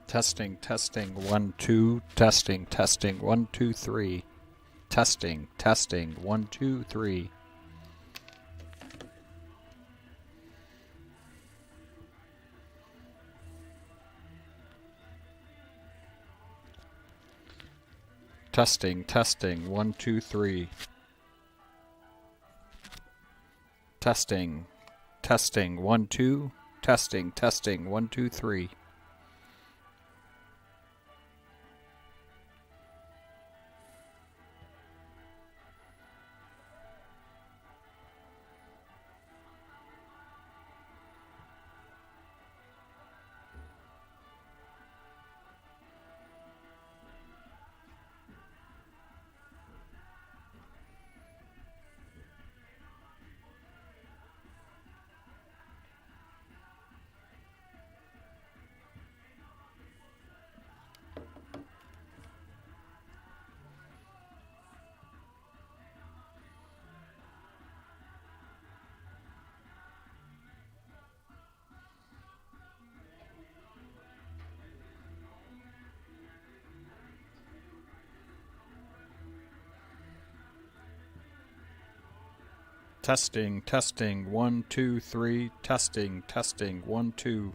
Testing, testing, 1, 2, testing, testing, 1, 2, 3. Testing, testing, 1, 2, 3. Testing, testing, 1, 2, 3. Testing, testing, 1, 2. Testing, testing, 1, 2, 3. Testing, testing, 1, 2, 3. Testing, testing, 1, 2.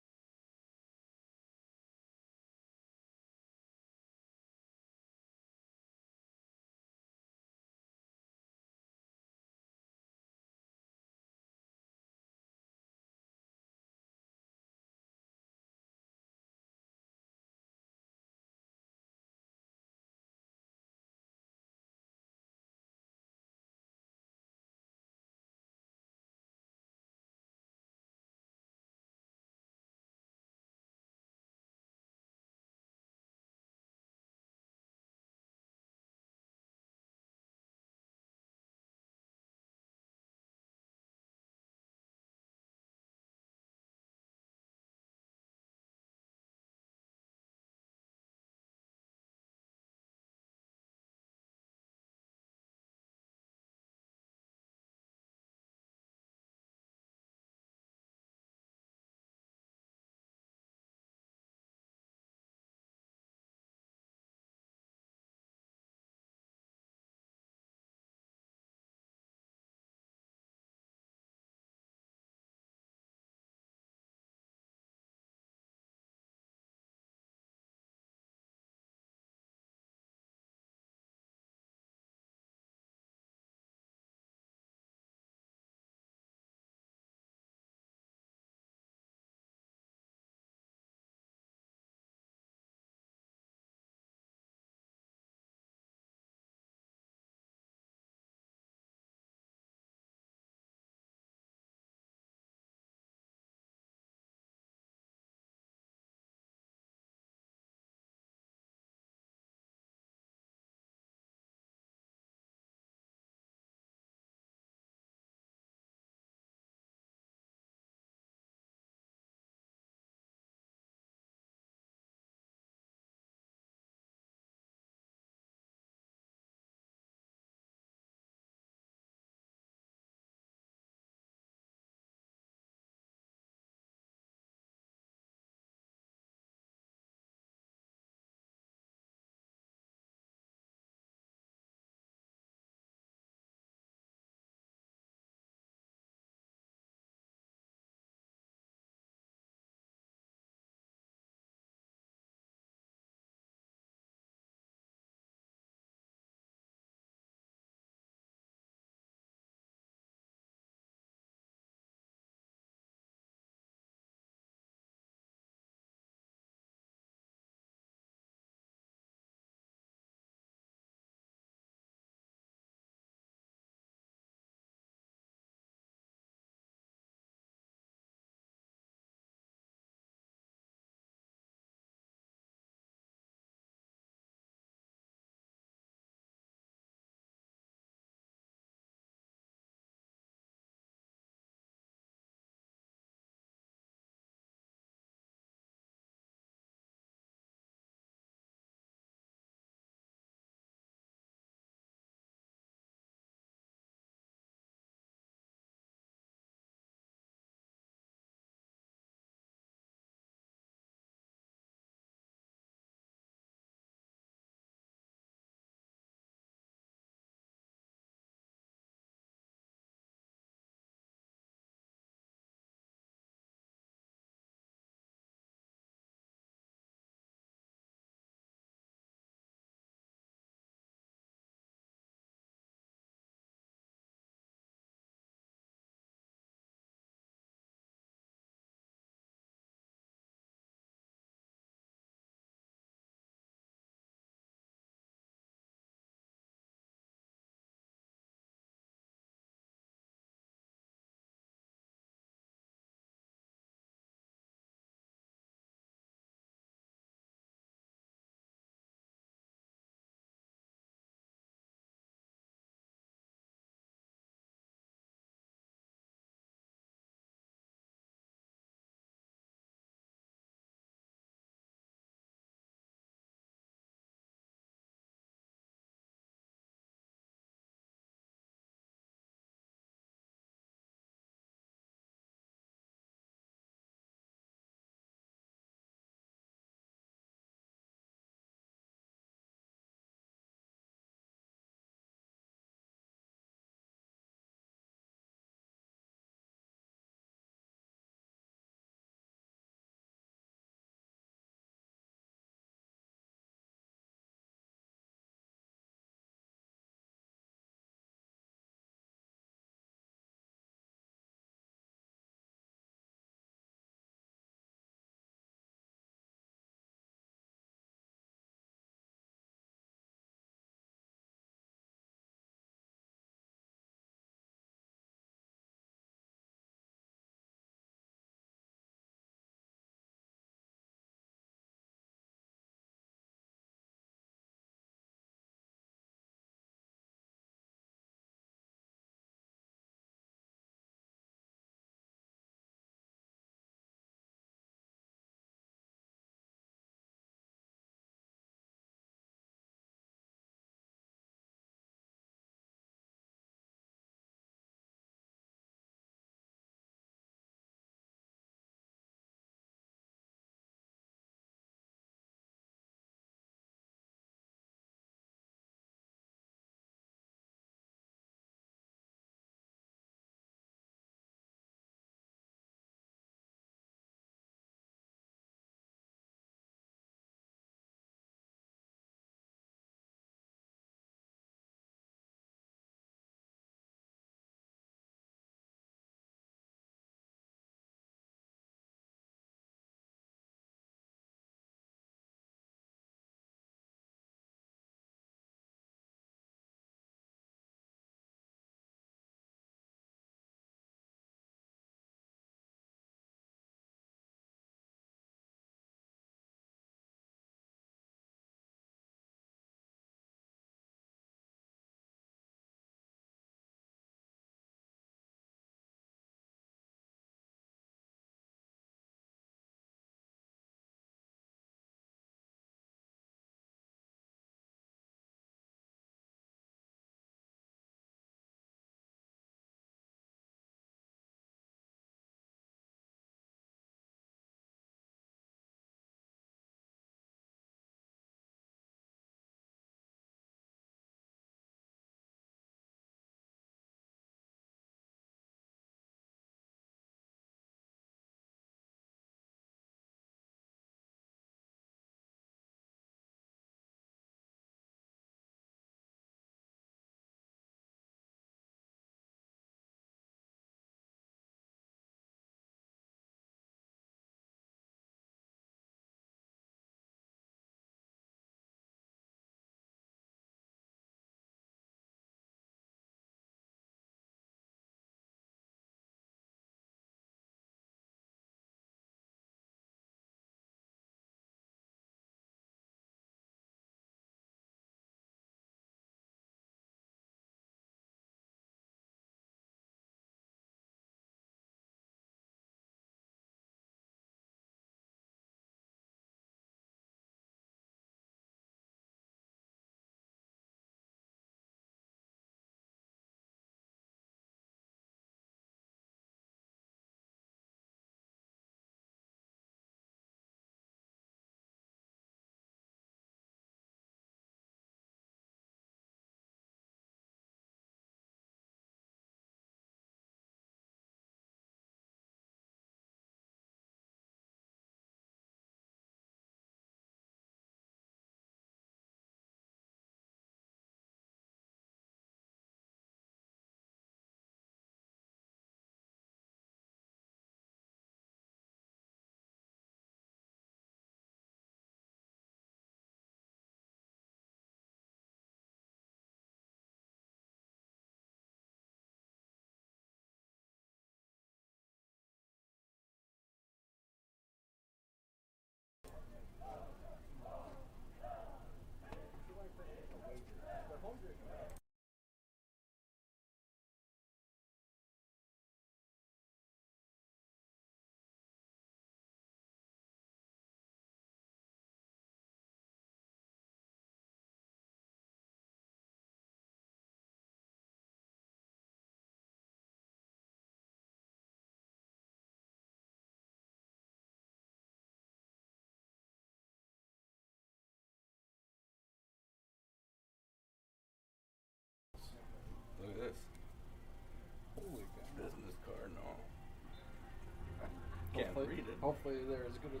Hopefully they're as good as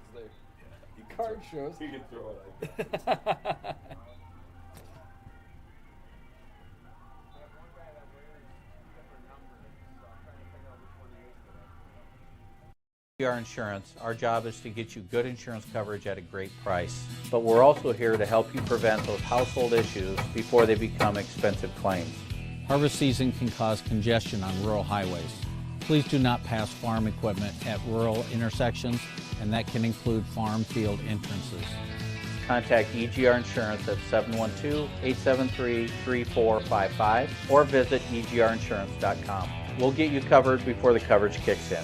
Yeah, the card shows. You can throw it like that. Our insurance, our job is to get you good insurance coverage at a great price. But we're also here to help you prevent those household issues before they become expensive claims. Harvest season can cause congestion on rural highways. Please do not pass farm equipment at rural intersections, and that can include farm field entrances. Contact EGR Insurance at 712-873-3455 or visit egrinsurance.com. We'll get you covered before the coverage kicks in.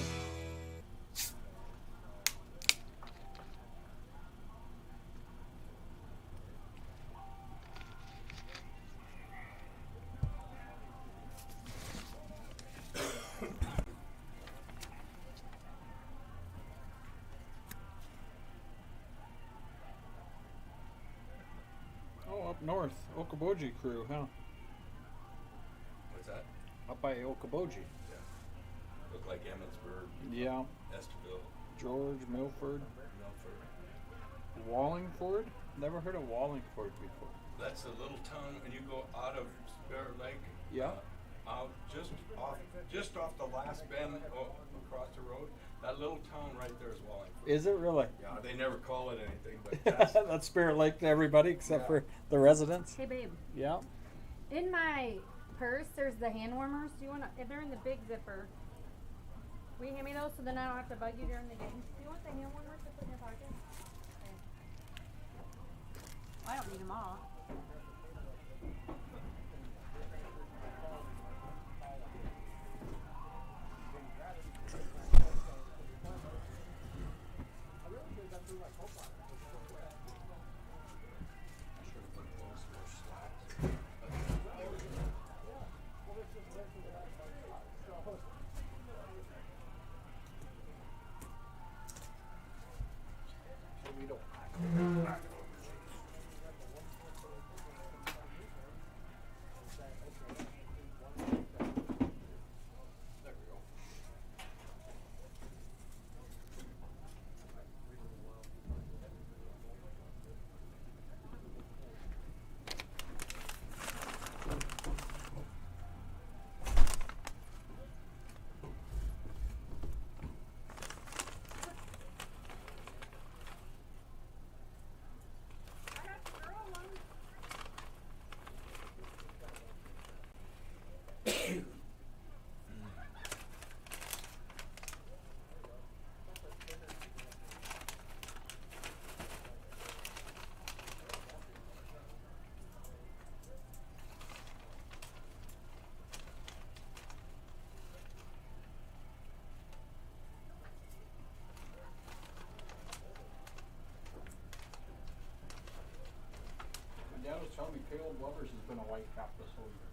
Oh, up north, Okoboji crew, huh? What's that? Up by Okoboji. Yeah. Look like Emmitsburg. Yeah. Esterville. George, Milford, Milford. Wallingford. Never heard of Wallingford before. That's a little town when you go out of Spare Lake. Yeah. Out just off the last bend across the road. That little town right there is Wallingford. Is it really? Yeah, they never call it anything, but that's That's Spirit Lake to everybody except Yeah. for the residents. Hey, babe. Yeah. In my purse, there's the hand warmers. Do you want to? If they're in the big zipper, will you hand me those so then I don't have to bug you during the game? Do you want the hand warmers to put in your pocket? Okay. I don't need them all. My dad was telling me Caleb Lovers has been a white cap this whole year.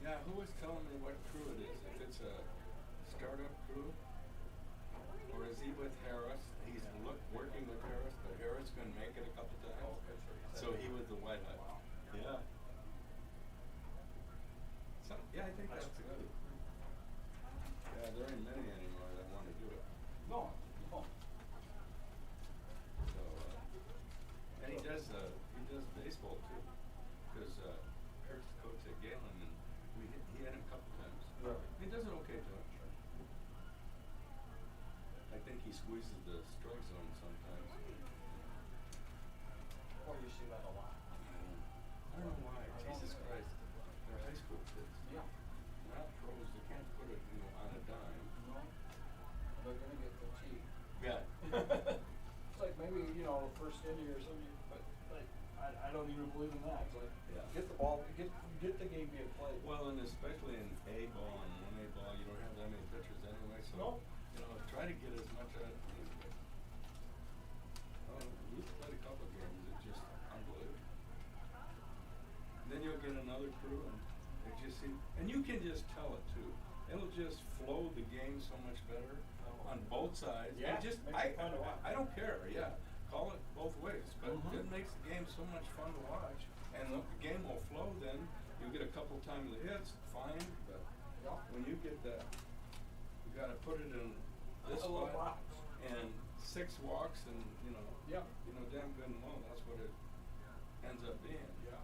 yeah, who was telling me what crew it is? If it's a startup crew, or is he with Harris? He's working with Harris, but Harris couldn't make it a couple times. So he was the white hat. Yeah. Yeah, I think that's good. Yeah, there ain't many anymore that want to do it. No. No. So, and he does baseball too, because Kirk's coach at Galen, and he had him a couple times. Really? He does an okay job. I think he squeezes the strike zone sometimes. Well, you see that a lot. I don't know why. Jesus Christ, they're high school kids. Yeah. They're not pros. They can't put it, on a dime. No. They're gonna get fatigued. Yeah. It's like maybe, the first inning or something, but like I don't even believe in that. It's like get the ball, get the game being played. Well, and especially in A ball and 1A ball, you don't have that many pitchers anyway, so No. Try to get as much out of it. We've played a couple of games, it's just unbelievable. Then you'll get another crew and it just seems, and you can just tell it too. It'll just flow the game so much better on both sides. Yeah, And just makes it fun to watch. I don't care, yeah. Call it both ways, but Mhm. it makes the game so much fun to watch. And the game will flow then. You'll get a couple timely hits, fine, but when you get that, you gotta put it in A little spot, box. and 6 walks, and Yep. damn good and well, that's what it ends up being. Yeah.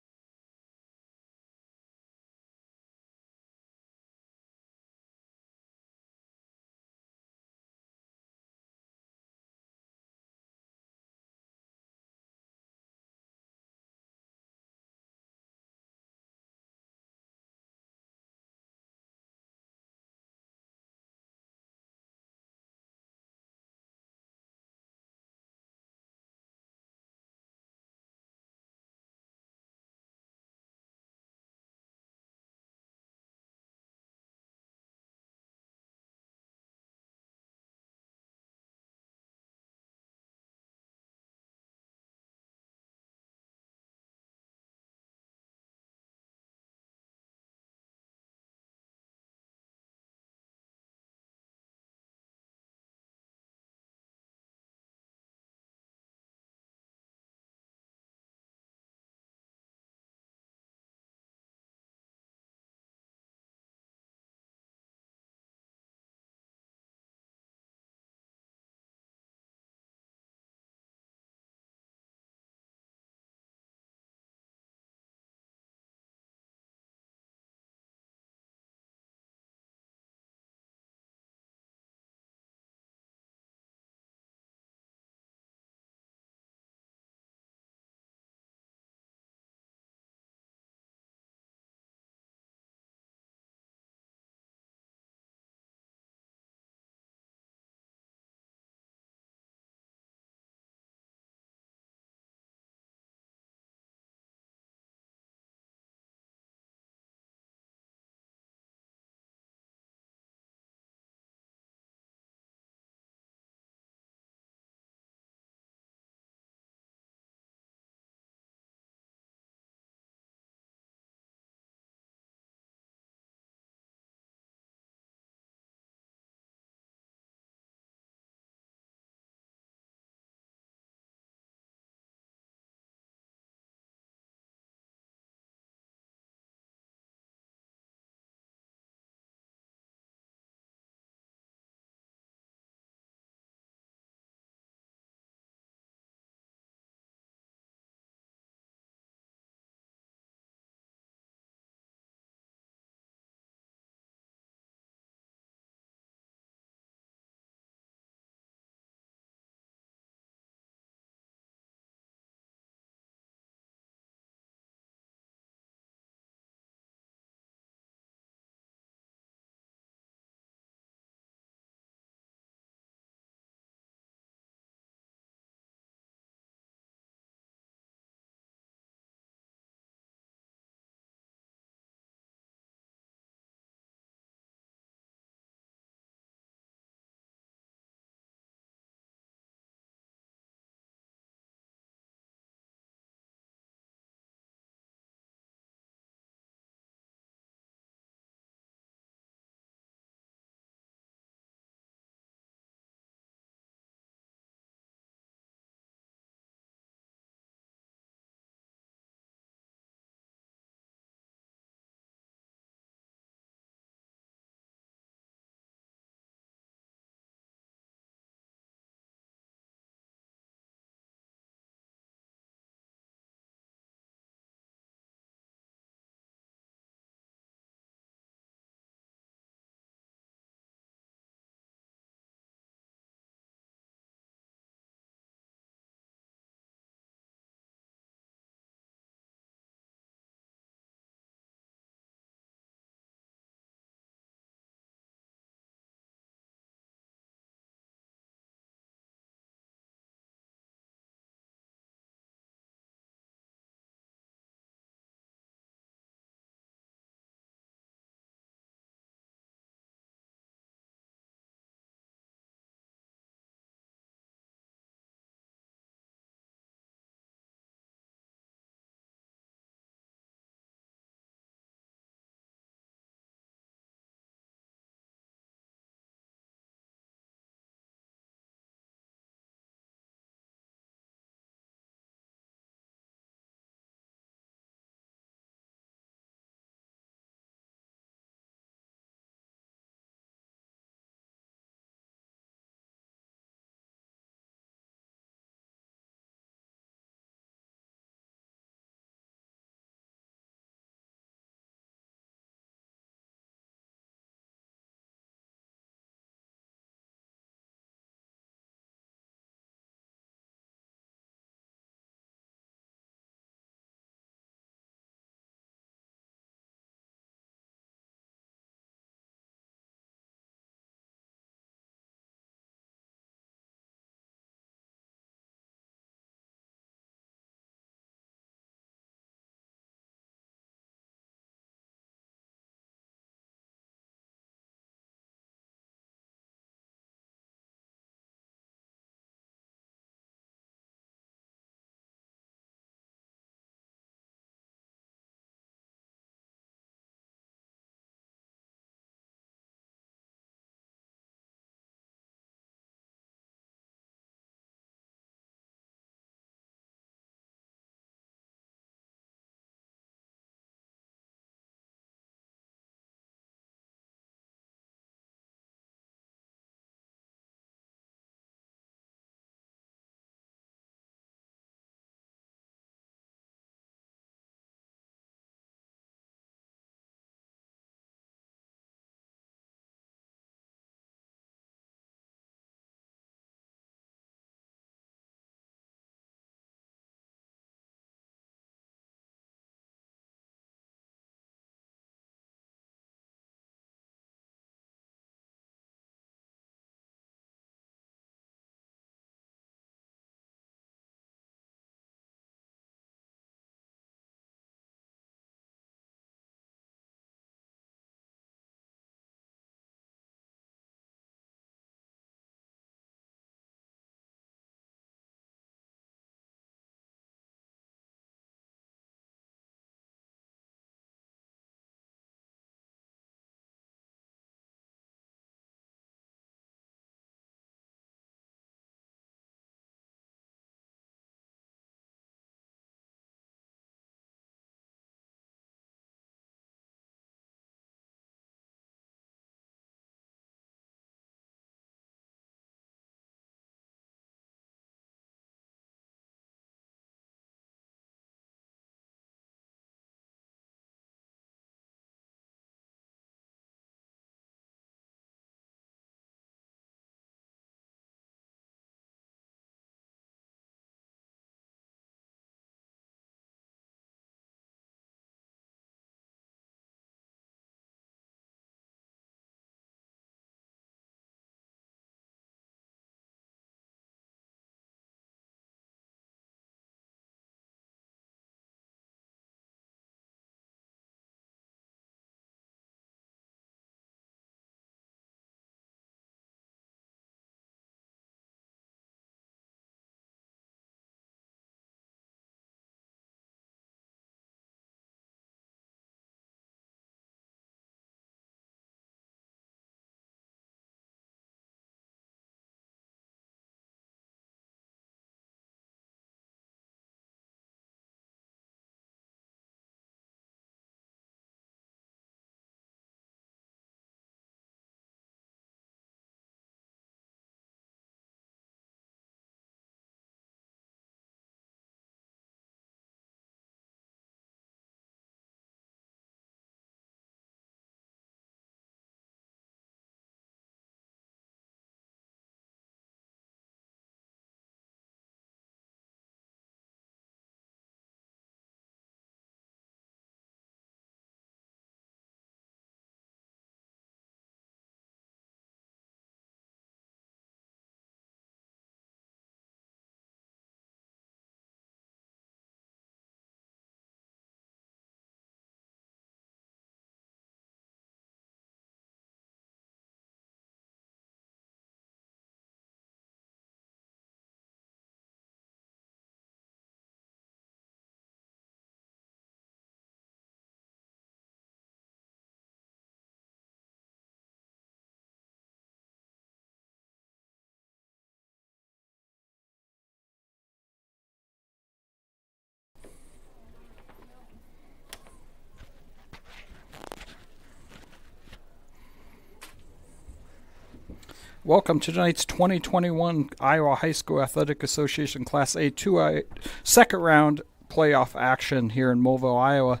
Welcome to tonight's 2021 Iowa High School Athletic Association Class A 2A second round playoff action here in Moville, Iowa.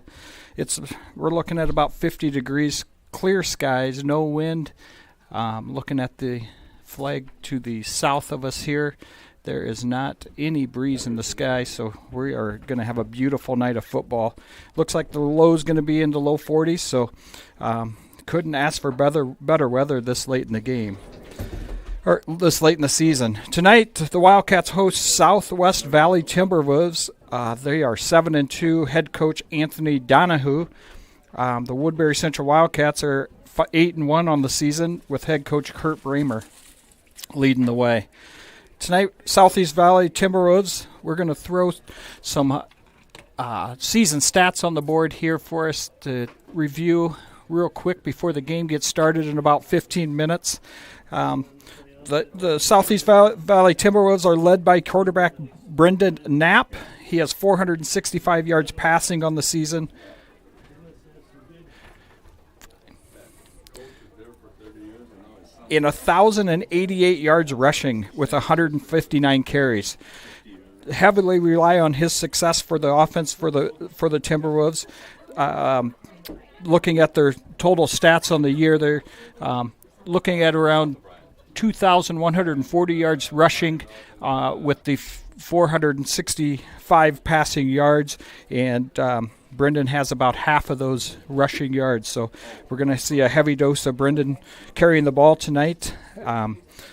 We're looking at about 50 degrees, clear skies, no wind. Looking at the flag to the south of us here, there is not any breeze in the sky, so we are going to have a beautiful night of football. Looks like the low is going to be in the low 40s, so couldn't ask for better weather this late in the game. Or this late in the season. Tonight, the Wildcats host Southwest Valley Timberwolves. They are 7-2. Head coach Anthony Donahue. The Woodbury Central Wildcats are 8-1 on the season, with head coach Kurt Bramer leading the way. Tonight, Southeast Valley Timberwolves. We're going to throw some season stats on the board here for us to review real quick before the game gets started in about 15 minutes. The Southeast Valley Timberwolves are led by quarterback Brendan Knapp. He has 465 yards passing on the season. And 1,088 yards rushing with 159 carries. Heavily rely on his success for the offense for the Timberwolves. Looking at their total stats on the year, they're looking at around 2,140 yards rushing with the 465 passing yards, and Brendan has about half of those rushing yards. So we're going to see a heavy dose of Brendan carrying the ball tonight.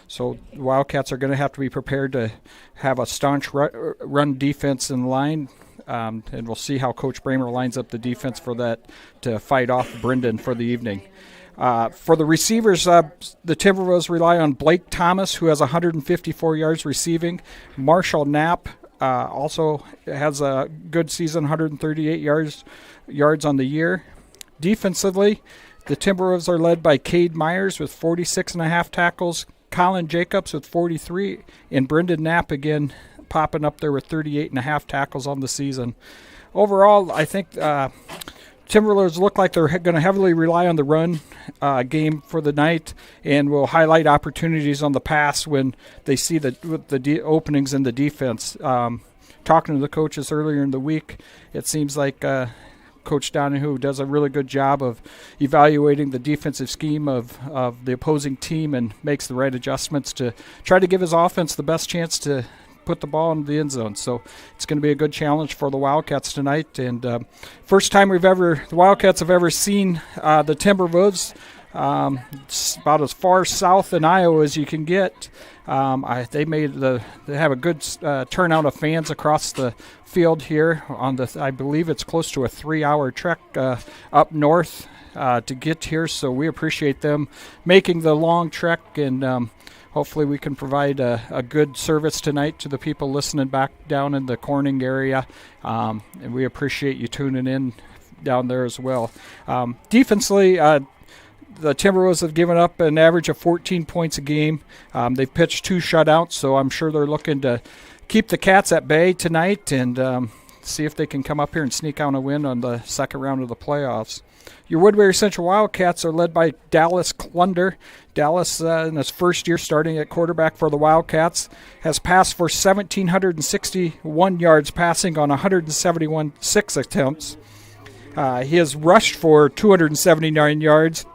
So the Wildcats are going to have to be prepared to have a staunch run defense in line. And we'll see how Coach Bramer lines up the defense for that to fight off Brendan for the evening. For the receivers, the Timberwolves rely on Blake Thomas, who has 154 yards receiving. Marshall Knapp also has a good season, 138 yards on the year. Defensively, the Timberwolves are led by Cade Myers with 46.5 tackles, Colin Jacobs with 43, and Brendan Knapp again popping up there with 38.5 tackles on the season. Overall, I think Timberwolves look like they're going to heavily rely on the run game for the night, and will highlight opportunities on the pass when they see the openings in the defense. Talking to the coaches earlier in the week, it seems like Coach Donahue does a really good job of evaluating the defensive scheme of the opposing team and makes the right adjustments to try to give his offense the best chance to put the ball in the end zone. So it's going to be a good challenge for the Wildcats tonight. And first time the Wildcats have ever seen the Timberwolves. It's about as far south in Iowa as you can get. They have a good turnout of fans across the field here I believe it's close to a 3-hour trek up north to get here. So we appreciate them making the long trek, and hopefully we can provide a good service tonight to the people listening back down in the Corning area. And we appreciate you tuning in down there as well. Defensively, the Timberwolves have given up an average of 14 points a game. They've pitched 2 shutouts, so I'm sure they're looking to keep the Cats at bay tonight and see if they can come up here and sneak out a win on the second round of the playoffs. Your Woodbury Central Wildcats are led by Dallas Klunder. Dallas, in his first year starting at quarterback for the Wildcats, has passed for 1,761 yards passing on 171 attempts. He has rushed for 279 yards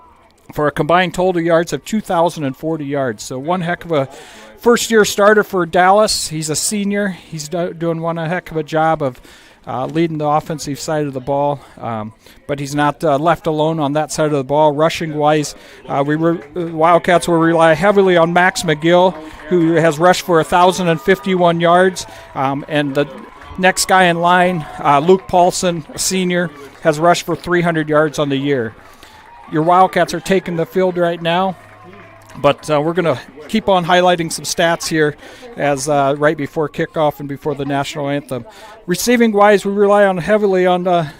for a combined total yards of 2,040 yards. So one heck of a first-year starter for Dallas. He's a senior. He's doing one heck of a job of leading the offensive side of the ball, but he's not left alone on that side of the ball. Rushing-wise, Wildcats will rely heavily on Max McGill, who has rushed for 1,051 yards, and the next guy in line, Luke Paulson, a senior, has rushed for 300 yards on the year. Your Wildcats are taking the field right now, but we're going to keep on highlighting some stats here as right before kickoff and before the national anthem. Receiving-wise, we rely heavily on a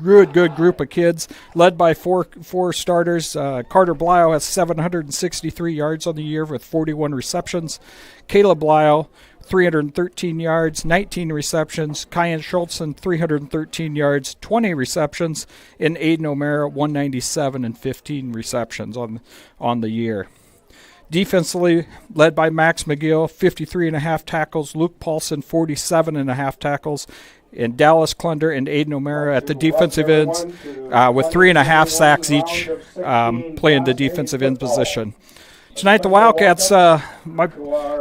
good group of kids, led by four starters. Carter Blisle has 763 yards on the year with 41 receptions. Caleb Blisle, 313 yards, 19 receptions. Kyan Schultzen, 313 yards, 20 receptions. And Aiden O'Mara, 197 and 15 receptions on the year. Defensively, led by Max McGill, 53.5 tackles. Luke Paulson, 47.5 tackles. And Dallas Clunder and Aiden O'Mara at the defensive ends with 3.5 sacks each, playing the defensive end position. Tonight, the Wildcats, my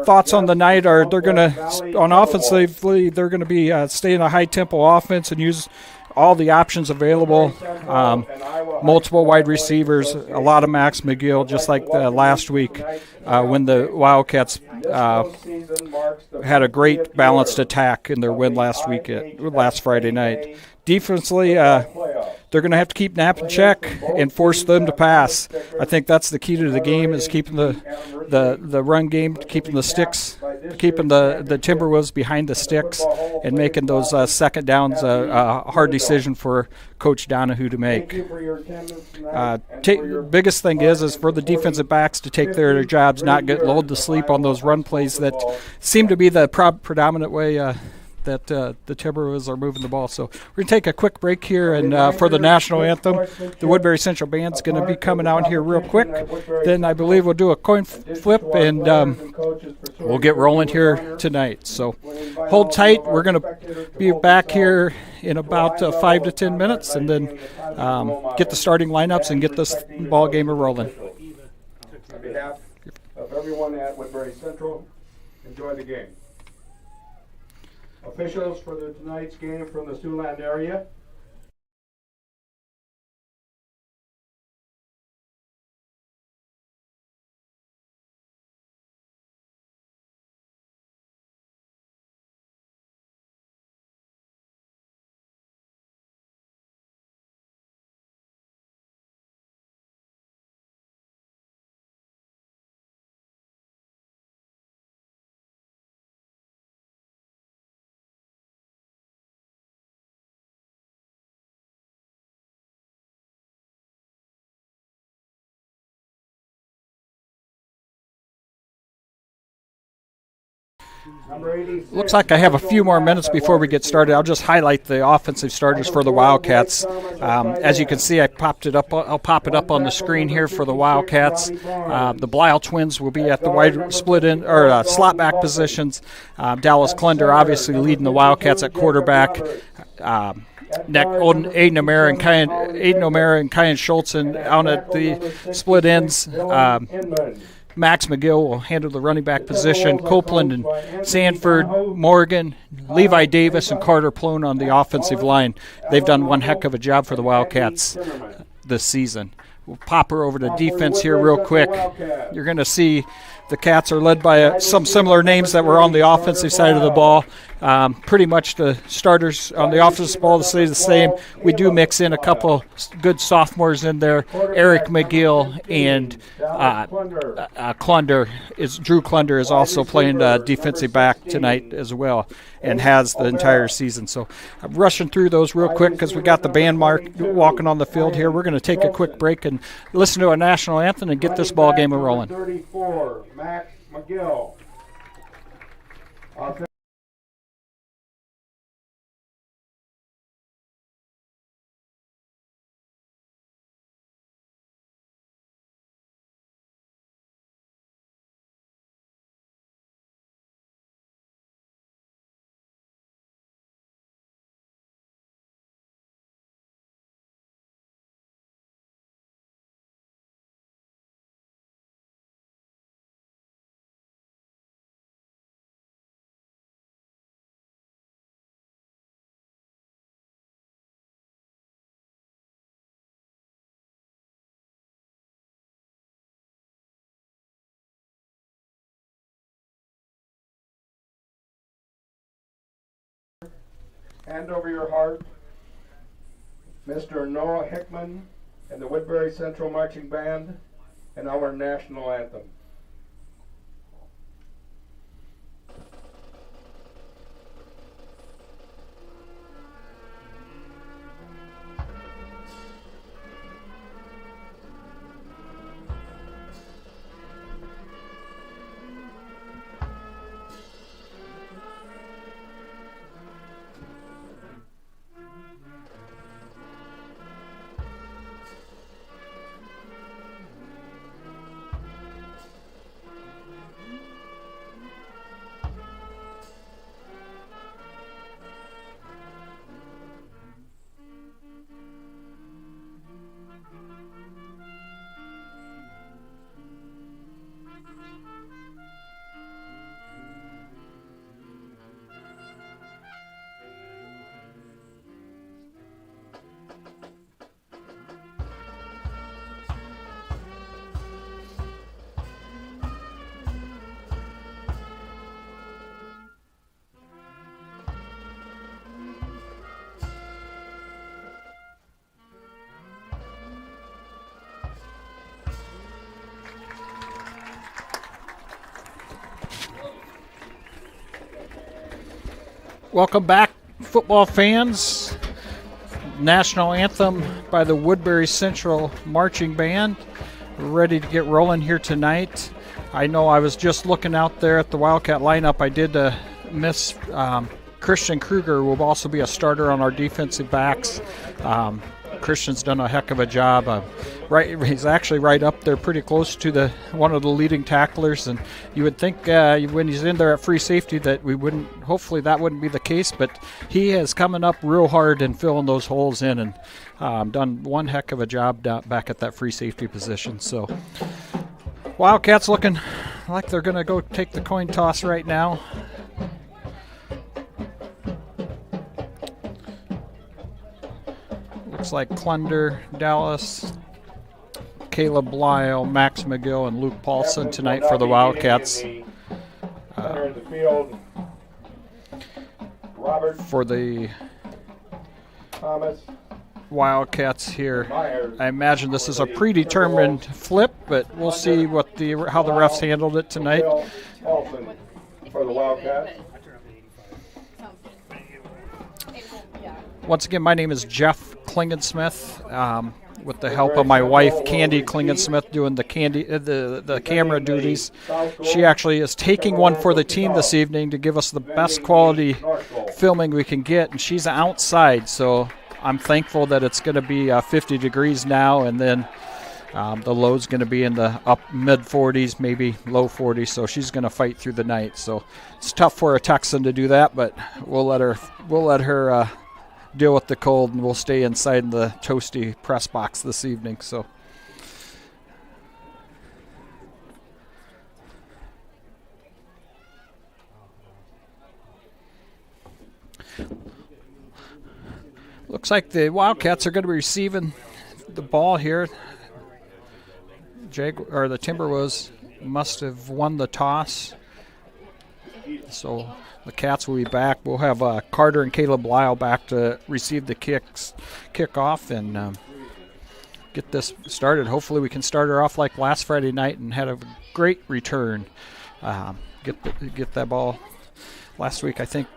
thoughts on the night are they're going to, on offensively, they're going to be stay in a high-tempo offense and use all the options available, multiple wide receivers, a lot of Max McGill, just like last week when the Wildcats had a great balanced attack in their win last Friday night. Defensively, they're going to have to keep Knapp in check and force them to pass. I think that's the key to the game, is keeping the run game, keeping the sticks, keeping the Timberwolves behind the sticks, and making those second downs a hard decision for Coach Donahue to make. Biggest thing is for the defensive backs to take their jobs, not get lulled to sleep on those run plays that seem to be the predominant way that the Timberwolves are moving the ball. So we're going to take a quick break here, and for the national anthem, the Woodbury Central Band's going to be coming out here real quick. Then I believe we'll do a coin flip, and we'll get rolling here tonight. So hold tight. We're going to be back here in about 5 to 10 minutes, and then get the starting lineups and get this ball game rolling. On behalf of everyone at Woodbury Central, enjoy the game. Officials for tonight's game from the Siouxland area. Looks like I have a few more minutes before we get started. I'll just highlight the offensive starters for the Wildcats. As you can see, I'll pop it up on the screen here for the Wildcats. The Blyle twins will be at the wide split in or slot back positions. Dallas Clunder obviously leading the Wildcats at quarterback. Aiden O'Mara and Kyan Schultzen out at the split ends. Max McGill will handle the running back position. Copeland and Sanford, Morgan, Levi Davis, and Carter Plone on the offensive line. They've done one heck of a job for the Wildcats this season. We'll pop her over to defense here real quick. You're going to see the Cats are led by some similar names that were on the offensive side of the ball. Pretty much the starters on the offensive ball stay the same. We do mix in a couple good sophomores in there. Eric McGill and Drew Clunder is also playing defensive back tonight as well, and has the entire season. So I'm rushing through those real quick because we got the band walking on the field here. We're going to take a quick break and listen to a national anthem and get this ball game rolling. 34, Max McGill. Hand over your heart, Mr. Noah Hickman and the Woodbury Central Marching Band, and our national anthem. Welcome back, football fans. National anthem by the Woodbury Central Marching Band. We're ready to get rolling here tonight. I know I was just looking out there at the Wildcat lineup. I did miss Christian Kruger will also be a starter on our defensive backs. Christian's done a heck of a job. He's actually right up there, pretty close to one of the leading tacklers. And you would think when he's in there at free safety that we wouldn't. Hopefully that wouldn't be the case. But he is coming up real hard and filling those holes in, and done one heck of a job back at that free safety position. So Wildcats looking like they're going to go take the coin toss right now. Looks like Clunder, Dallas, Caleb Lyle, Max McGill, and Luke Paulson tonight for the Wildcats. For the Wildcats here, I imagine this is a predetermined flip, but we'll see how the refs handled it tonight. For the Wildcats. Once again, my name is Jeff Klingensmith, with the help of my wife, Candy Klingensmith, doing the camera duties. She actually is taking one for the team this evening to give us the best quality filming we can get, and she's outside, so I'm thankful that it's going to be 50 degrees now, and then the low's going to be in the up mid-40s, maybe low 40s, so she's going to fight through the night. So it's tough for a Texan to do that, but we'll let her deal with the cold, and we'll stay inside in the toasty press box this evening. So looks like the Wildcats are going to be receiving the ball here. The Timberwolves must have won the toss, so the Cats will be back. We'll have Carter and Caleb Lyle back to receive the kickoff and get this started. Hopefully we can start her off like last Friday night and had a great return. Get that ball. Last week I think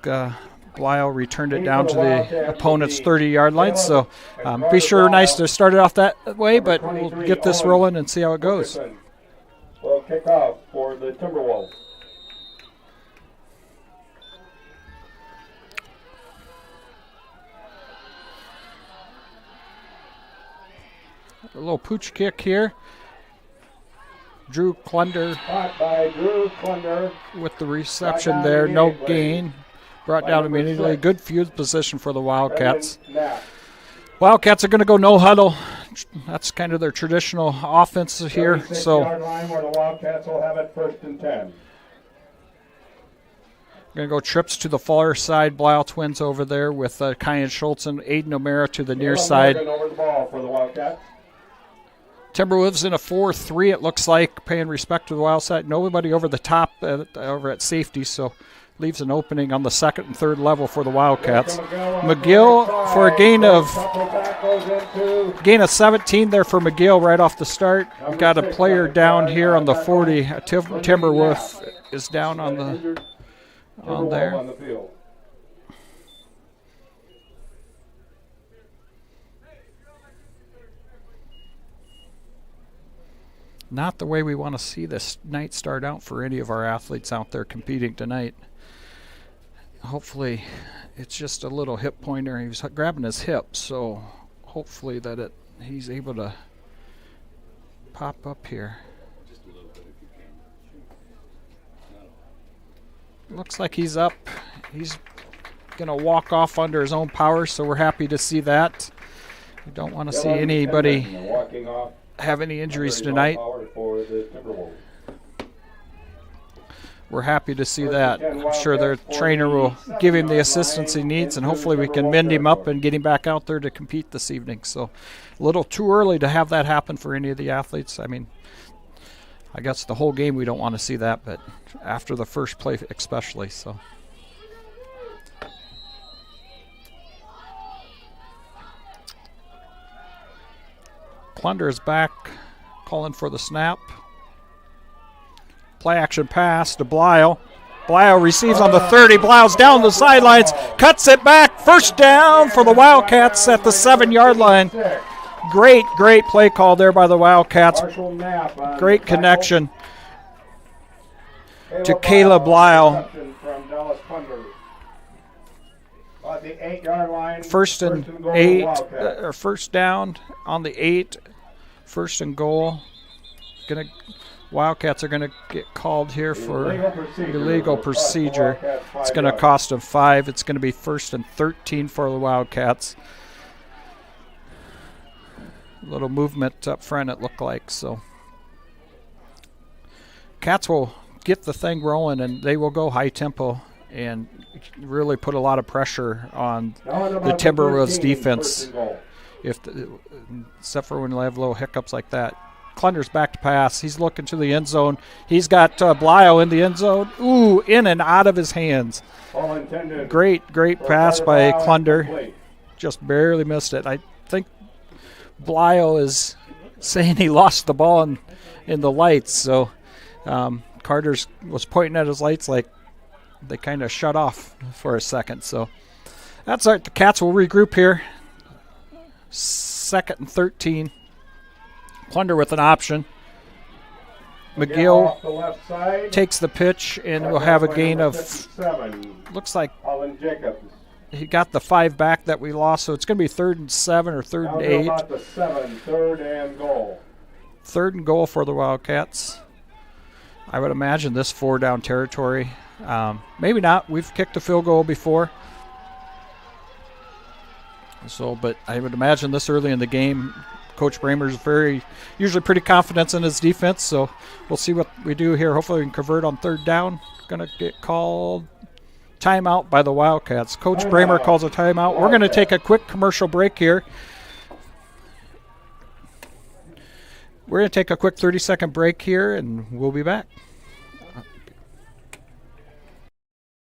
Lyle returned it down to the opponent's 30-yard line. So be sure nice to start it off that way, but we'll get this rolling and see how it goes. We'll kick off for the Timberwolves. A little pooch kick here. Drew Clunder with the reception there. No gain. Brought down immediately. Good field position for the Wildcats. Wildcats are going to go no huddle. That's kind of their traditional offense here. So where the Wildcats will have it 1st and 10. Going to go trips to the far side. Blau twins over there with Kyan Schultz and Aiden O'Mara to the near side. Over the ball for the Wildcats. Timberwolves in a 4-3, it looks like, paying respect to the wild side. Nobody over the top over at safety, so leaves an opening on the 2nd and 3rd level for the Wildcats. McGill for a gain of 17 there for McGill right off the start. We've got a player down here on the 40. Timberwolf is down on there. Not the way we want to see this night start out for any of our athletes out there competing tonight. Hopefully it's just a little hip pointer. He was grabbing his hip, so hopefully that he's able to pop up here. Looks like he's up. He's going to walk off under his own power, so we're happy to see that. We don't want to see anybody have any injuries tonight. We're happy to see that. I'm sure their trainer will give him the assistance he needs, and hopefully we can mend him up and get him back out there to compete this evening. So a little too early to have that happen for any of the athletes. I mean, I guess the whole game we don't want to see that, but after the first play especially. So Clunder is back, calling for the snap. Play action pass to Blyle. Blau receives on the 30. Blau's down the sidelines, cuts it back. First down for the Wildcats at the 7-yard line. Great play call there by the Wildcats. Great connection to Caleb Blau. First and 8, or first down on the 8. First and goal. Wildcats are going to get called here for illegal procedure. It's going to cost them 5. It's going to be first and 13 for the Wildcats. A little movement up front, it looked like. So Cats will get the thing rolling, and they will go high tempo and really put a lot of pressure on the Timberwolves defense. Except for when they have little hiccups like that. Klunder's back to pass. He's looking to the end zone. He's got Blau in the end zone. Ooh, in and out of his hands. Great pass by Klunder. Just barely missed it. I think Blau is saying he lost the ball in the lights. So Carter's was pointing at his lights like they kind of shut off for a second. So that's all right. The Cats will regroup here. 2nd and 13. Klunder with an option. McGill takes the pitch and will have a gain of, looks like he got the 5 back that we lost, so it's going to be 3rd and 7 or 3rd and 8. 3rd and goal. 3rd and goal for the Wildcats. I would imagine this 4-down territory. Maybe not. We've kicked a field goal before. So, but I would imagine this early in the game, Coach Bramer's usually pretty confident in his defense, so we'll see what we do here. Hopefully we can convert on 3rd down. Going to get called timeout by the Wildcats. Coach Bramer calls a timeout. We're going to take a quick commercial break here. We're going to take a quick 30-second break here, and we'll be back.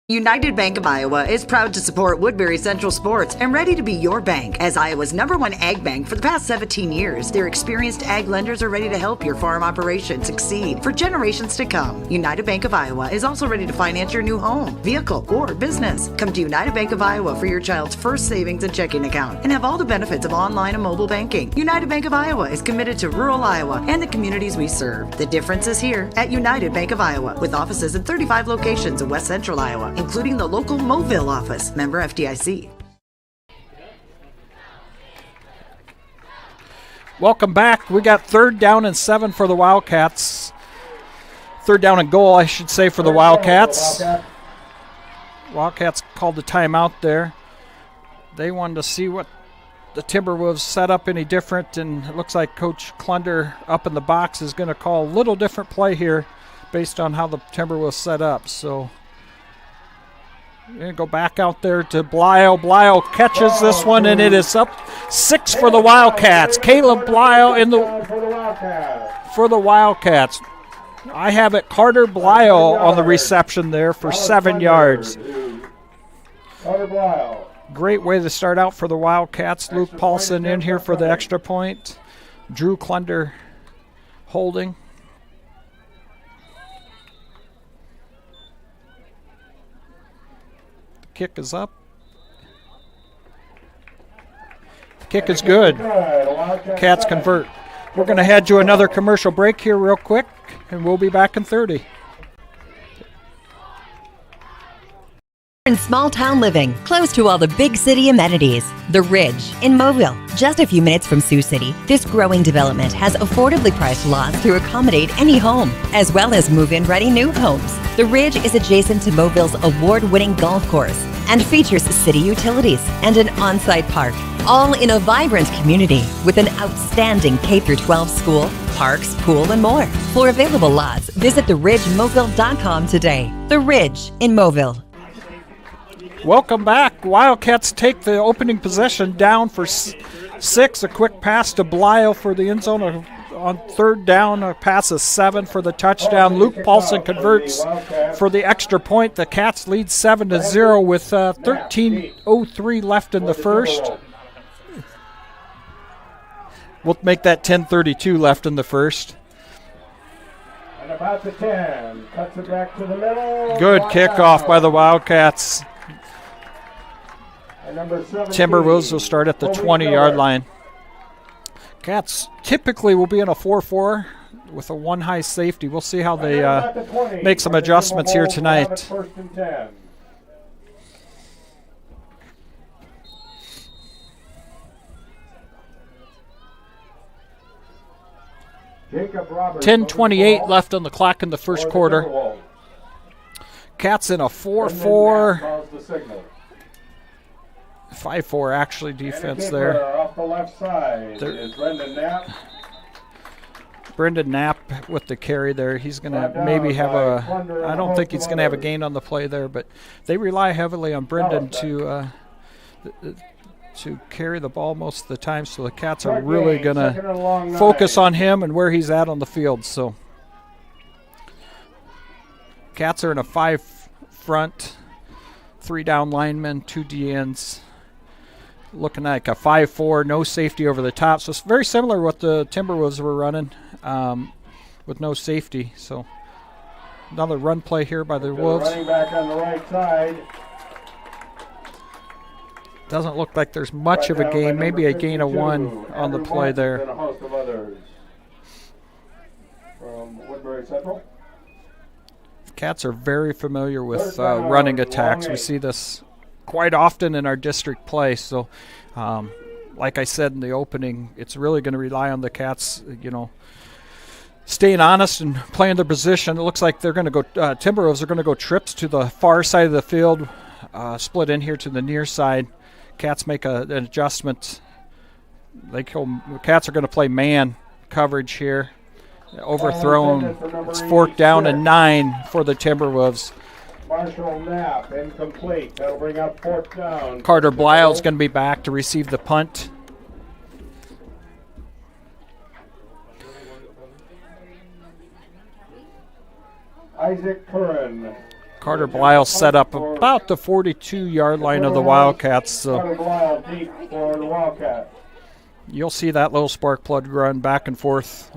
United Bank of Iowa is proud to support Woodbury Central Sports and ready to be your bank as Iowa's #1 ag bank for the past 17 years. Their experienced ag lenders are ready to help your farm operation succeed for generations to come. United Bank of Iowa is also ready to finance your new home, vehicle, or business. Come to United Bank of Iowa for your child's first savings and checking account and have all the benefits of online and mobile banking. United Bank of Iowa is committed to rural Iowa and the communities we serve. The difference is here at United Bank of Iowa, with offices in 35 locations in West Central Iowa, including the local Mobile office. Member FDIC. Welcome back. We got 3rd down and 7 for the Wildcats. 3rd down and goal, I should say, for the Wildcats. Wildcats called the timeout there. They wanted to see what the Timberwolves set up any different, and it looks like Coach Klunder up in the box is going to call a little different play here based on how the Timberwolves set up. So we're going to go back out there to Blau. Blau catches this one, and it is up 6 for the Wildcats. Caleb Blau for the Wildcats. I have it Carter Blau on the reception there for 7 yards. Great way to start out for the Wildcats. Luke Paulson in here for the extra point. Drew Klunder holding. Kick is up. The kick is good. Cats convert. We're going to head to another commercial break here real quick, and we'll be back in 30. In small town living, close to all the big city amenities. The Ridge in Mobile, just a few minutes from Sioux City. This growing development has affordably priced lots to accommodate any home, as well as move-in ready new homes. The Ridge is adjacent to Mobille's award-winning golf course and features city utilities and an on-site park, all in a vibrant community with an outstanding K-12 school, parks, pool, and more. For available lots, visit theridgemobile.com today. The Ridge in Mobile. Welcome back. Wildcats take the opening possession down for 6. A quick pass to Blau for the end zone. On 3rd down, a pass of 7 for the touchdown. Luke Paulson converts for the extra point. The Cats lead 7-0 with 13:03 left in the first. We'll make that 10:32 left in the first. And about the 10. Cuts it back to the middle. Good Brought kickoff down. by the Wildcats. And number 17, Timberwolves will start at the Kobe 20-yard Miller. line. Cats typically will be in a 4-4 with a one high safety. We'll see how And they about the 20, make some where the adjustments here Timberwolves will have it tonight. First and 10. Jacob Roberts 10:28 left on the clock in the first for the quarter. Timberwolves. Cats in a Brendan 4-4, Knapp calls the signal. 5-4 actually And the defense kicker there. off the left side There- is Brendan Knapp. Brendan Knapp with the carry there. He's going Brought to down maybe have by a. Plunder I and don't a think host he's of going to have a others. gain on the play there, but they rely heavily on Brendan to carry the ball most of the time. So the Cats are really going to focus on him and where he's at on the field. So Cats are in a 5 front, 3 down linemen, 2 DNs. Looking like a 5-4, no safety over the top. So it's very similar to what the Timberwolves were running with no safety. So another run play here by the Wolves. Running back on the right side. Doesn't look like there's much of a Brought down by gain. Maybe a number gain of 52, 1 on the Andrew play Martins there. And a host of others from Woodbury Central. Cats are very familiar with Third down, running attacks. long We eight. see this quite often in our district play. So, like I said in the opening, it's really going to rely on the Cats, staying honest and playing their position. It looks like they're going to go. Timberwolves are going to go trips to the far side of the field, split in here to the near side. Cats make an adjustment. Cats are going to play man coverage here. Overthrown. It's fourth down and 9 for the Timberwolves. Marshall Knapp, incomplete. That'll bring up fourth down. Carter Blyle's going to be back to receive the punt. Isaac Curran. Carter Blyle set up about the 42-yard line of the Wildcats. So Carter Blyle deep for the Wildcat. you'll see that little spark plug run back and forth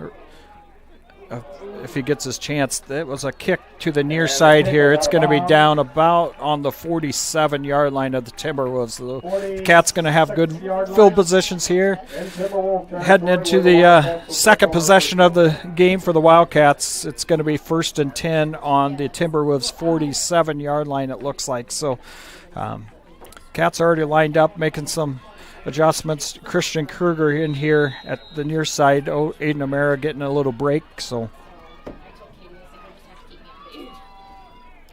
if he gets his chance. It was a kick to the near side here. It's going to be down about on the 47-yard line of the Timberwolves. The Cat's going to have good field positions here. Heading into the second possession of the game for the Wildcats, it's going to be 1st and 10 on the Timberwolves' 47-yard line, it looks like. So Cats already lined up, making some adjustments. Christian Kruger in here at the near side. Aiden O'Mara getting a little break. So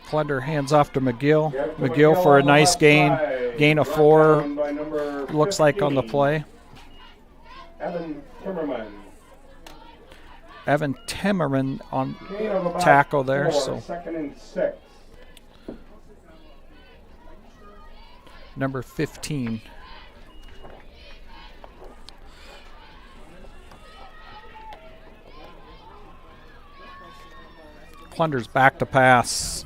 Clunder hands off to McGill. McGill for a nice gain of 4. Looks like on the play. Evan Timmerman. Evan Timmerman on Gain of about tackle there. 4, So 2nd and 6. number 15. Clunder's back to pass.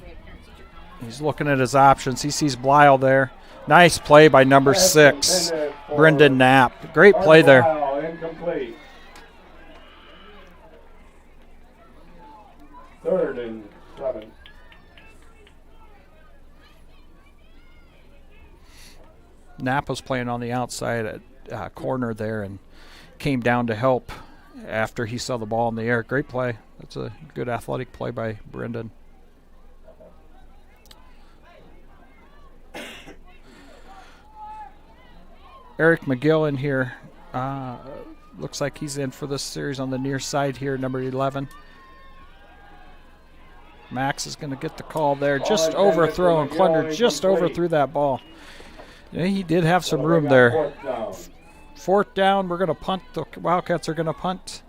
He's looking at his options. He sees Blyle there. Nice play by number 6, Brendan Knapp. Great play there. Incomplete. 3rd and 7. Knapp was playing on the outside at corner there and came down to help after he saw the ball in the air. Great play. That's a good athletic play by Brendan. Eric McGill in here. Looks like he's in for this series on the near side here, number 11. Max is going to get the call there. Just overthrown. Clunder just overthrew that ball. Yeah, he did have some room there. 4th down. We're going to punt. The Wildcats are going to punt.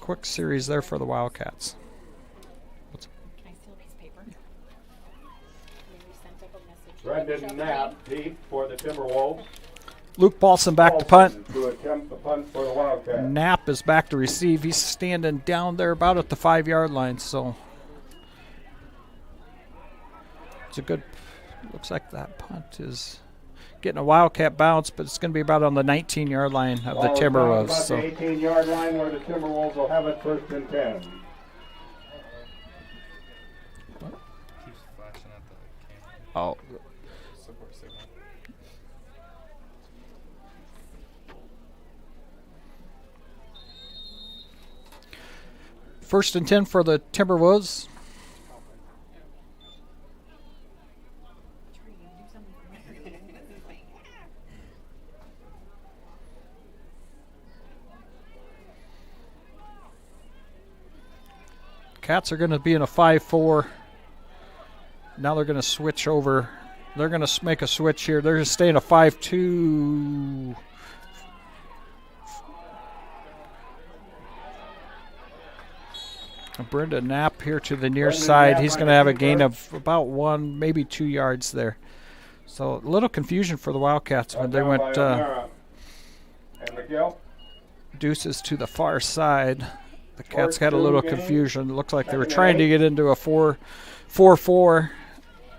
Quick series there for the Wildcats. Can I steal a piece of paper? We sent up a message. Brendan Knapp deep for the Timberwolves. Luke Paulson back to punt. To attempt the punt for the Wildcats. Knapp is back to receive. He's standing down there about at the 5-yard line. So it's a good. Looks like that punt is getting a Wildcat bounce, but it's going to be about on the 19-yard line of the Timberwolves. About So the 18-yard line where the Timberwolves will have it 1st and 10. Oh, Support signal. first and 10 for the Timberwolves. Cats are going to be in a 5-4. Now they're going to switch over. They're going to make a switch here. They're going to stay in a 5-2. Brenda Knapp here to the near side. He's going to have a gain of about 1, maybe 2 yards there. So a little confusion for the Wildcats when they went and Miguel. deuces to the far side. The Cats had a little confusion. It looked like they were trying to get into a 4-4,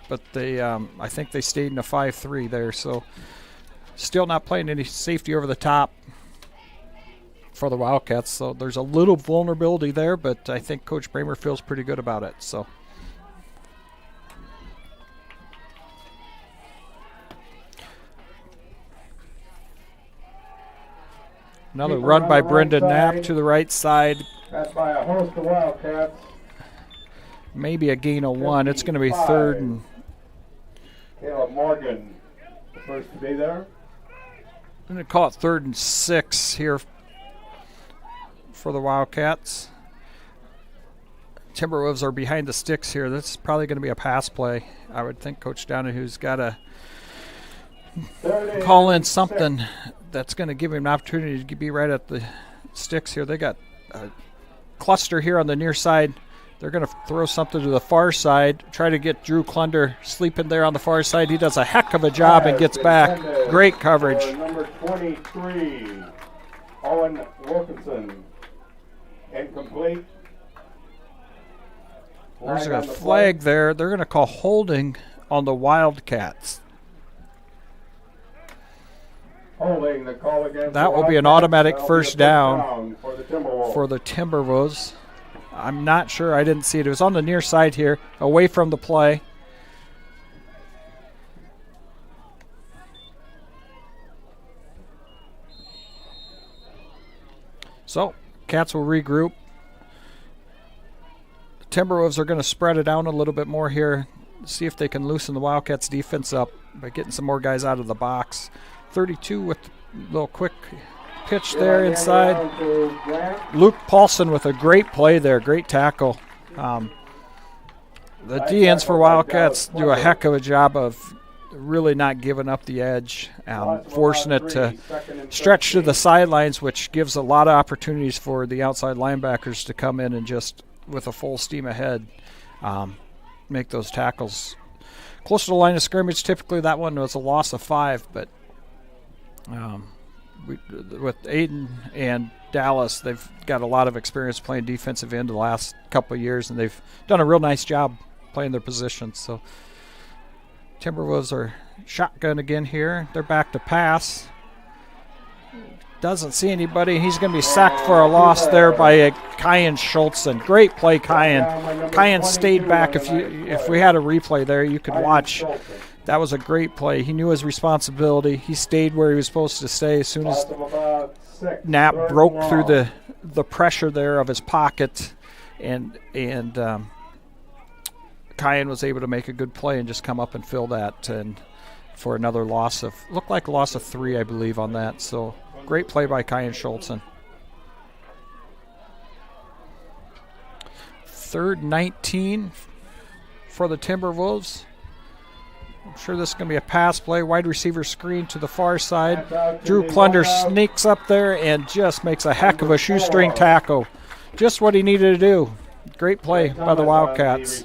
but they I think they stayed in a 5-3 there. So still not playing any safety over the top for the Wildcats. So there's a little vulnerability there, but I think Coach Bramer feels pretty good about it. So another run by Brendan Knapp to the right side. That's by a host of Wildcats. Maybe a gain of 1. It's going to be 3rd and... Caleb Morgan, the first to be there. I'm going to call it 3rd and 6 here for the Wildcats. Timberwolves are behind the sticks here. This is probably going to be a pass play. I would think Coach Donahue's got to call in something that's going to give him an opportunity to be right at the sticks here. They got a cluster here on the near side. They're going to throw something to the far side, try to get Drew Klunder sleeping there on the far side. He does a heck of a job and gets back. Great coverage. Number 23, Owen Wilkinson. Incomplete. There's a flag there. They're going to call holding on the Wildcats. Holding the call against that will be an automatic first down for the Timberwolves. I'm not sure. I didn't see it. It was on the near side here, away from the play. So, Cats will regroup. The Timberwolves are going to spread it out a little bit more here, see if they can loosen the Wildcats' defense up by getting some more guys out of the box. 32 with a little quick pitch there inside. Luke Paulson with a great play there, great tackle. The DNs for Wildcats do a heck of a job of really not giving up the edge, forcing it to stretch to the sidelines, which gives a lot of opportunities for the outside linebackers to come in and just, with a full steam ahead, make those tackles. Close to the line of scrimmage, typically that one was a loss of 5, but with Aiden and Dallas, they've got a lot of experience playing defensive end the last couple of years, and they've done a real nice job playing their positions. So Timberwolves are shotgun again here. They're back to pass. Doesn't see anybody. He's going to be sacked for a loss there by Kyan Schultzen. Great play, Kyan. Kyan stayed back. If we had a replay there, you could watch. That was a great play. He knew his responsibility. He stayed where he was supposed to stay. As soon as Knapp broke through the pressure there of his pocket, and Kyan was able to make a good play and just come up and fill that, and for another loss of, looked like a loss of 3, I believe, on that. So great play by Kyan Schultzen. 3rd and 19 for the Timberwolves. I'm sure this is going to be a pass play. Wide receiver screen to the far side. Drew Klunder sneaks up there and just makes a heck of a shoestring tackle. Just what he needed to do. Great play by the Wildcats.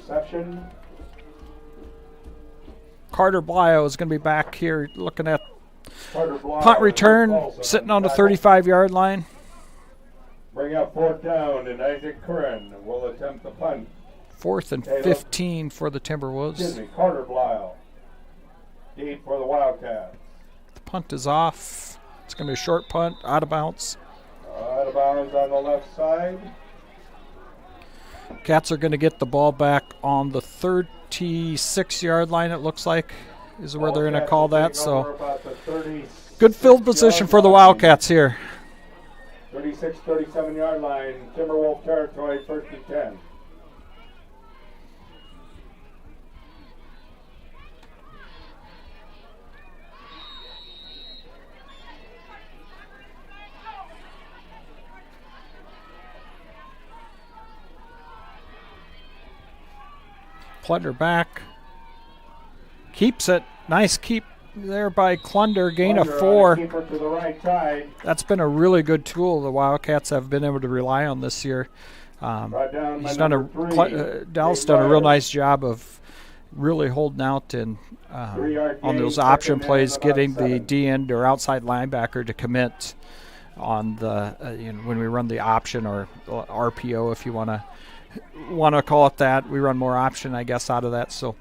Carter Blyo is going to be back here looking at punt return, sitting on the 35-yard line. Bring up 4th down, and Isaac Curran will attempt the punt. 4th and 15 for the Timberwolves. Carter Blyo. Deep for the Wildcats. The punt is off. It's going to be a short punt, out of bounds. Out of bounds on the left side. Cats are going to get the ball back on the 30 26-yard line, it looks like, is where they're going to call that. Over So about the good field position for the Wildcats here. 36, 37-yard line, Timberwolf territory, 1st and 10. Clunder back. Keeps it. Nice keep there by Clunder. Gain of 4. Keeper to the right side. That's been a really good tool the Wildcats have been able to rely on this year. Right down by He's done Dallas done a real nice job of really holding out and on those option plays, getting the D end or outside linebacker to commit on the when we run the option or RPO, if you want to call it that. We run more option, I guess, out of that. So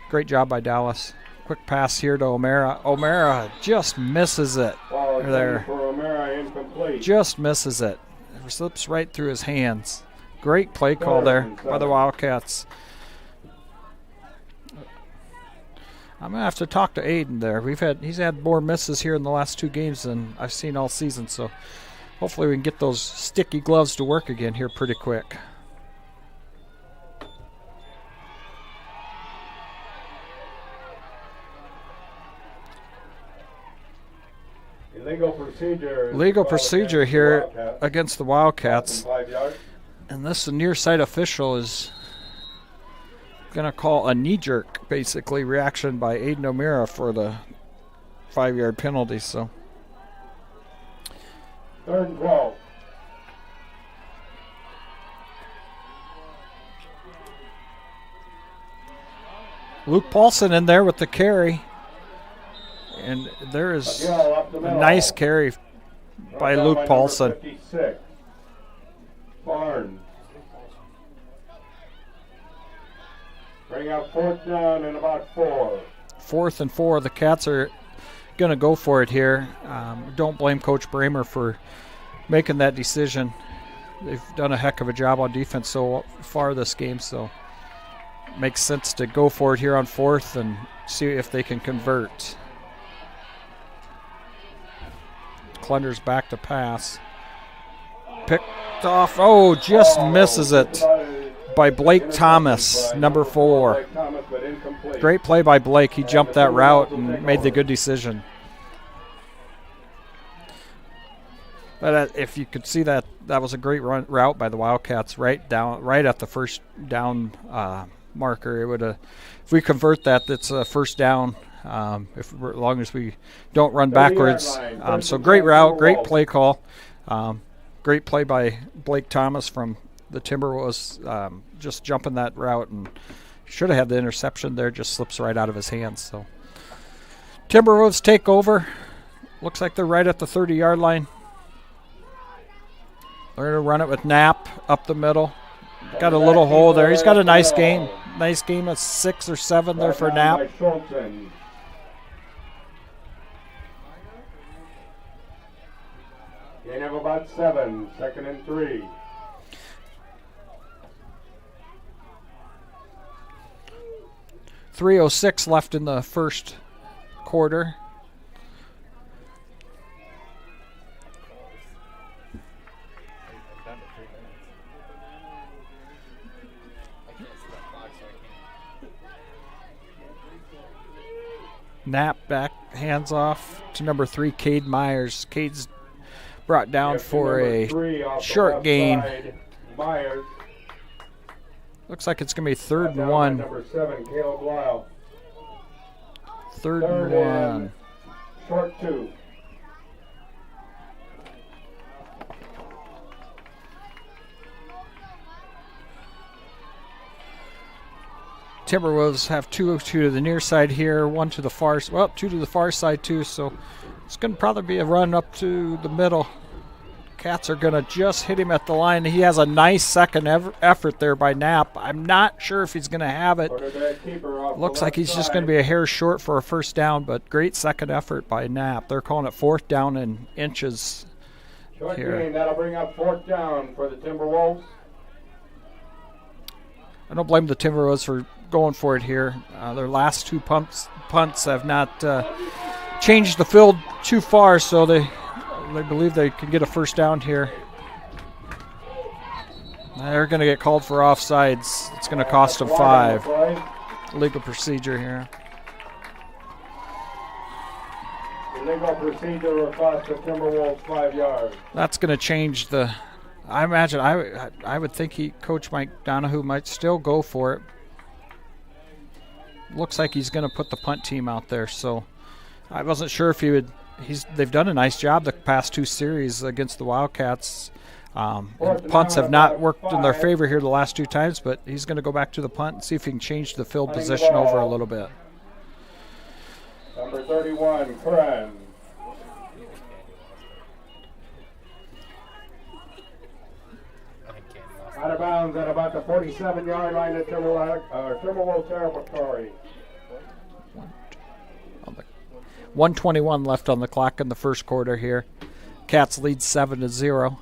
great job by Dallas. Quick pass here to O'Mara. O'Mara just misses it. There. For O'Mara, incomplete. Just misses it. It slips right through his hands. Great play call there by the Wildcats. I'm going to have to talk to Aiden there. He's had more misses here in the last 2 games than I've seen all season. So hopefully we can get those sticky gloves to work again here pretty quick. Legal procedure here against the Wildcats. And this near side official is going to call a knee-jerk, basically, reaction by Aiden O'Meara for the 5-yard penalty. So 3rd and 12. Luke Paulson in there with the carry. And there is a nice carry by Luke Paulson. 56. Barnes. Bring out 4th down and about 4. 4th and 4. The Cats are going to go for it here. Don't blame Coach Bramer for making that decision. They've done a heck of a job on defense so far this game, so it makes sense to go for it here on 4th and see if they can convert. Clunder's back to pass. Picked off. Oh, just misses it by Blake Thomas, number 4. Great play by Blake. He jumped that route and made the good decision. But if you could see that was a great route by the Wildcats right at the first down marker. It would if we convert that, it's a first down. As long as we don't run backwards. So great route, great play call. Great play by Blake Thomas from the Timberwolves, just jumping that route, and should have had the interception there, just slips right out of his hands. So Timberwolves take over. Looks like they're right at the 30-yard line. They're going to run it with Knapp up the middle. Got a little hole there. He's got a nice game. Nice game of 6 or 7 there for Knapp. Gain of about 7, 2nd and 3. .306 left in the first quarter. Knapp back, hands off to number 3, Cade Myers. Cade's brought down for a short gain. Myers. Looks like it's going to be 3rd and 1. Number 7, Caleb Lyle. 3rd and 1. Short 2. Timberwolves have 2 to the near side here, 1 to the far, 2 to the far side too, so it's going to probably be a run up to the middle. Cats are going to just hit him at the line. He has a nice second effort there by Knapp. I'm not sure if he's going to have it. Looks like he's just going to be a hair short for a first down, but great second effort by Knapp. They're calling it 4th down in inches Short here. gain, that'll bring up 4th down for the Timberwolves. I don't blame the Timberwolves for going for it here. Their last two punts have not changed the field too far, so they believe they can get a first down here. They're going to get called for offsides. It's going to cost them 5. Legal procedure here. Legal procedure will cost the Timberwolves 5 yards. That's going to change the. I imagine I would think Coach Mike Donahue might still go for it. Looks like he's going to put the punt team out there, so I wasn't sure if he would. They've done a nice job the past 2 series against the Wildcats. Punts have not worked in their favor here the last 2 times, but he's going to go back to the punt and see if he can change the field position over a little bit. Number 31, Curran. Out of bounds at about the 47-yard line of Timberwolves territory. 1:21 left on the clock in the first quarter here. Cats lead 7-0.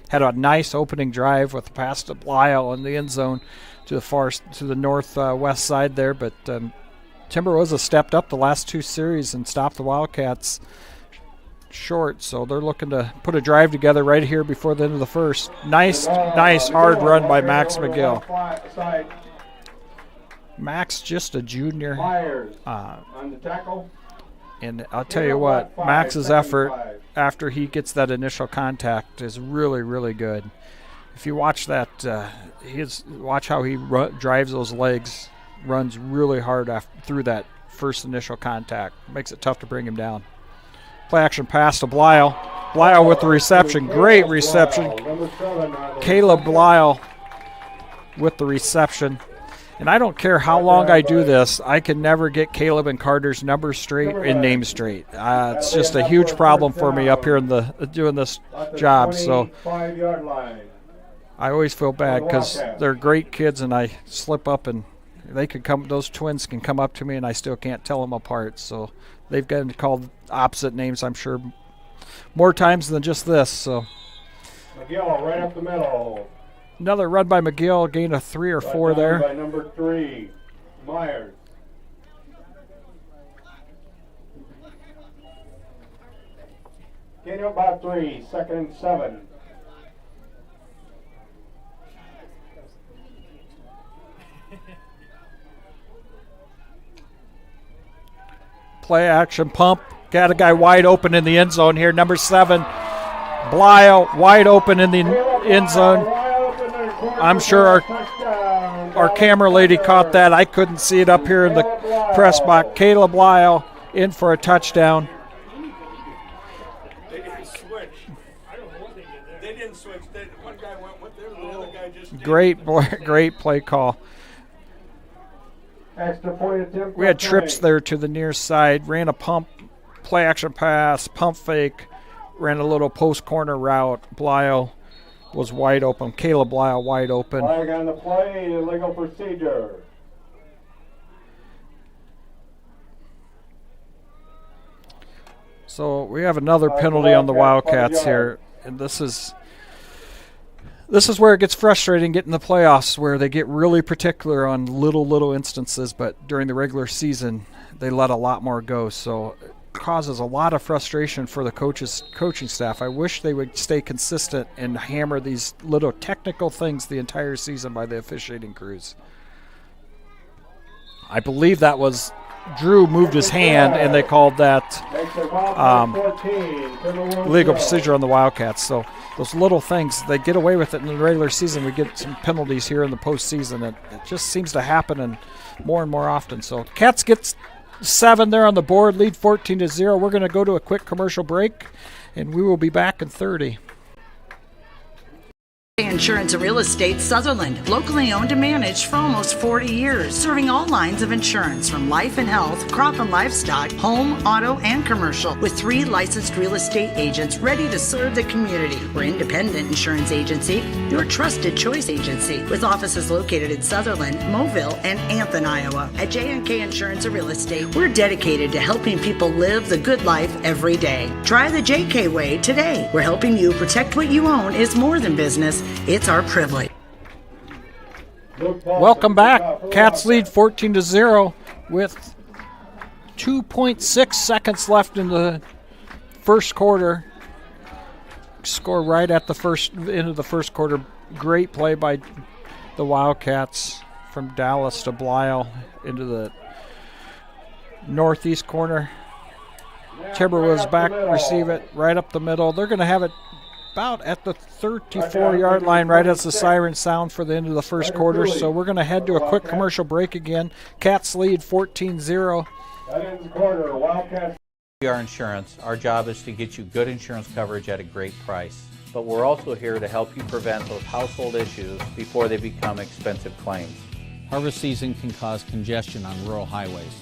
Had a nice opening drive with a pass to Lyle in the end zone to the northwest side there, but Timberwolves have stepped up the last 2 series and stopped the Wildcats short, so they're looking to put a drive together right here before the end of the first. Nice hard run by Max McGill. Max just a junior. On the tackle. And I'll tell you what, Max's effort after he gets that initial contact is really, really good. If you watch that, watch how he drives those legs, runs really hard through that first initial contact. Makes it tough to bring him down. Play action pass to Blyle. Blyle with the reception. Great reception. Caleb Blyle with the reception. And I don't care how long I do this, I can never get Caleb and Carter's numbers straight and names straight. It's just a huge problem for me up here in doing this job. So I always feel bad because they're great kids, and I slip up and those twins can come up to me and I still can't tell them apart. So they've gotten called opposite names, I'm sure, more times than just this. So McGill right up the middle. Another run by McGill, gain of 3 or 4 there. By number 3, Myers. Gain of about 3, 2nd and 7. Play action pump. Got a guy wide open in the end zone here. Number 7, Blyle, wide open in the end zone. I'm sure our camera lady caught that. I couldn't see it up here in the press box. Caleb Lyle in for a touchdown. They didn't switch. I don't know what they did there. They didn't switch. One guy went with them, the other guy just didn't. Great play call. Extra point attempt. We had trips there to the near side. Ran a pump, play action pass, pump fake. Ran a little post corner route. Blyle was wide open. Caleb Lyle wide open. Flag on the play, illegal procedure. So we have another penalty on the Wildcats here, and this is where it gets frustrating getting the playoffs, where they get really particular on little instances, but during the regular season they let a lot more go. So it causes a lot of frustration for the coaching staff. I wish they would stay consistent and hammer these little technical things the entire season by the officiating crews. I believe that was Drew moved his hand, and they called that legal procedure on the Wildcats. So those little things, they get away with it in the regular season. We get some penalties here in the postseason. It just seems to happen and more often. So Cats gets 7 there on the board, lead 14-0. We're going to go to a quick commercial break, and we will be back in 30. Insurance and Real Estate Sutherland, locally owned and managed for almost 40 years, serving all lines of insurance from life and health, crop and livestock, home, auto, and commercial, with 3 licensed real estate agents ready to serve the community. We're independent insurance agency, your trusted choice agency, with offices located in Sutherland, Mobile, and Anthon, Iowa. At J&K Insurance and Real Estate, we're dedicated to helping people live the good life every day. Try the JK way today. We're helping you protect what you own is more than business. It's our privilege. Welcome back. Cats lead 14-0 with 2.6 seconds left in the first quarter. Score right at the end of the first quarter. Great play by the Wildcats from Dallas to Blyle into the northeast corner. Timberwolves back, receive it right up the middle. They're going to have it about at the 34-yard line right as the siren sound for the end of the first quarter. So we're going to head to a quick commercial break again. Cats lead 14-0. That ends the quarter. Wildcats. Our insurance, our job is to get you good insurance coverage at a great price. But we're also here to help you prevent those household issues before they become expensive claims. Harvest season can cause congestion on rural highways.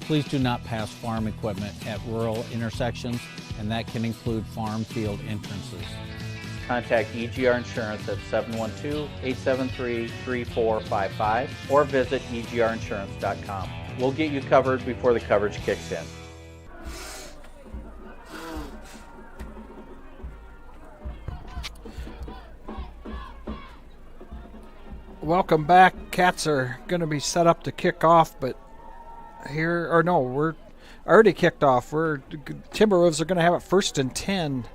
Please do not pass farm equipment at rural intersections, and that can include farm field entrances. Contact EGR Insurance at 712-873-3455 or visit egrinsurance.com. We'll get you covered before the coverage kicks in. Welcome back. Cats are going to be set up to kick off, but we're already kicked off. Timberwolves are going to have it 1st and 10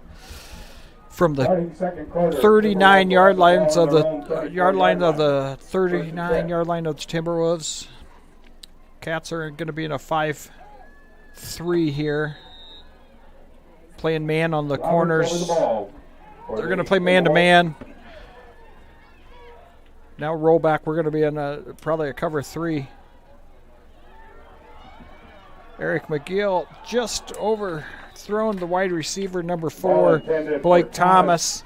from the 39-yard lines of the 39-yard line of the Timberwolves. Cats are going to be in a 5-3 here, playing man on the corners. They're going to play man-to-man. Now roll back. We're going to be in probably a cover 3. Eric McGill just overthrown the wide receiver number 4, Blake Thomas.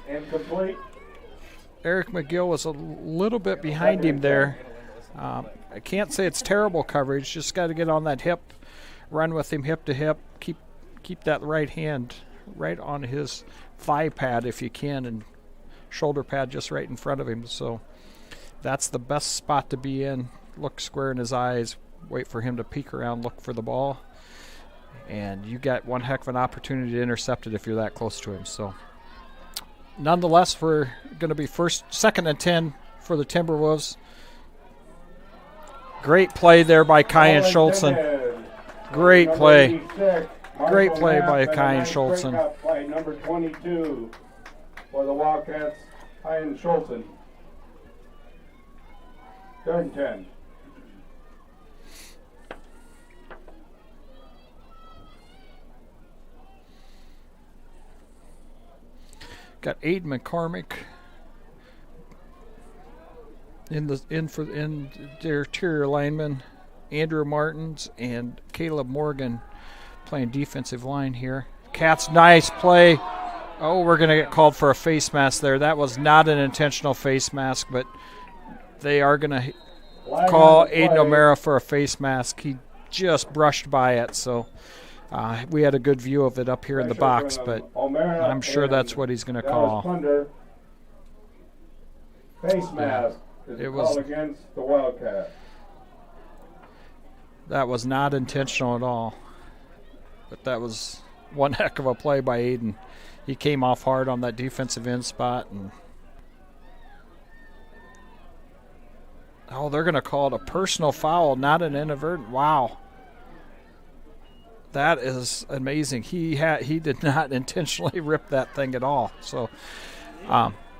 Eric McGill was a little bit behind him there. I can't say it's terrible coverage. Just got to get on that hip, run with him hip to hip. Keep that right hand right on his thigh pad if you can, and shoulder pad just right in front of him. So that's the best spot to be in. Look square in his eyes. Wait for him to peek around, look for the ball. And you got one heck of an opportunity to intercept it if you're that close to him. So nonetheless, we're going to be 2nd and 10 for the Timberwolves. Great play there by Kyan Schultzen. Great play. Great play by Kyan Schultzen. By number 22 for the Wildcats, Kyan Schultzen. 3rd and 10. Got Aiden McCormick in their interior lineman, Andrew Martins and Caleb Morgan playing defensive line here. Cats, nice play. Oh, we're going to get called for a face mask there. That was not an intentional face mask, but they are going to call Aiden O'Mara for a face mask. He just brushed by it, so we had a good view of it up here in the box, but I'm sure that's what he's going to call. Face mask is called against the Wildcat. That was not intentional at all, but that was one heck of a play by Aiden. He came off hard on that defensive end spot, and they're going to call it a personal foul, not an inadvertent. Wow. That is amazing. He did not intentionally rip that thing at all. So,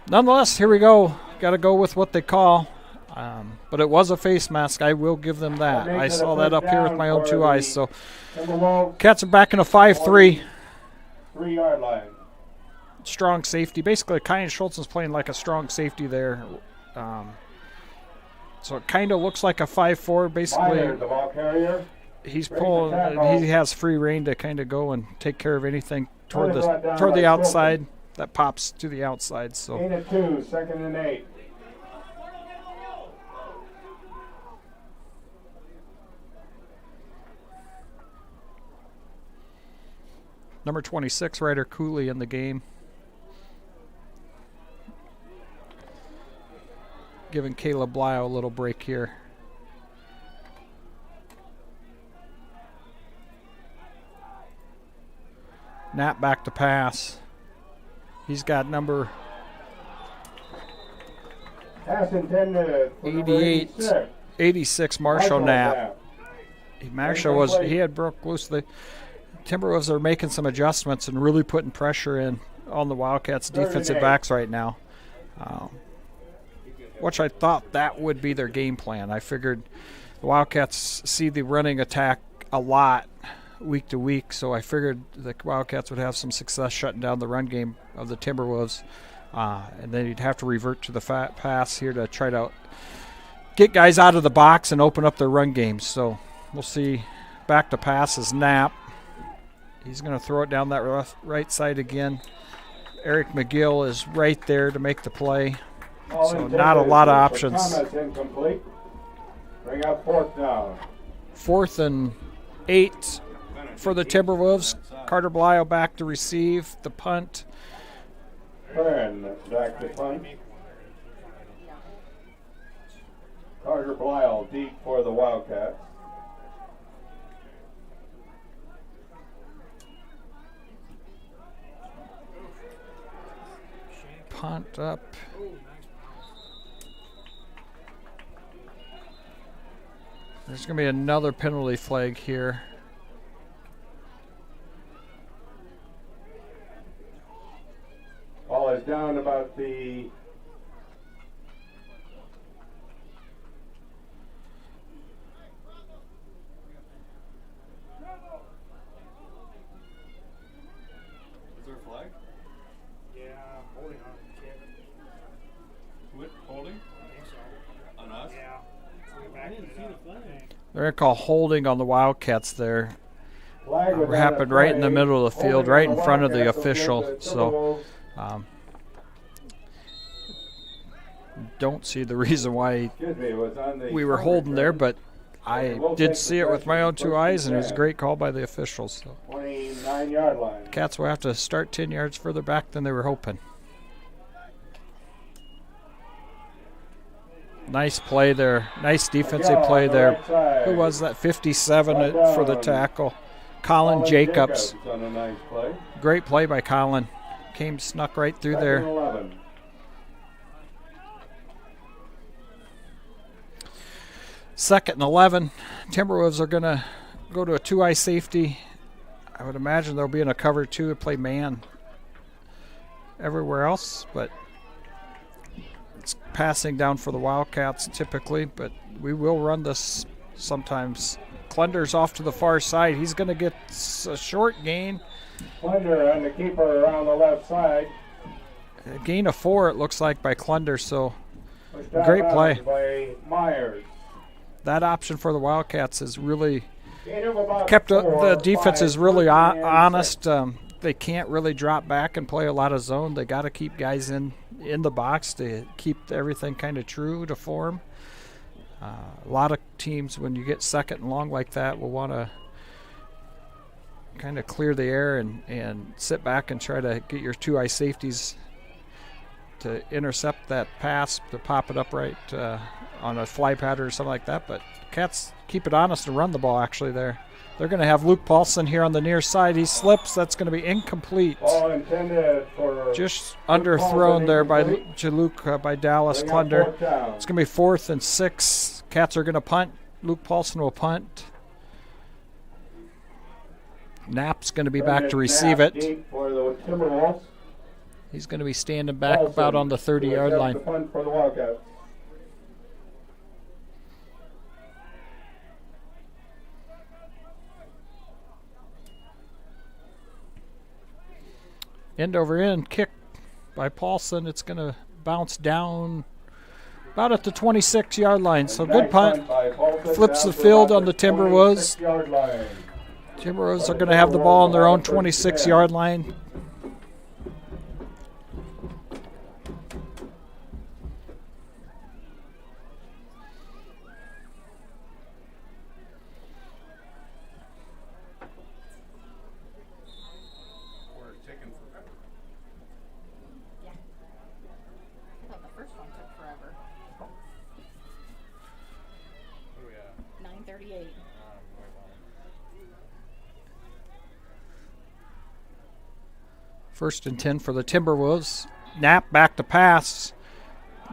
nonetheless, here we go. Got to go with what they call. But it was a face mask. I will give them that. I saw that up here with my own 2 eyes. So, Cats are back in a 5-3. 3-yard line. Strong safety. Basically, Kyan Schultzen's playing like a strong safety there. So it kind of looks like a 5-4. Basically, the ball carrier. He's pulling. He has free reign to kind of go and take care of anything toward the outside that pops to the outside. So 8-2, 2nd and 8. Number 26, Ryder Cooley in the game, giving Caleb Blyau a little break here. Knapp back to pass. He's got number Pass intended for number 88, 86 Marshall Knapp. He had broke loose. The Timberwolves are making some adjustments and really putting pressure in on the Wildcats defensive backs right now, which I thought that would be their game plan. I figured the Wildcats see the running attack a lot week to week, so I figured the Wildcats would have some success shutting down the run game of the Timberwolves, and then you'd have to revert to the pass here to try to get guys out of the box and open up their run games. So we'll see. Back to pass is Knapp. He's going to throw it down that right side again. Eric McGill is right there to make the play. So not a lot of options. Incomplete. Bring up 4th down. 4th and 8 for the Timberwolves. Carter Blyle back to receive the punt. Turn back to punt. Carter Blyle deep for the Wildcats. Punt up. There's going to be another penalty flag here. Ball is down about the Is there a flag? Yeah, holding on the kid. What, holding? I think so. On us? Yeah. So we're backing it up, I think. They're going to call holding on the Wildcats there. flag was on Happened the right in the play. middle of the field, Holding right on in front of the Wildcats will give official. the So Timberwolves- don't see the reason why Excuse me, it was on the we were holding there, but I We'll did take see the it with my own two pressure eyes, and it was a first great call by the officials. So 29-yard line. Cats will have to start 10 yards further back than they were hoping. Nice play there. Nice defensive play there. Who was that? 57 for the tackle. Colin Jacobs. On a nice play. Great play by Colin. Snuck right through Second there. 11. Second and 11. Timberwolves are going to go to a two-eye safety. I would imagine they'll be in a cover two and play man everywhere else, but it's passing down for the Wildcats typically, but we will run this sometimes. Klunder's off to the far side. He's going to get a short gain. Plunder on the keeper around the left side. A gain of 4, it looks like, by Klunder, so Pushed out great of play. bounds by Myers. That option for the Wildcats is really Gain of about kept 4, the defense 5, is really 13 and honest. 6. They can't really drop back and play a lot of zone. They got to keep guys in the box to keep everything kind of true to form. A lot of teams, when you get second and long like that, will want to kind of clear the air and sit back and try to get your two-eye safeties to intercept that pass, to pop it up right on a fly pattern or something like that. But Cats keep it honest and run the ball actually there. They're going to have Luke Paulson here on the near side. He slips. That's going to be incomplete. Ball intended for Just Luke underthrown Paulson, there by incomplete. Luke by Dallas Bring up Klunder. 4th down. It's going to be 4th and 6. Cats are going to punt. Luke Paulson will punt. Knapp's going to be back to receive Knapp it. deep for the Timberwolves. He's going to be standing back Paulson about on the 30-yard to accept line. The punt for the Wildcats. End over end kick by Paulson. It's going to bounce down about at the 26-yard line. So And good back punt. by Paulson Flips down the to field about on the Timberwolves. 26-yard line. Timberwolves are going to have the ball on their own 26-yard line. Or it's taking forever. Yeah. I thought the first one took forever. What are we at? 9:38. First and 10 for the Timberwolves. Knapp back to pass.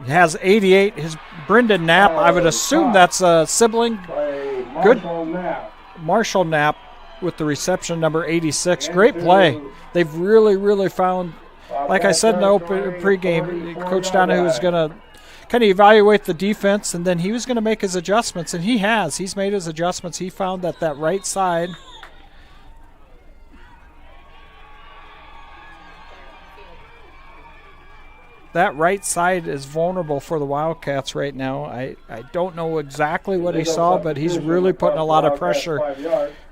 He has 88. His Brendan Knapp, I would assume that's a sibling. By Good. Marshall Knapp. Marshall Knapp with the reception, number 86. Great play. They've really found, like I said in the pregame, Coach Donahue was going to kind of evaluate the defense, and then he was going to make his adjustments, and he has. He's made his adjustments. He found that right side. That right side is vulnerable for the Wildcats right now. I don't know exactly what he saw, but he's really putting a lot of pressure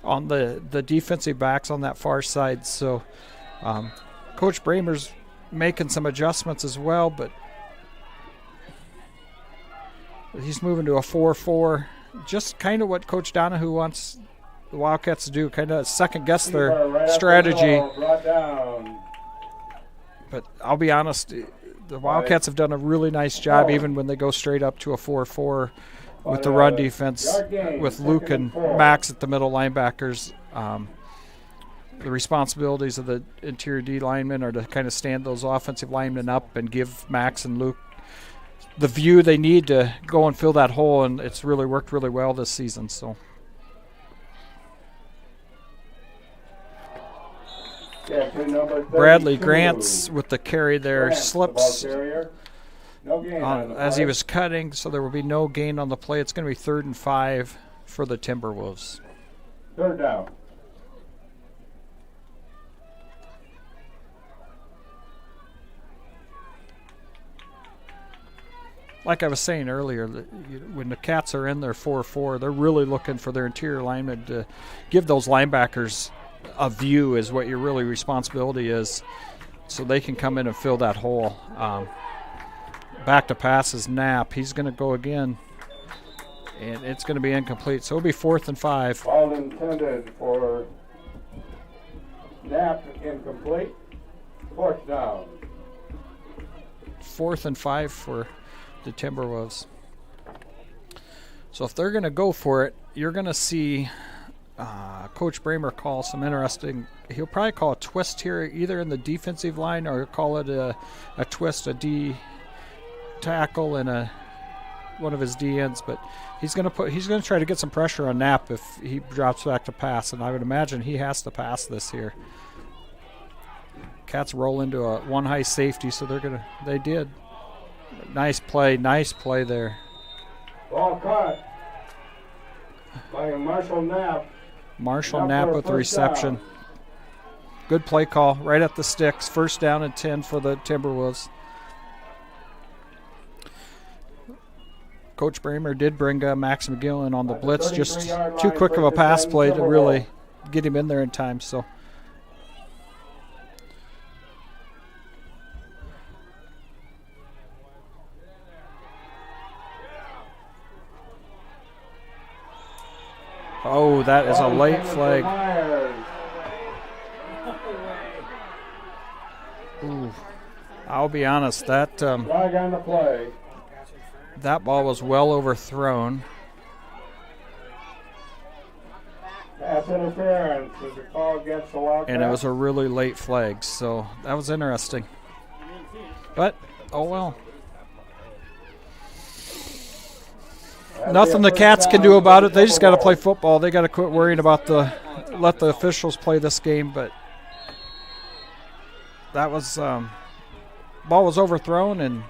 on the defensive backs on that far side. So Coach Bramer's making some adjustments as well, but he's moving to a 4-4. Just kind of what Coach Donahue wants the Wildcats to do, kind of second-guess their strategy. But I'll be honest, the Wildcats have done a really nice job even when they go straight up to a 4-4 with the run defense with Luke and Max at the middle linebackers. The responsibilities of the interior D linemen are to kind of stand those offensive linemen up and give Max and Luke the view they need to go and fill that hole, and it's really worked really well this season. So. Bradley Grants with the carry there slips as he was cutting, so there will be no gain on the play. It's going to be 3rd and 5 for the Timberwolves. 3rd down. Like I was saying earlier, when the Cats are in their 4-4, they're really looking for their interior linemen to give those linebackers a view is what your really responsibility is, so they can come in and fill that hole. Back to pass is Knapp. He's going to go again, and it's going to be incomplete. So it'll be 4th and 5. Ball intended for Knapp, incomplete. 4th down. 4th and 5 for the Timberwolves. So if they're going to go for it, you're going to see Coach Bramer call some interesting. He'll probably call a twist here, either in the defensive line, or call it a twist, a D tackle, and one of his D ends. But he's going to try to get some pressure on Knapp if he drops back to pass, and I would imagine he has to pass this here. Cats roll into a one high safety, so they did. Nice play there. Ball caught by Marshall Knapp. Marshall Knapp with the reception. Good play call right at the sticks. 1st down and 10 for the Timberwolves. Coach Bramer did bring Max McGill in on the blitz. Just too quick of a pass play to really get him in there in time. So. Oh, that is a late flag. Ooh, I'll be honest, that ball was well overthrown. Pass interference as the call against the Wildcats. And it was a really late flag, so that was interesting. But, oh well. Nothing the Cats can do about it. They just got to play football. They got to quit worrying about let the officials play this game. But that was ball was overthrown and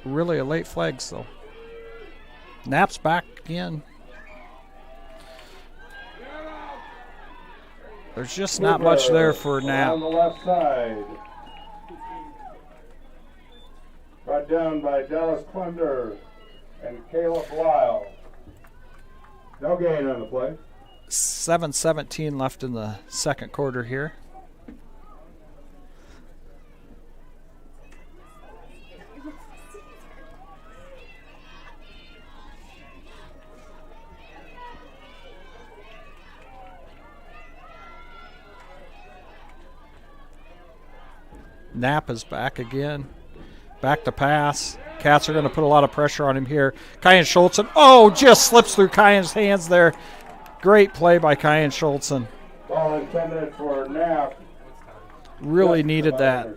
really a late flag. So Knapp's back again. There's just not much there for Knapp. On the left side. Brought down by Dallas Klunder and Caleb Lyle. No gain on the play. 7:17 left in the second quarter here. Knapp is back again. Back to pass. Cats are going to put a lot of pressure on him here. Kyan Schultzen. Oh, just slips through Kyan's hands there. Great play by Kyan Schultzen. Ball intended for Knapp. Really needed that.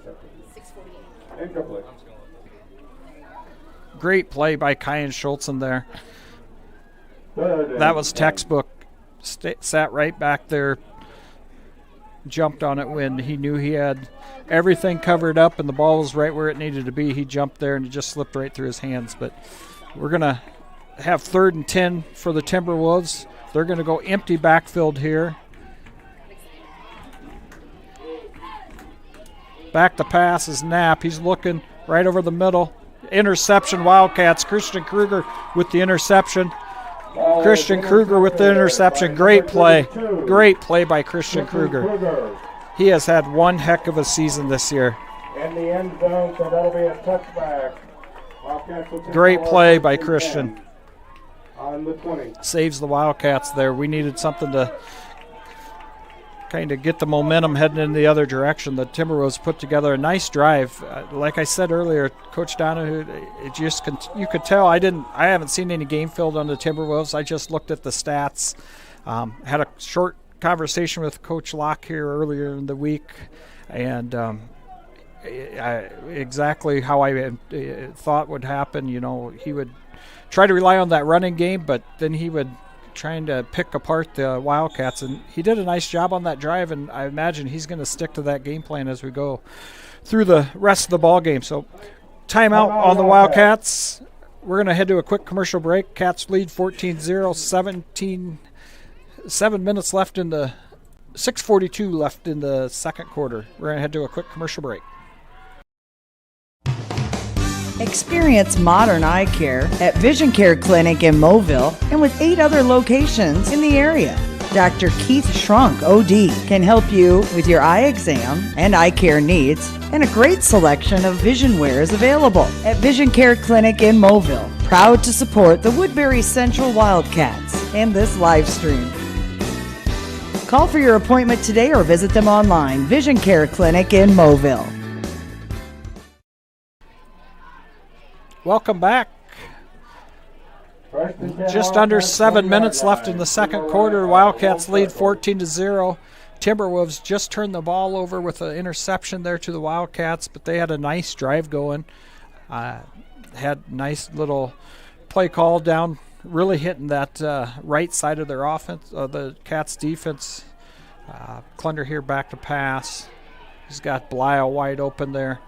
Incomplete. Great play by Kyan Schultzen there. Third That and was 10. textbook. Sat right back there, jumped on it when he knew he had everything covered up and the ball was right where it needed to be. He jumped there and it just slipped right through his hands. But we're going to have 3rd and 10 for the Timberwolves. They're going to go empty backfield here. Back to pass is Knapp. He's looking right over the middle. Interception, Wildcats. Christian Kruger with the interception. Christian Kruger with the interception. Great play. Great play by Christian Kruger. He has had one heck of a season this year. In the end zone, so that'll be a touchback. Wildcats will take Great the ball play first by and Christian. 10 on the 20. Saves the Wildcats there. We needed something to kind of get the momentum heading in the other direction. The Timberwolves put together a nice drive. Like I said earlier, Coach Donahue, it just you could tell. I haven't seen any game film on the Timberwolves. I just looked at the stats. Had a short conversation with Coach Locke here earlier in the week, and exactly how I thought would happen. You know, he would try to rely on that running game, but then he would trying to pick apart the Wildcats, and he did a nice job on that drive, and I imagine he's going to stick to that game plan as we go through the rest of the ball game. So timeout on the Wildcats. We're going to head to a quick commercial break. Cats lead 14-0, 7 minutes left in the 6:42 left in the second quarter. We're going to head to a quick commercial break. Experience modern eye care at Vision Care Clinic in Mobile and with 8 other locations in the area. Dr. Keith Shrunk, OD, can help you with your eye exam and eye care needs, and a great selection of vision wear is available at Vision Care Clinic in Mobile. Proud to support the Woodbury Central Wildcats and this live stream. Call for your appointment today or visit them online. Vision Care Clinic in Mobile. Welcome back. Just under 7 minutes left in the second quarter. Wildcats lead 14-0. Timberwolves just turned the ball over with an interception there to the Wildcats, but they had a nice drive going. Had nice little play call down, really hitting that right side of their offense, the Cats defense. Clunder here back to pass. He's got Blyle wide open there.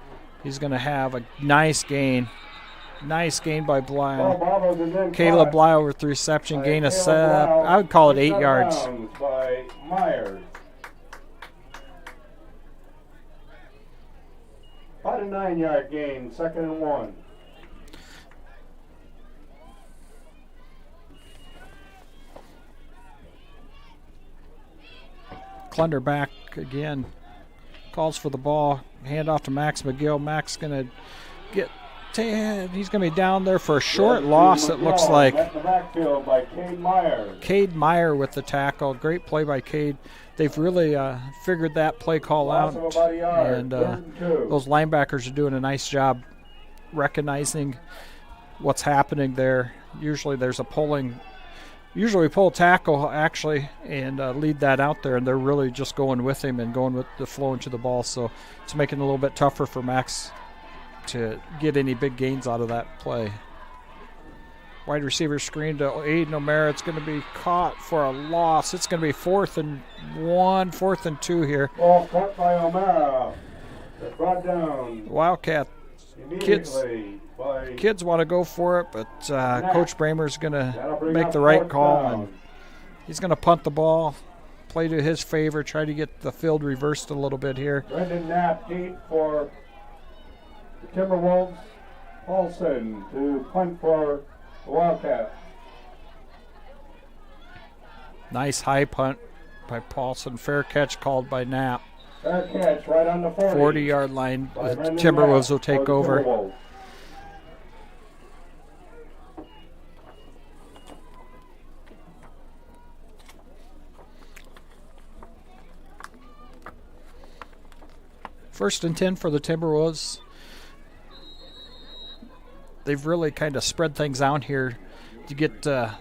He's going to have a nice gain. Nice gain by Blyle. Caleb Blyle with the reception, gain of I would call it 8 yards. By Myers. About a 9-yard gain, 2nd and 1. Clunder back again. Calls for the ball. Hand off to Max McGill. Max going to get. He's going to be down there for a short loss, it looks like. Cade Meyer with the tackle. Great play by Cade. They've really figured that play call out. And those linebackers are doing a nice job recognizing what's happening there. Usually there's a pulling. Usually we pull a tackle, actually, and lead that out there, and they're really just going with him and going with the flow into the ball. So it's making it a little bit tougher for Max to get any big gains out of that play. Wide receiver screen to Aiden O'Mara. It's going to be caught for a loss. It's going to be 4th and 1, 4th and 2 here. Ball caught by O'Mara. They're brought down. Wildcat kids want to go for it, but Coach Bramer's going to make the right call, and he's going to punt the ball, play to his favor, try to get the field reversed a little bit here. Brendan Knapp deep for the Timberwolves. Paulson to punt for the Wildcats. Nice high punt by Paulson. Fair catch called by Knapp. Fair catch right on the 40. 40-yard line. The Timberwolves will take over. First and 10 for the Timberwolves. They've really kind of spread things out here to get the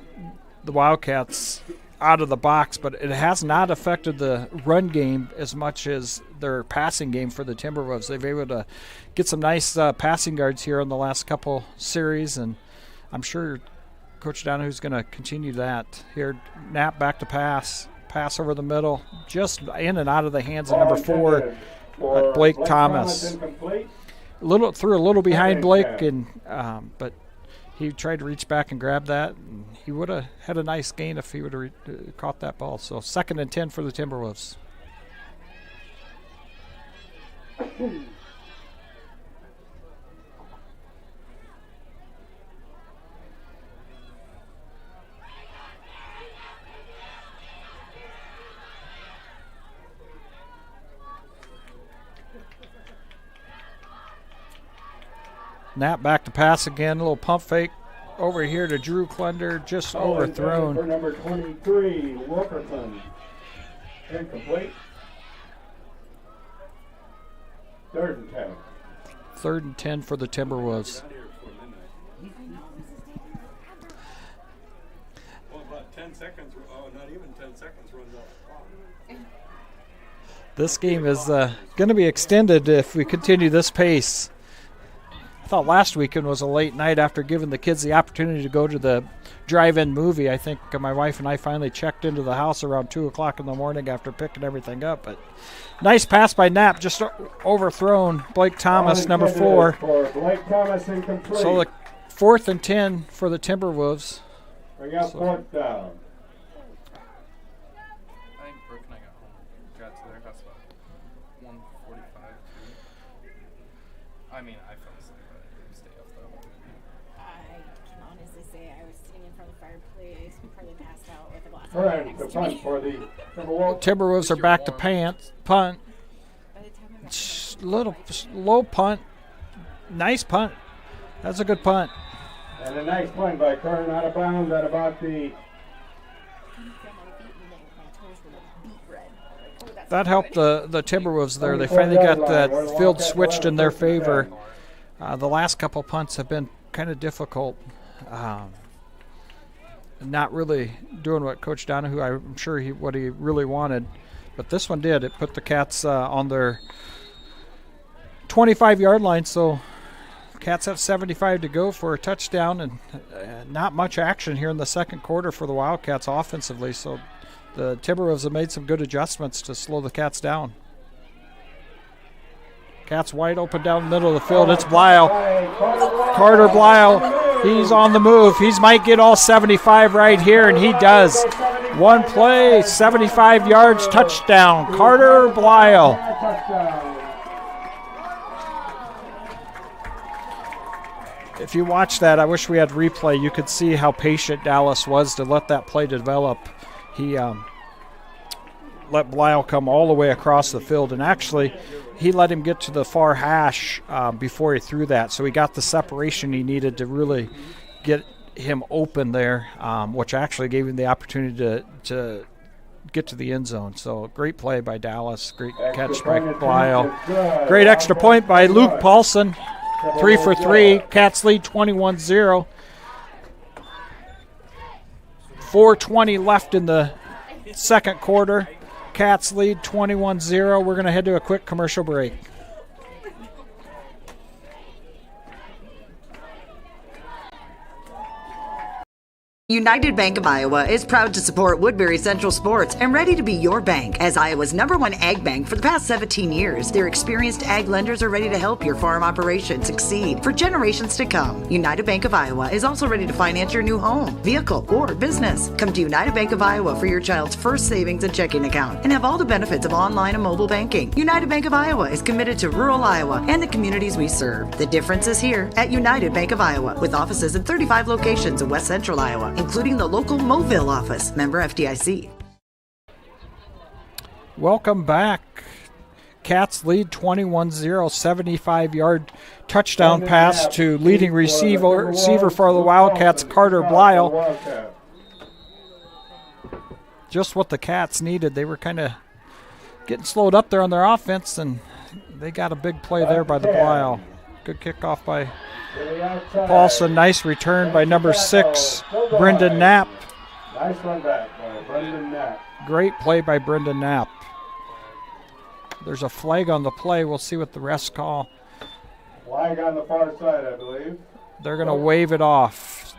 Wildcats out of the box, but it has not affected the run game as much as their passing game for the Timberwolves. They've been able to get some nice passing yards here in the last couple series, and I'm sure Coach Donahue's going to continue that. Here, Knapp back to pass over the middle, just in and out of the hands of number 4, Blake Thomas. Threw a little behind Blake, and but he tried to reach back and grab that, and he would have had a nice gain if he would have caught that ball. So 2nd and 10 for the Timberwolves. Knapp back to pass again, a little pump fake over here to Drew Klunder, just overthrown. For number 23, Wilkerson. Incomplete. 3rd and 10. 3rd and 10 for the Timberwolves. Well, about 10 seconds, not even 10 seconds runs out. This game is going to be extended if we continue this pace. I thought last weekend was a late night after giving the kids the opportunity to go to the drive-in movie. I think my wife and I finally checked into the house around 2 o'clock in the morning after picking everything up. But nice pass by Knapp, just overthrown Blake Thomas, number 4. For Blake Thomas, incomplete. So the 4th and 10 for the Timberwolves. Bring up 4th down. I think Brooke and I got to their house about 1:45. I mean, I fell asleep, but I didn't stay up the whole time. I can honestly say I was sitting in front of the fireplace, probably passed out with a glass of All wine right, next the to me. punt for the Timberwolves. Timberwolves are back to punt. By the time I got to Little low punt. Nice punt. That's a good punt. And a nice punt by Curran out of bounds at about the That helped the Timberwolves there. They finally got that field switched in their favor. The last couple punts have been kind of difficult. Not really doing what Coach Donahue, I'm sure what he really wanted. But this one did. It put the Cats on their 25-yard line, so Cats have 75 to go for a touchdown, and not much action here in the second quarter for the Wildcats offensively. So the Timberwolves have made some good adjustments to slow the Cats down. Cats wide open down the middle of the field. It's Blyle. Carter Blyle. He's on the move. He might get all 75 right here, and he does. One play, 75 yards, touchdown. Carter Blyle. If you watch that, I wish we had replay. You could see how patient Dallas was to let that play develop. He let Blyle come all the way across the field, and actually he let him get to the far hash before he threw that, so he got the separation he needed to really get him open there, which actually gave him the opportunity to get to the end zone. So great play by Dallas, great catch by Blyle. Great extra point by Luke Paulson. 3 for 3. Cats lead 21-0. 4:20 left in the second quarter. Cats lead 21-0. We're going to head to a quick commercial break. United Bank of Iowa is proud to support Woodbury Central Sports and ready to be your bank as Iowa's #1 ag bank for the past 17 years. Their experienced ag lenders are ready to help your farm operation succeed for generations to come. United Bank of Iowa is also ready to finance your new home, vehicle, or business. Come to United Bank of Iowa for your child's first savings and checking account and have all the benefits of online and mobile banking. United Bank of Iowa is committed to rural Iowa and the communities we serve. The difference is here at United Bank of Iowa, with offices in 35 locations in West Central Iowa, including the local Mobile office. Member FDIC. Welcome back. Cats lead 21-0, 75-yard touchdown pass to leading receiver for the Wildcats, Carter Blyle. Just what the Cats needed. They were kind of getting slowed up there on their offense, and they got a big play there by the Blyle. Good kickoff by Paulson. Nice return by number 6, Brendan Knapp. Nice run back by Brendan Knapp. Great play by Brendan Knapp. There's a flag on the play. We'll see what the refs call. Flag on the far side, I believe. They're going to wave it off.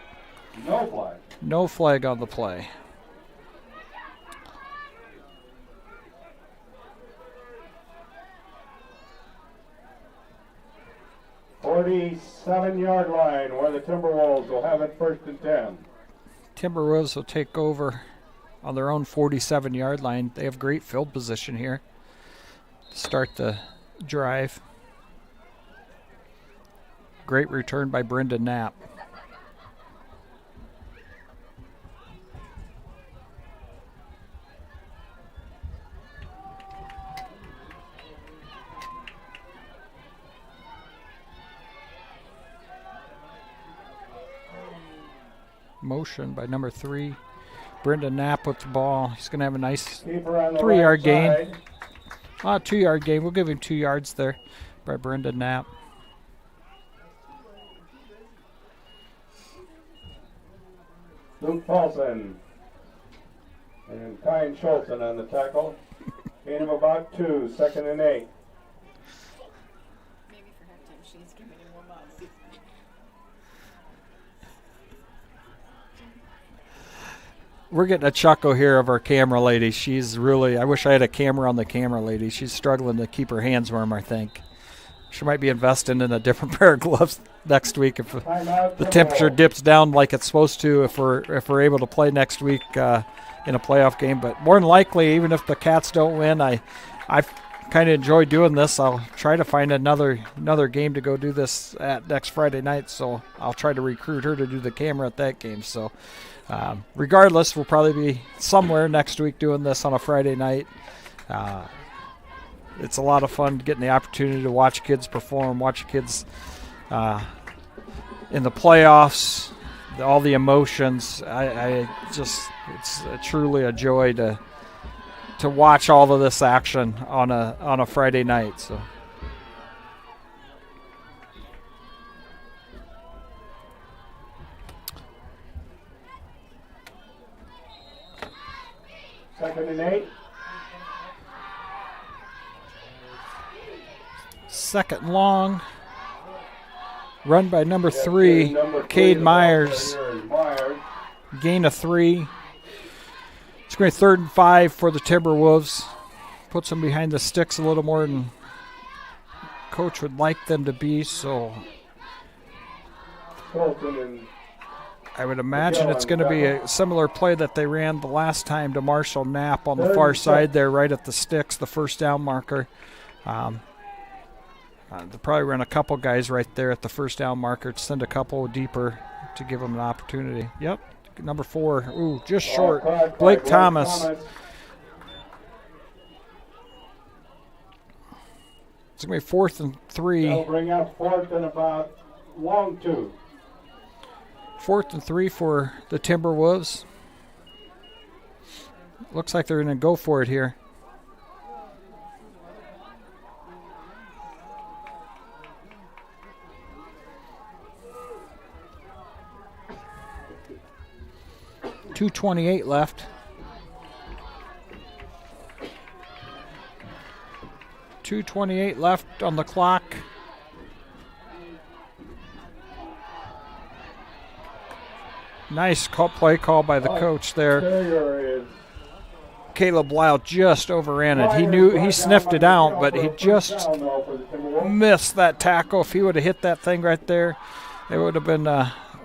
No flag. No flag on the play. "47-yard line where the Timberwolves will have it 1st and 10. Timberwolves will take over on their own 47-yard line. They have great field position here to start the drive. Great return by Brendan Knapp. Motion by number 3. Brendan Knapp with the ball. He's going to have a nice 3-yard gain. 2-yard gain. We'll give him 2 yards there by Brendan Knapp. Luke Paulson and Kyle Schultzen on the tackle. Gain of about 2, 2nd and 8. Maybe for halftime she's giving him warm up. We're getting a chuckle here of our camera lady. She's really, I wish I had a camera on the camera lady. She's struggling to keep her hands warm, I think. She might be investing in a different pair of gloves next week if the temperature dips down like it's supposed to, if we're able to play next week in a playoff game. But more than likely, even if the Cats don't win, I kind of enjoy doing this. I'll try to find another game to go do this at next Friday night, so I'll try to recruit her to do the camera at that game. So regardless, we'll probably be somewhere next week doing this on a Friday night. It's a lot of fun getting the opportunity to watch kids perform, watch kids in the playoffs, all the emotions. It's truly a joy to watch all of this action on a Friday night. So. Second and 8. Second and long. Run by number 3, Cade Myers. Gain of 3. It's going to be 3rd and 5 for the Timberwolves. Puts them behind the sticks a little more than coach would like them to be, so I would imagine it's going to be a similar play that they ran the last time to Marshall Knapp on the far side there, right at the sticks, the first down marker. They'll probably run a couple guys right there at the first down marker to send a couple deeper to give them an opportunity. Yep, number 4. Ooh, just short. Blake Thomas. It's going to be 4th and 3. They'll bring up 4th and about long 2. 4th and 3 for the Timberwolves. Looks like they're going to go for it here. .228 left. .228 left on the clock. Nice play call by the coach there. Caleb Lyle just overran it. He sniffed it out, but he just missed that tackle. If he would have hit that thing right there, it would have been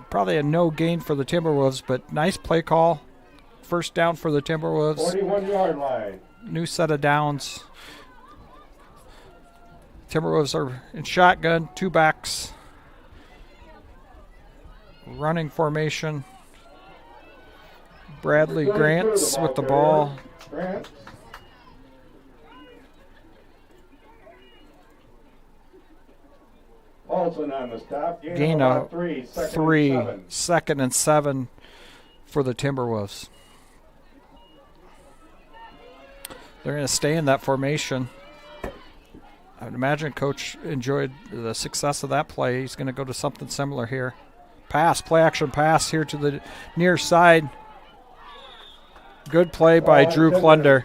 probably a no gain for the Timberwolves, but nice play call. First down for the Timberwolves. 41-yard line. New set of downs. Timberwolves are in shotgun, 2 backs. Running formation. Bradley Grants with the ball. Grant. Paulson on the stop. Gain of 3. 2nd and 7 for the Timberwolves. They're going to stay in that formation. I would imagine Coach enjoyed the success of that play. He's going to go to something similar here. Play action pass here to the near side. Good play by Drew Klunder.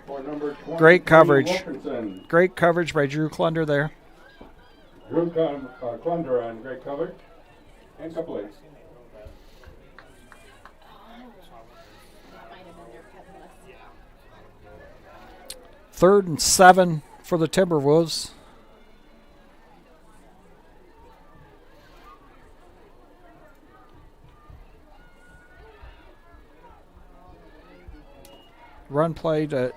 Great coverage. Great coverage by Drew Klunder there. Drew Klunder on great coverage. Incomplete. Third and 7 for the Timberwolves. Run play to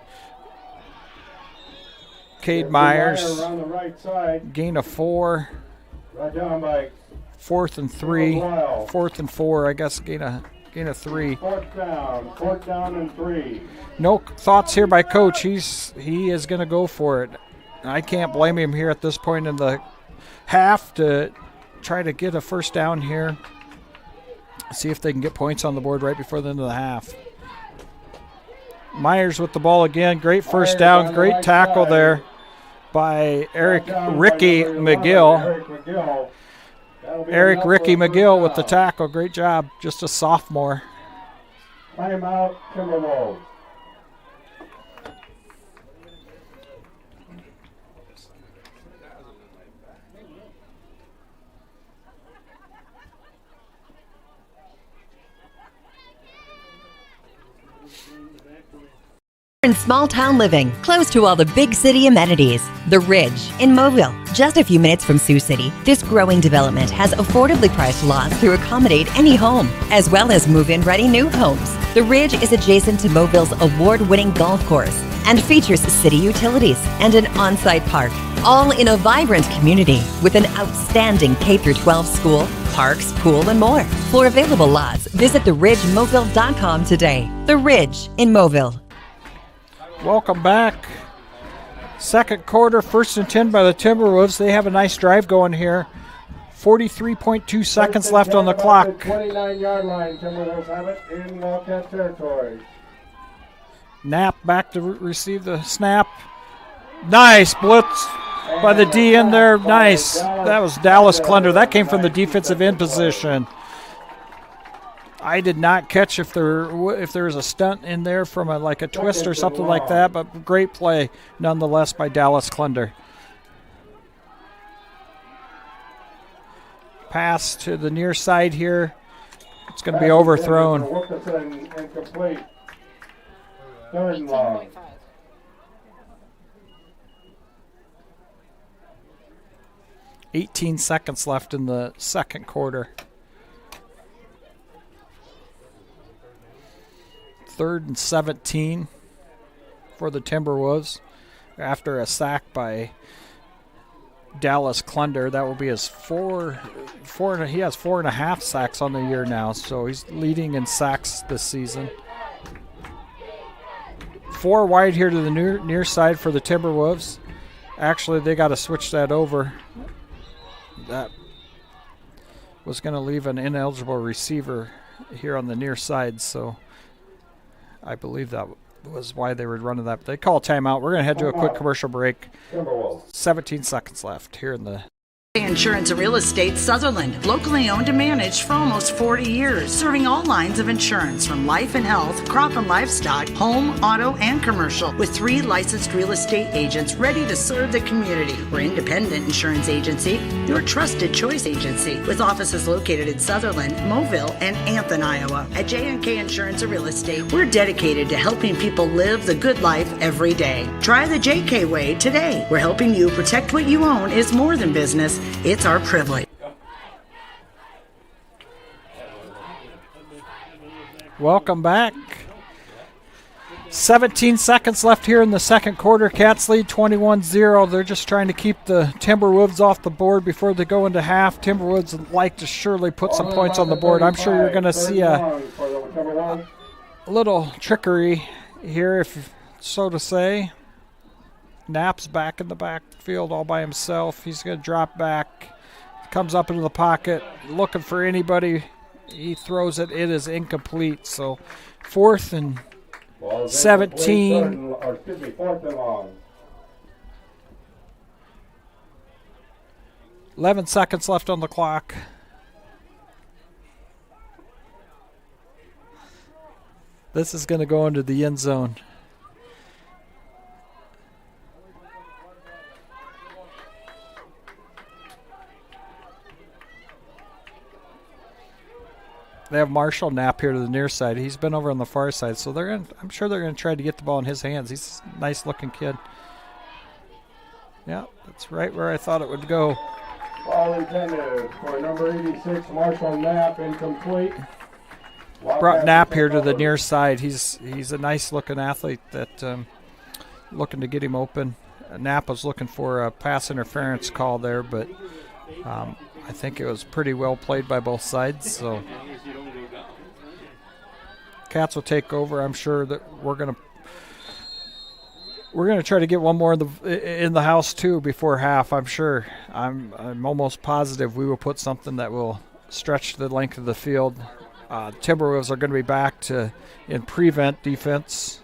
Cade Myers. On the right side. Gain of 4. Right down by 4th and 3. 4th and 4. I guess gain of 3. Fourth down and 3. No thoughts here by Coach. He is going to go for it. I can't blame him here at this point in the half to try to get a first down here. See if they can get points on the board right before the end of the half. Myers with the ball again. Great first down. Great tackle there by Ricky McGill. Ricky McGill with the tackle. Great job. Just a sophomore. Timeout, Timberwolves. In small town living, close to all the big city amenities. The Ridge in Mobile, just a few minutes from Sioux City. This growing development has affordably priced lots to accommodate any home, as well as move-in ready new homes. The Ridge is adjacent to Mobile's award-winning golf course and features city utilities and an on-site park, all in a vibrant community with an outstanding K-12 school, parks, pool, and more. For available lots, visit theridgemobile.com today. The Ridge in Mobile. Welcome back. Second quarter, 1st and 10 by the Timberwolves. They have a nice drive going here. 43.2 seconds left on the clock. 29-yard line. Timberwolves have it in Wildcat territory. Knapp back to receive the snap. Nice blitz by the D in there. Nice. That was Dallas Klunder. That came from the defensive end position. I did not catch if there was a stunt in there from a twist or something like that, but great play nonetheless by Dallas Klunder. Pass to the near side here. It's going to be overthrown. Incomplete. Third and long. 18 seconds left in the second quarter. 3rd and 17 for the Timberwolves after a sack by Dallas Klunder. That will be his he has 4.5 sacks on the year now, so he's leading in sacks this season. 4 wide here to the near side for the Timberwolves. Actually, they got to switch that over. That was going to leave an ineligible receiver here on the near side, so I believe that was why they were running that. They call timeout. We're going to head to a quick commercial break. 17 seconds left here in the Insurance and Real Estate Sutherland, locally owned and managed for almost 40 years, serving all lines of insurance from life and health, crop and livestock, home, auto, and commercial, with 3 licensed real estate agents ready to serve the community. We're independent insurance agency, your trusted choice agency, with offices located in Sutherland, Mobile, and Anthon, Iowa. At J&K Insurance and Real Estate, we're dedicated to helping people live the good life every day. Try the JK way today. We're helping you protect what you own is more than business. It's our privilege. Welcome back. 17 seconds left here in the second quarter. Cats lead 21-0. They're just trying to keep the Timberwolves off the board before they go into half. Timberwolves would like to surely put some points on the board. I'm sure you're going to see a little trickery here, if so to say. Knapp's back in the backfield all by himself. He's going to drop back. Comes up into the pocket, looking for anybody. He throws it. It is incomplete. So 4th and 17. 11 seconds left on the clock. This is going to go into the end zone. They have Marshall Knapp here to the near side. He's been over on the far side, so I'm sure they're going to try to get the ball in his hands. He's a nice-looking kid. Yeah, that's right where I thought it would go. Ball intended for number 86, Marshall Knapp, incomplete. Brought Knapp here to the near side. He's a nice-looking athlete that looking to get him open. Knapp was looking for a pass interference call there, but I think it was pretty well played by both sides. So Cats will take over. I'm sure that we're gonna try to get one more in the house too before half. I'm sure. I'm almost positive we will put something that will stretch the length of the field. Timberwolves are going to be back in prevent defense.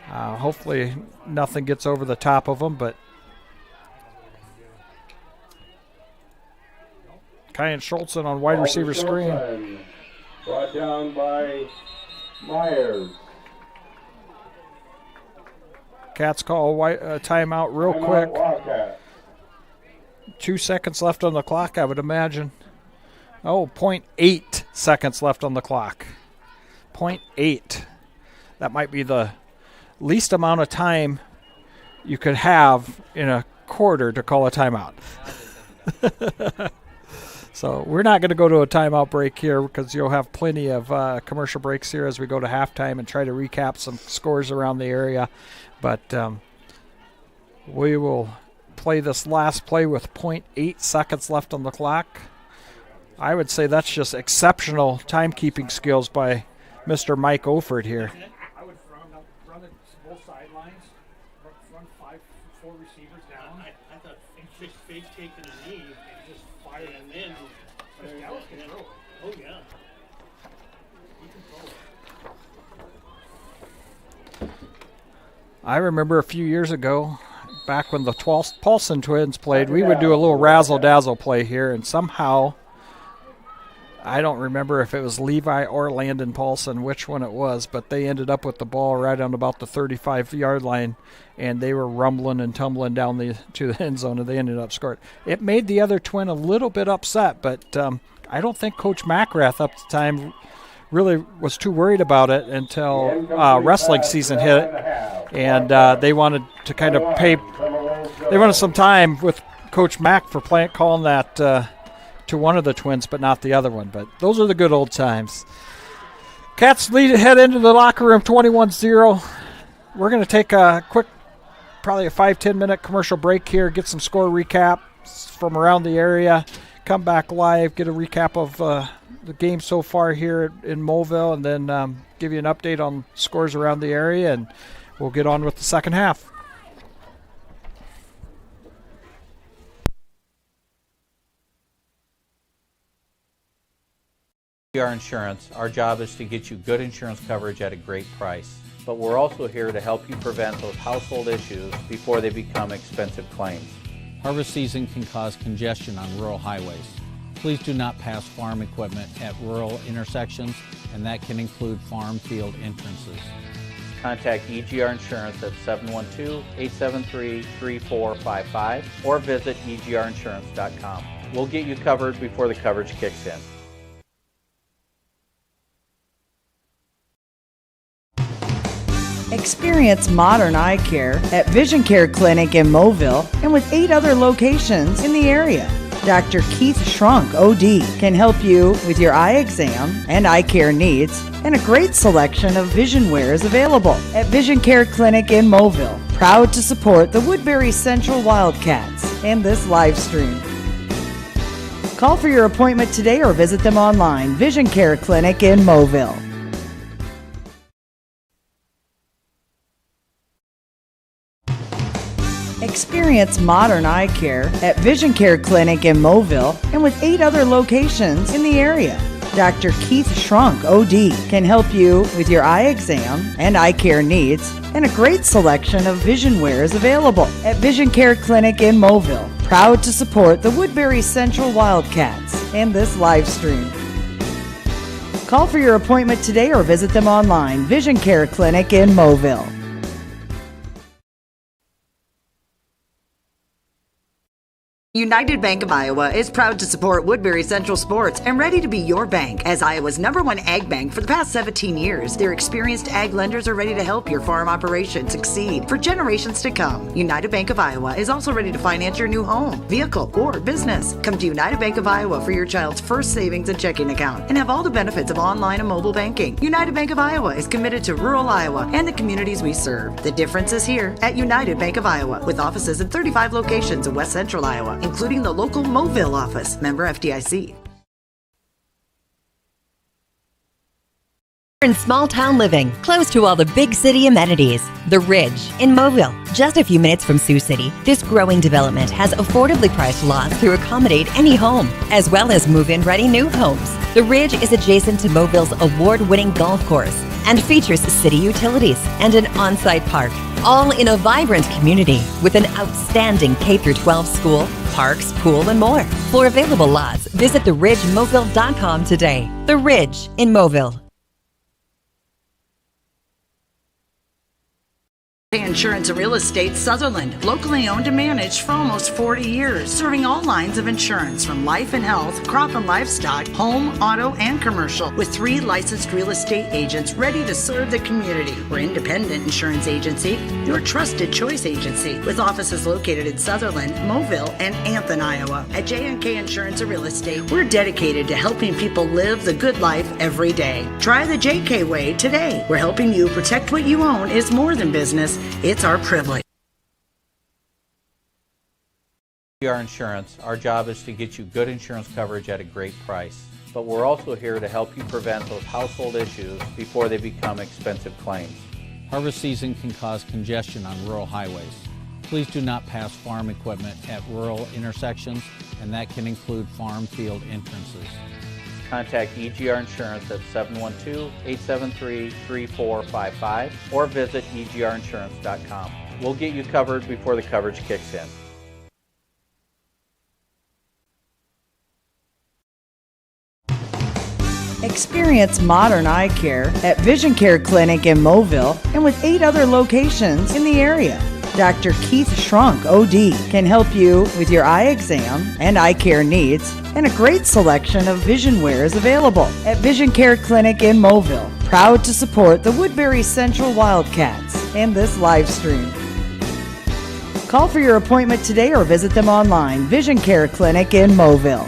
Hopefully nothing gets over the top of them, but Kyan Schultzen on wide receiver screen. Brought down by Myers. Cats call a timeout real quick. Wildcat. 2 seconds left on the clock, I would imagine. 0.8 seconds left on the clock. 0.8. That might be the least amount of time you could have in a quarter to call a timeout. So we're not going to go to a timeout break here because you'll have plenty of commercial breaks here as we go to halftime and try to recap some scores around the area. But we will play this last play with 0.8 seconds left on the clock. I would say that's just exceptional timekeeping skills by Mr. Mike Oford here. I would run it both sidelines, run 4 receivers down. I thought fake taking a knee and just fire them in. Dallas can throw it. Oh, yeah. He can throw it. I remember a few years ago, back when the Paulson twins played, we would do a little razzle-dazzle play here, and somehow, I don't remember if it was Levi or Landon Paulson, which one it was, but they ended up with the ball right on about the 35-yard line, and they were rumbling and tumbling down to the end zone, and they ended up scoring. It made the other twin a little bit upset, but I don't think Coach McGrath up to the time really was too worried about it until wrestling season hit, and they wanted to kind of they wanted some time with Coach Mack for calling that to one of the twins, but not the other one. But those are the good old times. Cats head into the locker room 21-0. We're going to take a quick, probably a 5-10 minute commercial break here, get some score recaps from around the area, come back live, get a recap of the game so far here in Moville, and then give you an update on scores around the area, and we'll get on with the second half. Our insurance, our job is to get you good insurance coverage at a great price. But we're also here to help you prevent those household issues before they become expensive claims. Harvest season can cause congestion on rural highways. Please do not pass farm equipment at rural intersections, and that can include farm field entrances. Contact EGR Insurance at 712-873-3455 or visit egrinsurance.com. We'll get you covered before the coverage kicks in. Experience modern eye care at Vision Care Clinic in Moville and with 8 other locations in the area. Dr. Keith Shrunk, OD, can help you with your eye exam and eye care needs, and a great selection of vision wear is available at Vision Care Clinic in Moville. Proud to support the Woodbury Central Wildcats and this live stream. Call for your appointment today or visit them online. Vision Care Clinic in Moville. Experience modern eye care at Vision Care Clinic in Moville and with 8 other locations in the area. Dr. Keith Shrunk, OD, can help you with your eye exam and eye care needs, and a great selection of vision wear is available at Vision Care Clinic in Moville. Proud to support the Woodbury Central Wildcats and this live stream. Call for your appointment today or visit them online. Vision Care Clinic in Mobile. United Bank of Iowa is proud to support Woodbury Central Sports and ready to be your bank. As Iowa's #1 ag bank for the past 17 years, their experienced ag lenders are ready to help your farm operation succeed for generations to come. United Bank of Iowa is also ready to finance your new home, vehicle, or business. Come to United Bank of Iowa for your child's first savings and checking account and have all the benefits of online and mobile banking. United Bank of Iowa is committed to rural Iowa and the communities we serve. The difference is here at United Bank of Iowa, with offices in 35 locations in West Central Iowa, including the local Mobile office, member FDIC. In small town living, close to all the big city amenities. The Ridge in Mobile, just a few minutes from Sioux City. This growing development has affordably priced lots to accommodate any home, as well as move-in ready new homes. The Ridge is adjacent to Mobille's award-winning golf course and features city utilities and an on-site park, all in a vibrant community with an outstanding K-12 school, parks, pool, and more. For available lots, visit theridgemobile.com today. The Ridge in Mobile. Insurance and Real Estate Sutherland, locally owned and managed for almost 40 years, serving all lines of insurance from life and health, crop and livestock, home, auto, and commercial, with 3 licensed real estate agents ready to serve the community. We're independent insurance agency, your trusted choice agency, with offices located in Sutherland, Mobile, and Anthon, Iowa. At J&K Insurance and Real Estate, we're dedicated to helping people live the good life every day. Try the JK way today. We're helping you protect what you own is more than business. It's our privilege. Our insurance, our job is to get you good insurance coverage at a great price. But we're also here to help you prevent those household issues before they become expensive claims. Harvest season can cause congestion on rural highways. Please do not pass farm equipment at rural intersections, and that can include farm field entrances. Contact EGR Insurance at 712-873-3455 or visit egrinsurance.com. We'll get you covered before the coverage kicks in. Experience modern eye care at Vision Care Clinic in Mobile and with 8 other locations in the area. Dr. Keith Shrunk, OD, can help you with your eye exam and eye care needs, and a great selection of vision wear is available at Vision Care Clinic in Mobile. Proud to support the Woodbury Central Wildcats and this live stream. Call for your appointment today or visit them online. Vision Care Clinic in Mobile.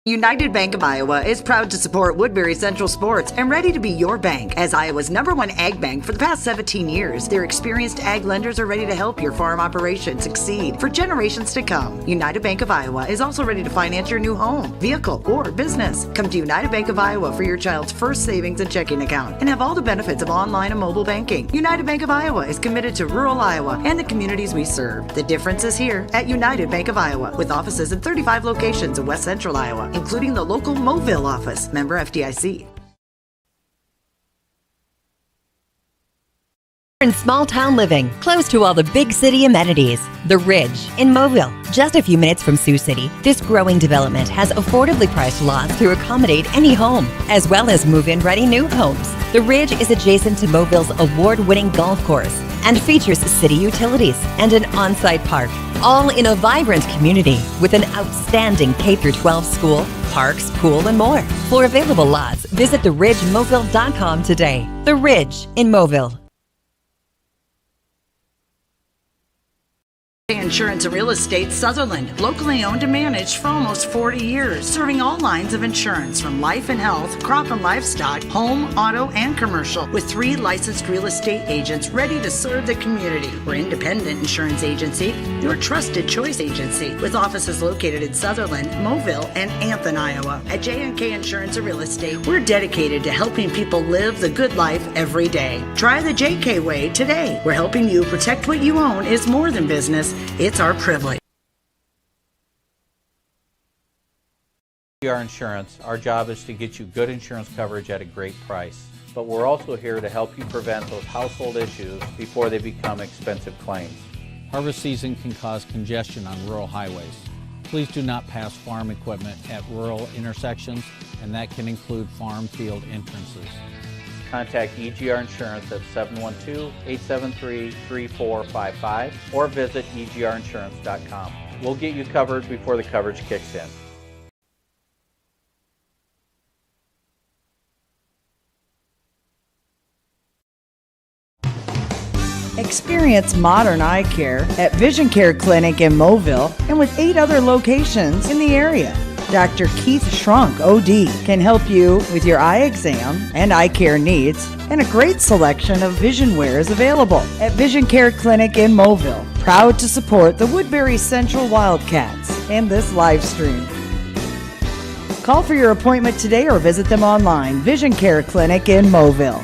United Bank of Iowa is proud to support Woodbury Central Sports and ready to be your bank. As Iowa's #1 ag bank for the past 17 years, their experienced ag lenders are ready to help your farm operation succeed for generations to come. United Bank of Iowa is also ready to finance your new home, vehicle, or business. Come to United Bank of Iowa for your child's first savings and checking account and have all the benefits of online and mobile banking. United Bank of Iowa is committed to rural Iowa and the communities we serve. The difference is here at United Bank of Iowa, with offices in 35 locations in West Central Iowa, including the local Mobile office, member FDIC. In small town living, close to all the big city amenities. The Ridge in Mobile, just a few minutes from Sioux City. This growing development has affordably priced lots to accommodate any home, as well as move-in ready new homes. The Ridge is adjacent to Mobille's award-winning golf course and features city utilities and an on-site park, all in a vibrant community with an outstanding K-12 school, parks, pool, and more. For available lots, visit theridgemobile.com today. The Ridge in Mobile. Insurance and Real Estate Sutherland, locally owned and managed for almost 40 years, serving all lines of insurance from life and health, crop and livestock, home, auto, and commercial, with 3 licensed real estate agents ready to serve the community. We're independent insurance agency, your trusted choice agency, with offices located in Sutherland, Mobile, and Anthon, Iowa. At J&K Insurance and Real Estate, we're dedicated to helping people live the good life every day. Try the JK way today. We're helping you protect what you own is more than business. It's our privilege. Our insurance, our job is to get you good insurance coverage at a great price. But we're also here to help you prevent those household issues before they become expensive claims. Harvest season can cause congestion on rural highways. Please do not pass farm equipment at rural intersections, and that can include farm field entrances. Contact EGR Insurance at 712-873-3455 or visit egrinsurance.com. We'll get you covered before the coverage kicks in. Experience modern eye care at Vision Care Clinic in Mobile and with 8 other locations in the area. Dr. Keith Shrunk, OD, can help you with your eye exam and eye care needs, and a great selection of vision wear is available at Vision Care Clinic in Mobile. Proud to support the Woodbury Central Wildcats and this live stream. Call for your appointment today or visit them online. Vision Care Clinic in Mobile.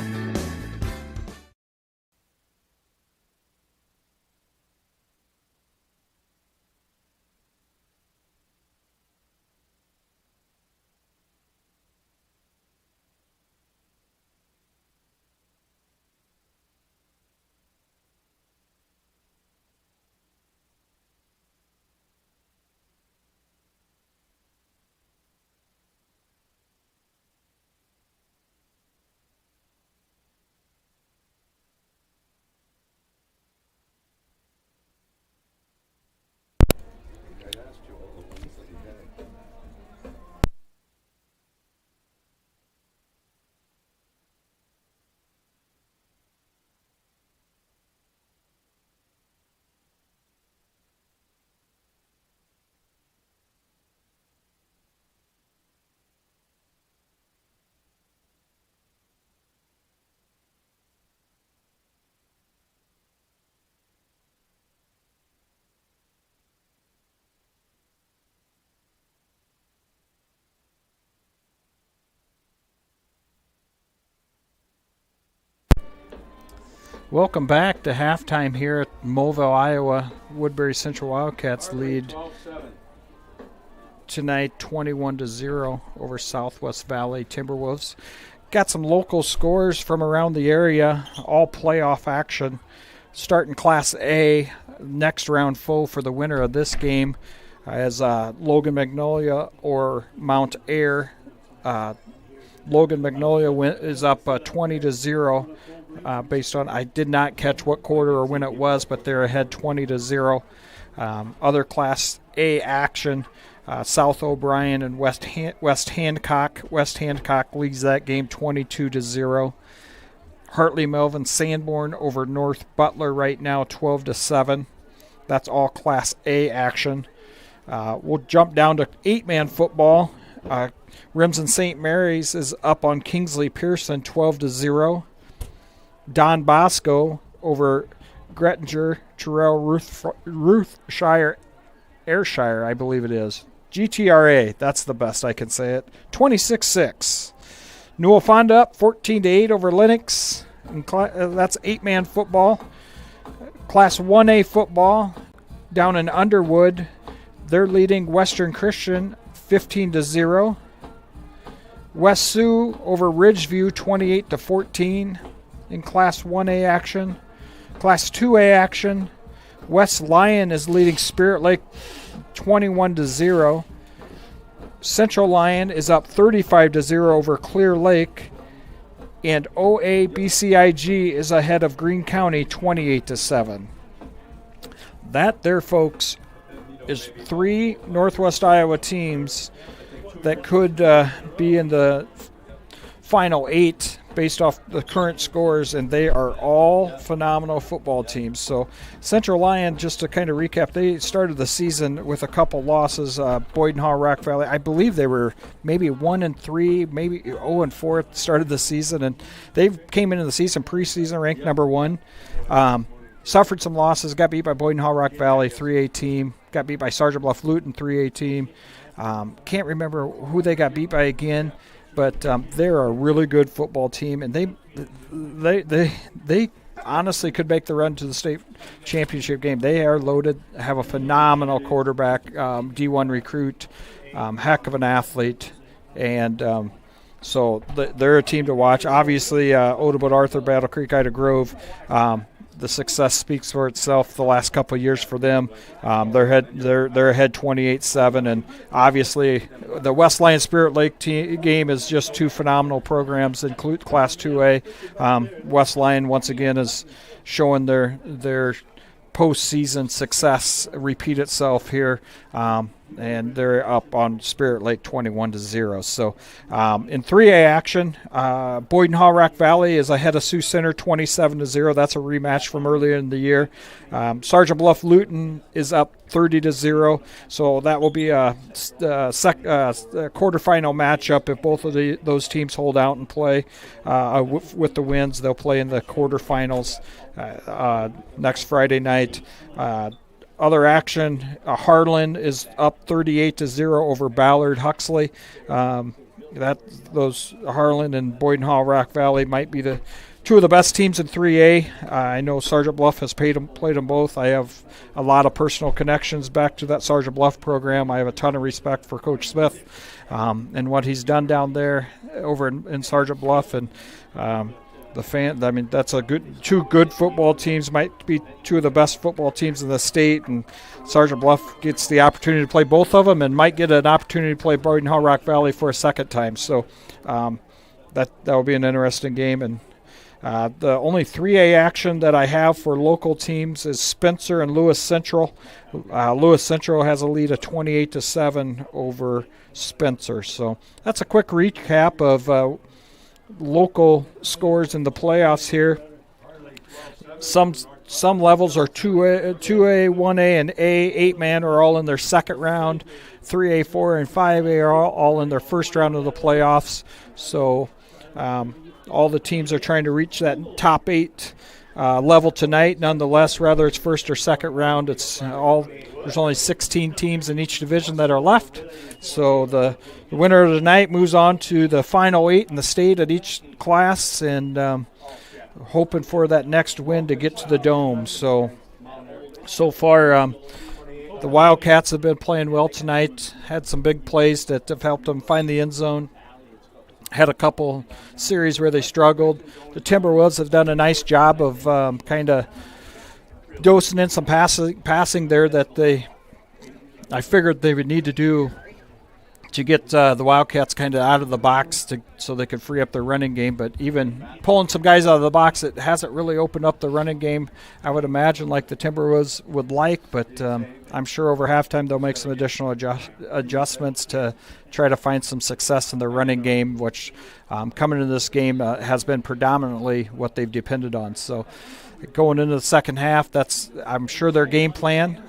Welcome back to halftime here at Moville, Iowa. Woodbury Central Wildcats lead tonight 21-0 over Southwest Valley Timberwolves. Got some local scores from around the area, all playoff action. Starting Class A, next round foe for the winner of this game as Logan Magnolia or Mount Ayr. Logan Magnolia is up 20-0. Based on, I did not catch what quarter or when it was, but they're ahead 20-0. Other Class A action, South O'Brien and West Hancock. West Hancock leads that game 22-0. Hartley Melvin Sanborn over North Butler right now 12-7. That's all Class A action. We'll jump down to 8-man football. Remsen St. Mary's is up on Kingsley Pearson 12-0. Don Bosco over Grettinger, Terrell Ruthshire, Ayrshire, I believe it is. GTRA, that's the best I can say it. 26-6. Newell Fonda up 14-8 over Lennox. That's 8-man football. Class 1A football down in Underwood. They're leading Western Christian 15-0. West Sioux over Ridgeview 28-14. In Class 1A action. Class 2A action, West Lyon is leading Spirit Lake 21-0. Central Lyon is up 35-0 over Clear Lake. And OABCIG is ahead of Greene County 28-7. That there, folks, is 3 Northwest Iowa teams that could be in the final 8 based off the current scores, and they are all phenomenal football teams. So Central Lyon, just to kind of recap, they started the season with a couple losses. Boyden Hall, Rock Valley, I believe they were maybe 1-3, maybe 0-4 at the start of the season, and they came into the season preseason ranked number 1. Suffered some losses, got beat by Boyden Hall, Rock Valley, 3A team, got beat by Sergeant Bluff Luton, 3A team. Can't remember who they got beat by again. But they're a really good football team, and they honestly could make the run to the state championship game. They are loaded, have a phenomenal quarterback, D1 recruit, heck of an athlete, and so they're a team to watch. Obviously, Otabud, Arthur, Battle Creek, Ida Grove, the success speaks for itself the last couple of years for them. They're ahead 28-7, and obviously the West Lyon Spirit Lake game is just two phenomenal programs, include Class 2A. West Lyon once again is showing their postseason success repeat itself here, and they're up on Spirit Lake 21-0. So in 3A action, Boyden Hall Rock Valley is ahead of Sioux Center 27-0. That's a rematch from earlier in the year. Sergeant Bluff Luton is up 30-0. So that will be a quarterfinal matchup. If both of those teams hold out and play with the wins, they'll play in the quarterfinals next Friday night. Other action, Harlan is up 38-0 over Ballard Huxley. Those Harlan and Boyden Hall Rock Valley might be the two of the best teams in 3A. I know Sergeant Bluff has played them both. I have a lot of personal connections back to that Sergeant Bluff program. I have a ton of respect for Coach Smith and what he's done down there over in Sergeant Bluff, and that's two good football teams, might be two of the best football teams in the state, and Sergeant Bluff gets the opportunity to play both of them and might get an opportunity to play Boyden Hall Rock Valley for a second time. So that will be an interesting game. And the only 3A action that I have for local teams is Spencer and Lewis Central. Lewis Central has a lead of 28-7 over Spencer. So that's a quick recap of local scores in the playoffs here. Some levels are 2A, 1A, and A 8-man are all in their second round. 3A, 4, and 5A are all in their first round of the playoffs. So all the teams are trying to reach that top 8 level tonight. Nonetheless, whether it's first or second round, there's only 16 teams in each division that are left. So the winner of the night moves on to the final 8 in the state at each class, and hoping for that next win to get to the Dome. So far, the Wildcats have been playing well tonight. Had some big plays that have helped them find the end zone. Had a couple series where they struggled. The Timberwolves have done a nice job of kind of dosing in some passing there that I figured they would need to do to get the Wildcats kind of out of the box so they could free up their running game. But even pulling some guys out of the box, it hasn't really opened up the running game, I would imagine, like the Timberwolves would like. But I'm sure over halftime they'll make some additional adjustments to try to find some success in their running game, which coming into this game has been predominantly what they've depended on. So going into the second half, that's, I'm sure, their game plan.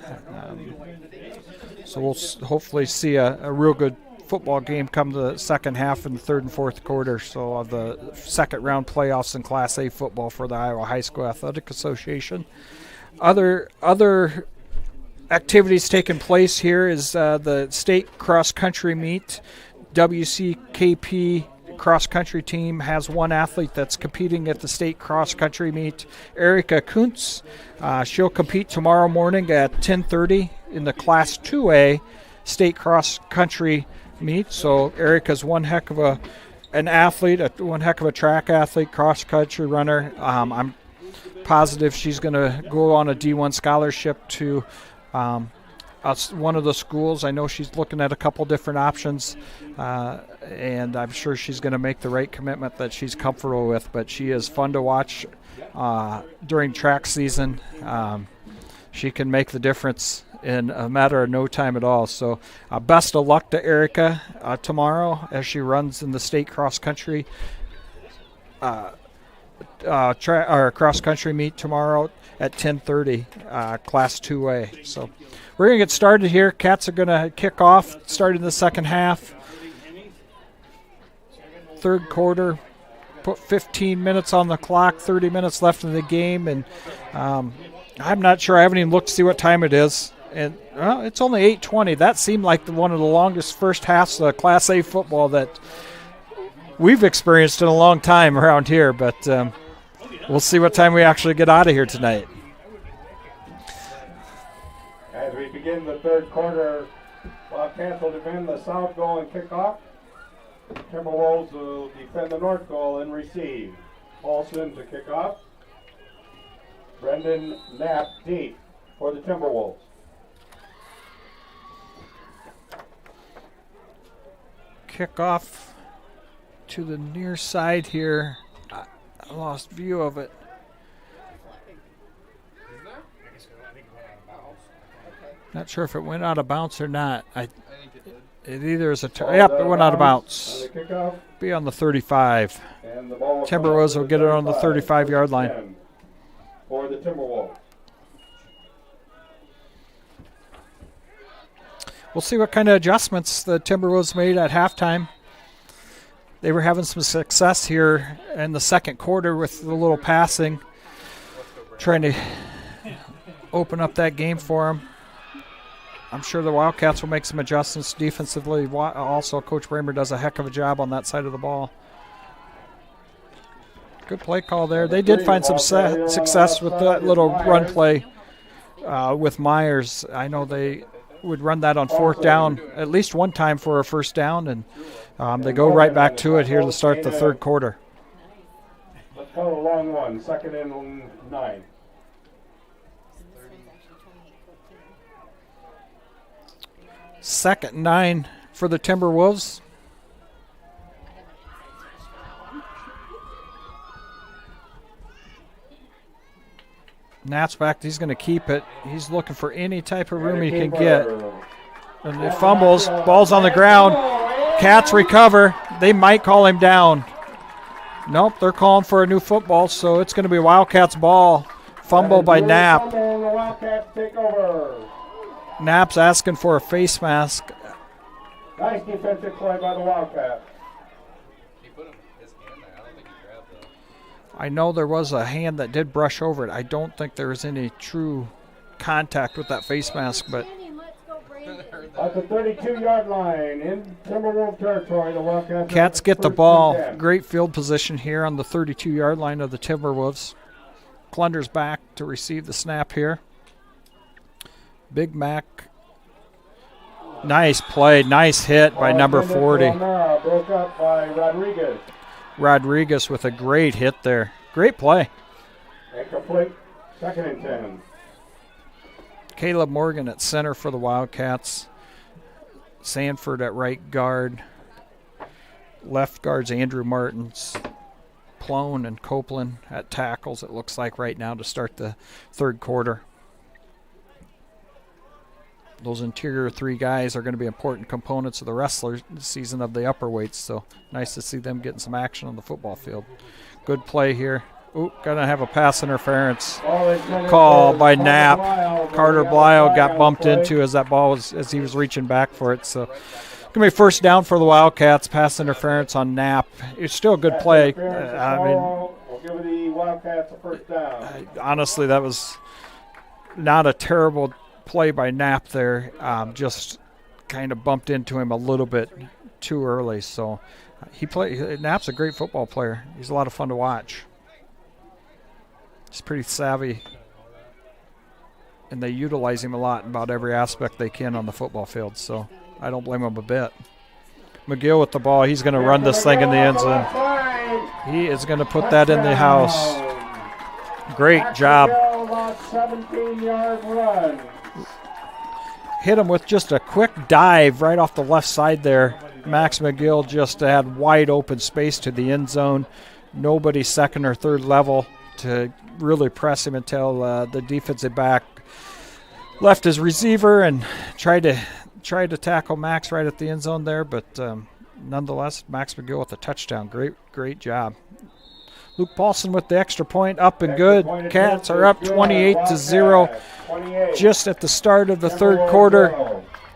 So we'll hopefully see a real good football game come the second half in the third and fourth quarter. So of the second round playoffs in Class A football for the Iowa High School Athletic Association. Other activities taking place here is the state cross country meet. WCKP cross country team has one athlete that's competing at the state cross country meet, Erica Kuntz. She'll compete tomorrow morning at 10:30 in the Class 2A state cross country meet. So Erica's one heck of an athlete, one heck of a track athlete, cross country runner. I'm positive she's going to go on a D1 scholarship to one of the schools. I know she's looking at a couple different options, and I'm sure she's going to make the right commitment that she's comfortable with. But she is fun to watch during track season. She can make the difference in a matter of no time at all. So best of luck to Erica tomorrow as she runs in the state cross country cross country meet tomorrow at 10:30, Class 2A. So we're going to get started here. Cats are going to kick off, starting the second half. Third quarter, put 15 minutes on the clock, 30 minutes left in the game, and I'm not sure. I haven't even looked to see what time it is. And it's only 8:20. That seemed like one of the longest first halves of Class A football that we've experienced in a long time around here. But we'll see what time we actually get out of here tonight. As we begin the third quarter, Wildcats will defend the south goal and kick off. Timberwolves will defend the north goal and receive. Paulson to kick off. Brendan Knapp deep for the Timberwolves. Kick off to the near side here. I lost view of it. Not sure if it went out of bounds or not. It either is a yep, it went out of bounds. Be on the 35. Timberwolves will get it on the 35-yard line. For the Timberwolves. We'll see what kind of adjustments the Timberwolves made at halftime. They were having some success here in the second quarter with the little passing, trying to open up that game for them. I'm sure the Wildcats will make some adjustments defensively. Also, Coach Bramer does a heck of a job on that side of the ball. Good play call there. They did find some success with that little run play with Myers. I know they would run that on fourth down at least one time for a first down, and they go right back to it here to start the third quarter. Let's call a long one, 2nd and 9. Second 9 for the Timberwolves. Knapp's back. He's going to keep it. He's looking for any type of room he can get. And he fumbles. Ball's on the ground. Cats recover. They might call him down. Nope, they're calling for a new football, so it's going to be Wildcats ball. Fumble by Knapp. Knapp's asking for a face mask. Nice defensive play by the Wildcats. He put his hand there. I don't think he grabbed though. I know there was a hand that did brush over it. I don't think there was any true contact with that face mask, but at the 32-yard line in Timberwolf territory, the Wildcats. Cats get the ball. Great field position here on the 32-yard line of the Timberwolves. Klunder's back to receive the snap here. Big Mac. Nice play. Nice hit by number 40. Broke up by Rodriguez. Rodriguez with a great hit there. Great play. Incomplete. 2nd and 10. Caleb Morgan at center for the Wildcats. Sanford at right guard. Left guards Andrew Martins. Plone and Copeland at tackles, it looks like right now to start the third quarter. Those interior three guys are going to be important components of the wrestler season of the upper weights, so nice to see them getting some action on the football field. Good play here. Ooh, gonna have a pass interference call by Knapp. Carter Blyle got bumped into as that ball was as he was reaching back for it. So gonna be first down for the Wildcats. Pass interference on Knapp. It's still a good play. I mean, we'll give the Wildcats a first down. Honestly, that was not a terrible play by Knapp there. Just kind of bumped into him a little bit too early. So Knapp's a great football player. He's a lot of fun to watch. He's pretty savvy, and they utilize him a lot in about every aspect they can on the football field, so I don't blame him a bit. McGill with the ball. He's going to run this thing in the end zone. He is going to put that in the house. Great job. 17-yard run. Hit him with just a quick dive right off the left side there. Max McGill just had wide open space to the end zone. Nobody second or third level to really press him until the defensive back left his receiver and tried to tackle Max right at the end zone there, but nonetheless, Max McGill with a touchdown. Great job. Luke Paulson with the extra point, up and good. Cats are up 28-0 just at the start of the third quarter.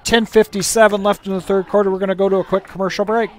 10:57 left in the third quarter. We're going to go to a quick commercial break.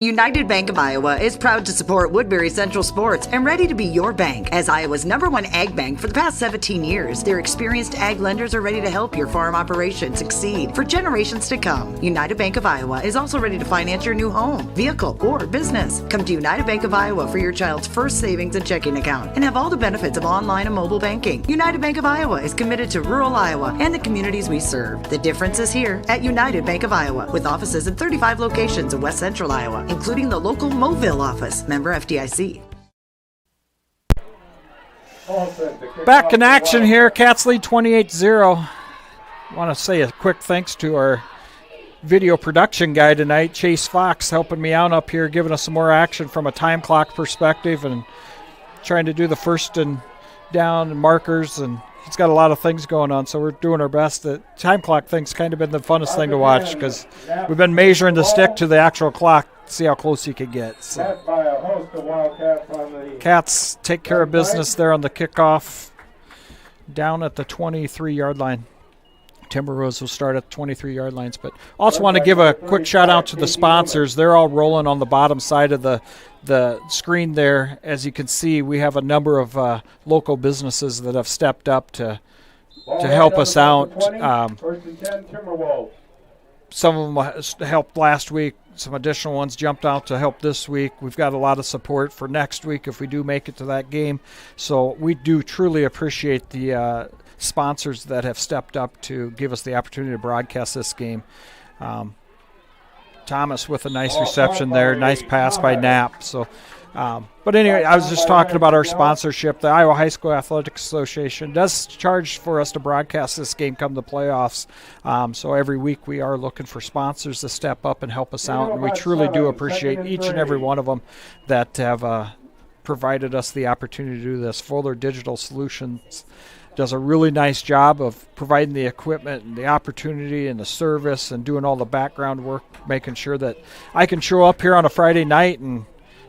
United Bank of Iowa is proud to support Woodbury Central Sports and ready to be your bank. As Iowa's #1 ag bank for the past 17 years, their experienced ag lenders are ready to help your farm operation succeed for generations to come. United Bank of Iowa is also ready to finance your new home, vehicle, or business. Come to United Bank of Iowa for your child's first savings and checking account and have all the benefits of online and mobile banking. United Bank of Iowa is committed to rural Iowa and the communities we serve. The difference is here at United Bank of Iowa, with offices in 35 locations in West Central Iowa including the local Mobile office, member FDIC. Back in action here. Cats lead 28-0. Want to say a quick thanks to our video production guy tonight, Chase Fox, helping me out up here, giving us some more action from a time clock perspective and trying to do the first and down and markers, and he's got a lot of things going on, so we're doing our best. The time clock thing's kind of been the funnest thing to watch because we've been measuring the stick to the actual clock, see how close you can get. So. Cats take care of business there on the kickoff down at the 23-yard line. Timberwolves will start at 23-yard lines, but also want to give a quick shout out to the sponsors. They're all rolling on the bottom side of the screen there. As you can see, we have a number of local businesses that have stepped up to help us out. Some of them helped last week. Some additional ones jumped out to help this week. We've got a lot of support for next week if we do make it to that game. So we do truly appreciate the sponsors that have stepped up to give us the opportunity to broadcast this game. Thomas with a nice reception there, nice pass by Knapp. So, but anyway, I was just talking about our sponsorship. The Iowa High School Athletic Association does charge for us to broadcast this game come the playoffs. So every week we are looking for sponsors to step up and help us out, and we truly do appreciate each and every one of them that have provided us the opportunity to do this. Fuller Digital Solutions does a really nice job of providing the equipment and the opportunity and the service and doing all the background work, making sure that I can show up here on a Friday night and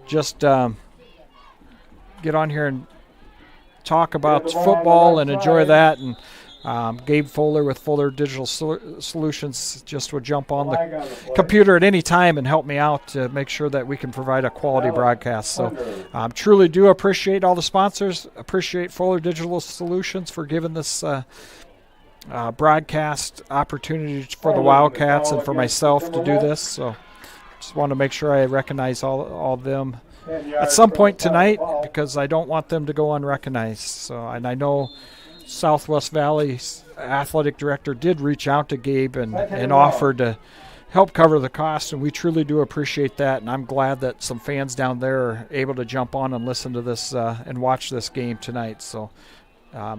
just get on here and talk about football and enjoy that. And Gabe Fuller with Fuller Digital Solutions just would jump on the computer at any time and help me out to make sure that we can provide a quality broadcast. So truly do appreciate all the sponsors, appreciate Fuller Digital Solutions for giving this broadcast opportunity for the Wildcats and for myself to do this. So just want to make sure I recognize all of them at some point tonight because I don't want them to go unrecognized. So, and I know Southwest Valley's athletic director did reach out to Gabe and offered to help cover the cost, and we truly do appreciate that. And I'm glad that some fans down there are able to jump on and listen to this and watch this game tonight. So, they're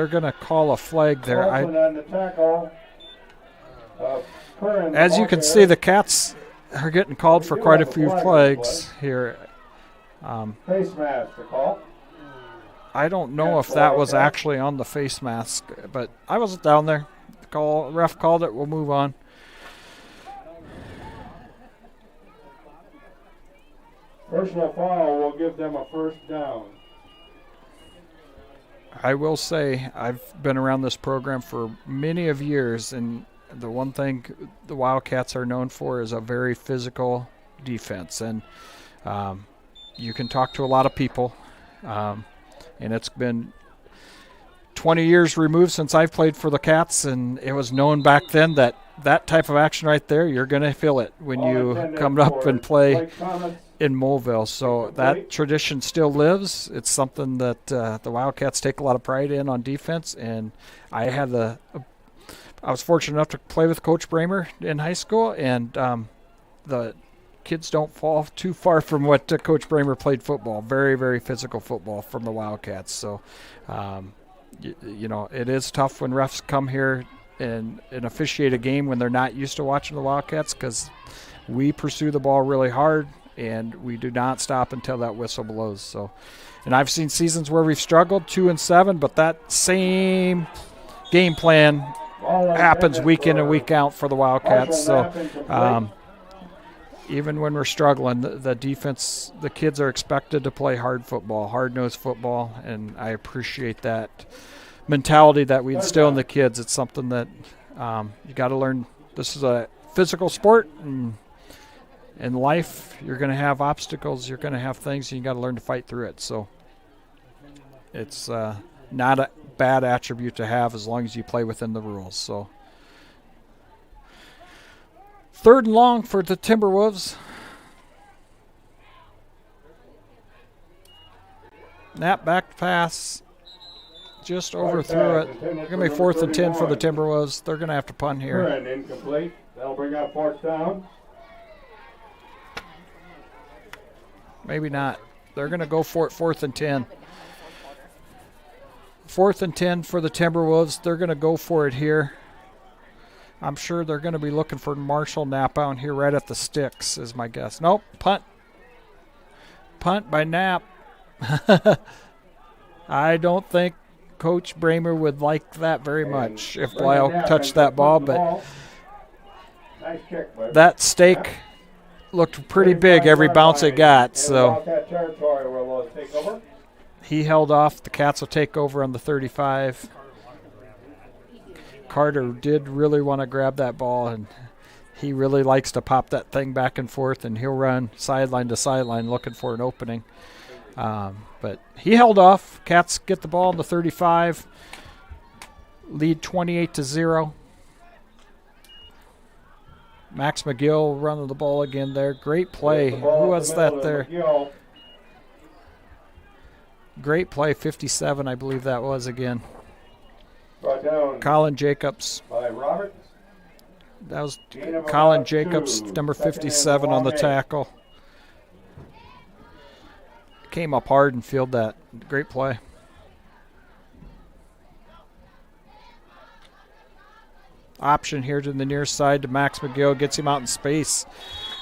going to call a flag there. As you can see, the Cats are getting called for quite a few flags here. Face mask to call. I don't know if that was actually on the face mask, but I wasn't down there. The ref called it. We'll move on. Personal foul will give them a first down. I will say I've been around this program for many of years, and the one thing the Wildcats are known for is a very physical defense. And you can talk to a lot of people, and it's been 20 years removed since I've played for the Cats, and it was known back then that that type of action right there, you're going to feel it when you come up and play in Moville. So that tradition still lives. It's something that the Wildcats take a lot of pride in on defense, and I was fortunate enough to play with Coach Bramer in high school, and the kids don't fall too far from what Coach Bramer played football. Very, very physical football from the Wildcats. So, you know, it is tough when refs come here and officiate a game when they're not used to watching the Wildcats, because we pursue the ball really hard and we do not stop until that whistle blows. So, and I've seen seasons where we've struggled 2-7, but that same game plan happens week in and week out for the Wildcats. So even when we're struggling, the defense, the kids are expected to play hard football, hard-nosed football, and I appreciate that mentality that we instill in the kids. It's something that you got to learn. This is a physical sport, and in life you're going to have obstacles, you're going to have things, and you got to learn to fight through it. So it's not a bad attribute to have as long as you play within the rules. So 3rd and long for the Timberwolves. Snap back pass. just overthrew it. Going to be 4th and 10 for the Timberwolves. They're going to have to punt here. Curran incomplete. That'll bring up 4th down. Maybe not. They're going to go for it 4th and 10. 4th and 10 for the Timberwolves. They're going to go for it here. I'm sure they're going to be looking for Marshall Knapp out here right at the sticks is my guess. Nope, punt. Punt by Knapp. I don't think Coach Bramer would like that very much if Lyle touched that ball, but nice kick, that stake looked pretty big every bounce it got, so he held off. The Cats will take over on the 35. Carter did really want to grab that ball, and he really likes to pop that thing back and forth, and he'll run sideline to sideline looking for an opening. But he held off. Cats get the ball in the 35, lead 28-0. Max McGill running the ball again there. Great play. Who was that there? Great play, 57, I believe that was again. Colin Jacobs. By Robert. That was Colin Jacobs, number 57 on the tackle. Came up hard and fielded that. Great play. Option here to the near side to Max McGill. Gets him out in space.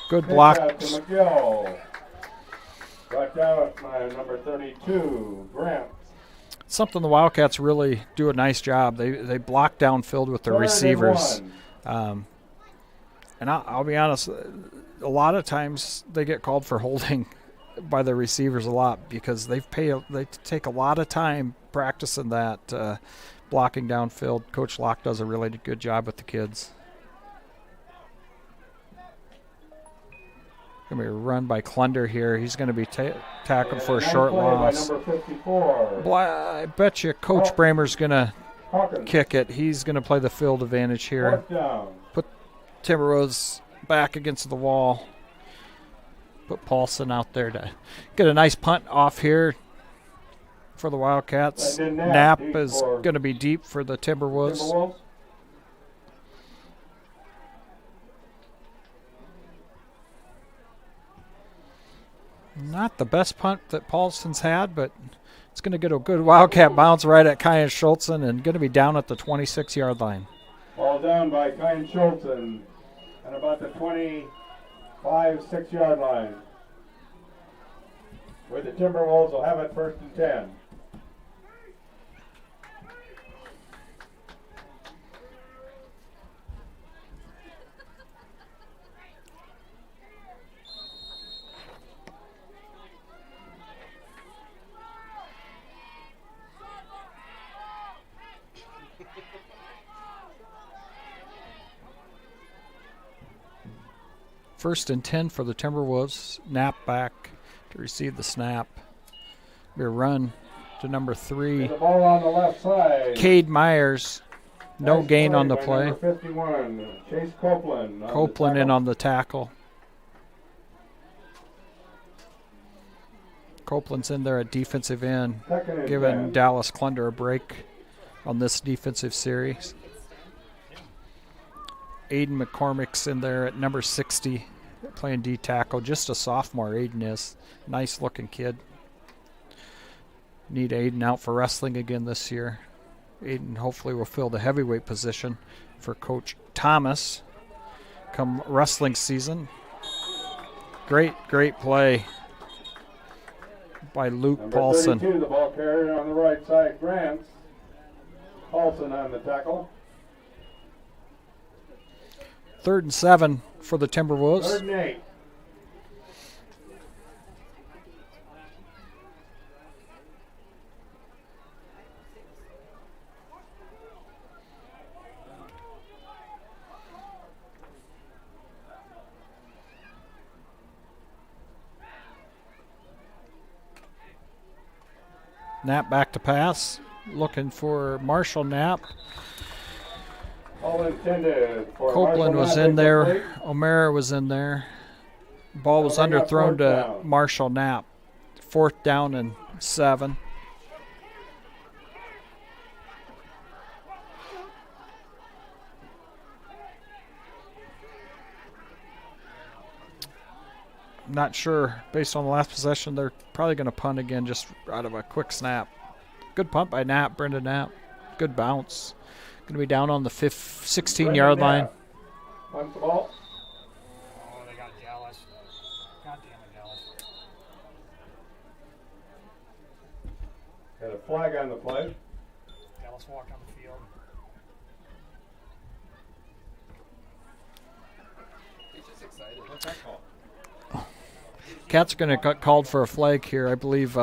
Good block. McGill. Brought down by number 32, Grant. Something the Wildcats really do a nice job. They block downfield with their receivers. And I'll be honest, a lot of times they get called for holding by the receivers a lot because they take a lot of time practicing that blocking downfield. Coach Locke does a really good job with the kids. Going to be a run by Klunder here. He's going to be tackled for a short loss. I bet you Coach Bramer's going to kick it. He's going to play the field advantage here. Put Timberwolves back against the wall. Put Paulson out there to get a nice punt off here for the Wildcats. Knapp is going to be deep for the Timberwolves. Not the best punt that Paulson's had, but it's going to get a good Wildcat bounce right at Kyan Schultzen and going to be down at the 26-yard line. Ball down by Kyan Schultzen at about the 25-6-yard line, where the Timberwolves will have it 1st and 10. First and 10 for the Timberwolves. Knapp back to receive the snap. Be a run to number 3. The ball on the left side. Cade Myers. No gain on the play. Number 51, Chase Copeland. Copeland in on the tackle. Copeland's in there at defensive end, giving Dallas Klunder a break on this defensive series. Aiden McCormick's in there at number 60, playing D tackle. Just a sophomore, Aiden is. Nice looking kid. Need Aiden out for wrestling again this year. Aiden hopefully will fill the heavyweight position for Coach Thomas come wrestling season. Great play by Luke number Paulson. 32, the ball carrier on the right side, Grant. Paulson on the tackle. 3rd and 7 for the Timberwolves. 3rd and 8. Knapp back to pass. Looking for Marshall Knapp. All intended for Copeland was in there. O'Mara was in there. Ball was underthrown to Marshall Knapp. 4th down and 7. not sure. Based on the last possession, they're probably going to punt again just out of a quick snap. Good punt by Brendan Knapp. Good bounce. Going to be down on the 16-yard line. Punts the ball. Oh, they got Dallas. God damn it, Dallas. Got a flag on the play. Dallas walked on the field. He's just excited. What's that called? Cats are going to get called for a flag here. I believe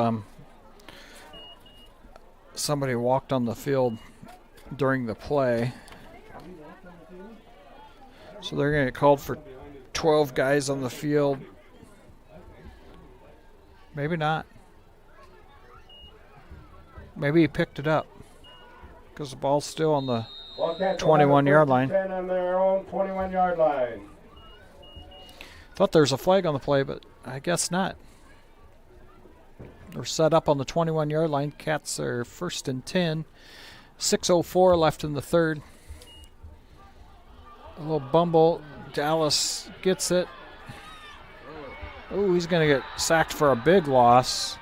somebody walked on the field during the play. So they're going to get called for 12 guys on the field. Maybe not. Maybe he picked it up because the ball's still on the 21-yard line. 10 on their own 21-yard line. Thought there was a flag on the play, but I guess not. They're set up on the 21-yard line. Cats are 1st and 10. 6:04 left in the third. A little bumble. Dallas gets it. Oh, he's going to get sacked for a big loss.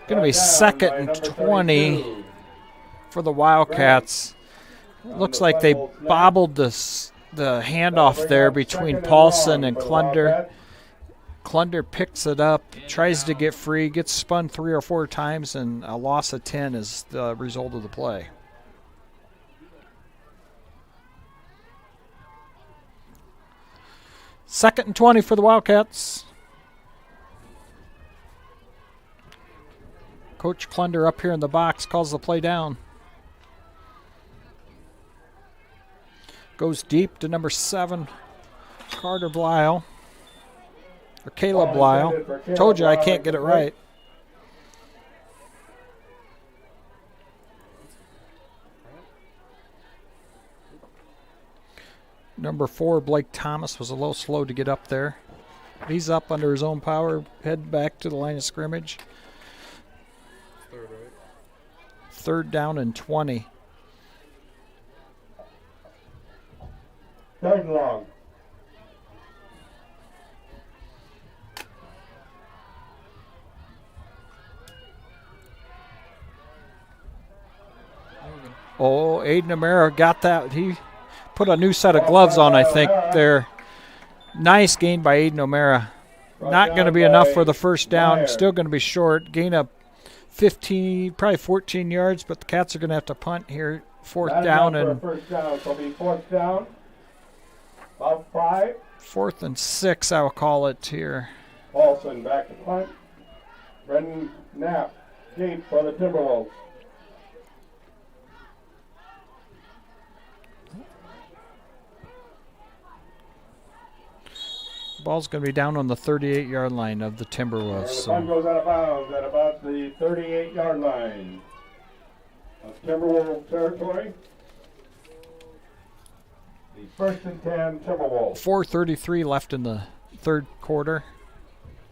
Going to be 2nd and 20 for the Wildcats. Looks like they bobbled the handoff there between Paulson and Klunder. Klunder picks it up, tries to get free, gets spun 3 or 4 times, and a loss of 10 is the result of the play. Second and 20 for the Wildcats. Coach Klunder up here in the box calls the play down. Goes deep to number 7, Carter Blyle. Or Caleb Blyle. Told you I can't get it right. Number 4, Blake Thomas, was a little slow to get up there. He's up under his own power, head back to the line of scrimmage. Third, right? 3rd down and 20. 3rd and long. Oh, Aiden O'Mara got that. He put a new set of gloves on, I think, there. Nice gain by Aiden O'Mara. Not going to be enough for the first down. Still going to be short. Gain up 15, probably 14 yards, but the Cats are going to have to punt here. 4th down and first down. So it'll be 4th down. About 5. 4th and 6, I will call it here. Paulson back to punt. Brendan Knapp deep for the Timberwolves. Ball's going to be down on the 38-yard line of the Timberwolves. The punt goes out of bounds at about the 38-yard line of Timberwolves territory. The 1st and 10 Timberwolves. 4:33 left in the third quarter.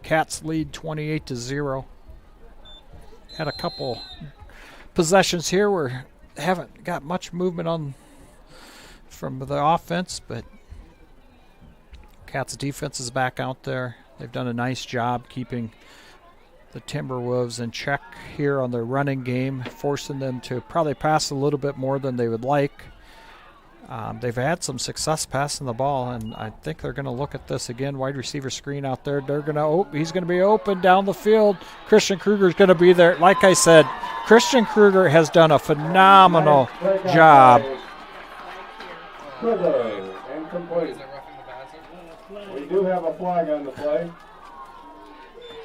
Cats lead 28-0. Had a couple possessions here where haven't got much movement on from the offense, but Cats defense is back out there. They've done a nice job keeping the Timberwolves in check here on their running game, forcing them to probably pass a little bit more than they would like. They've had some success passing the ball, and I think they're going to look at this again. Wide receiver screen out there. They're going to. He's going to be open down the field. Christian Kruger is going to be there. Like I said, Christian Kruger has done a phenomenal job. Kruger, incomplete. We do have a flag on the play.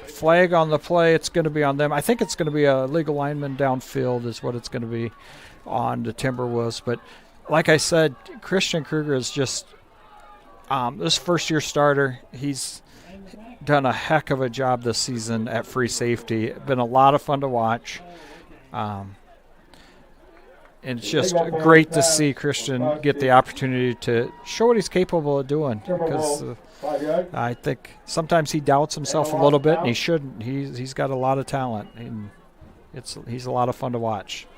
Flag on the play. It's going to be on them. I think it's going to be a legal lineman downfield is what it's going to be on the Timberwolves. But like I said, Christian Kruger is just this first-year starter. He's done a heck of a job this season at free safety. Been a lot of fun to watch. And it's just great to see Christian get the opportunity to show what he's capable of doing. Because I think sometimes he doubts himself a little bit, and he shouldn't. He's got a lot of talent, and he's a lot of fun to watch.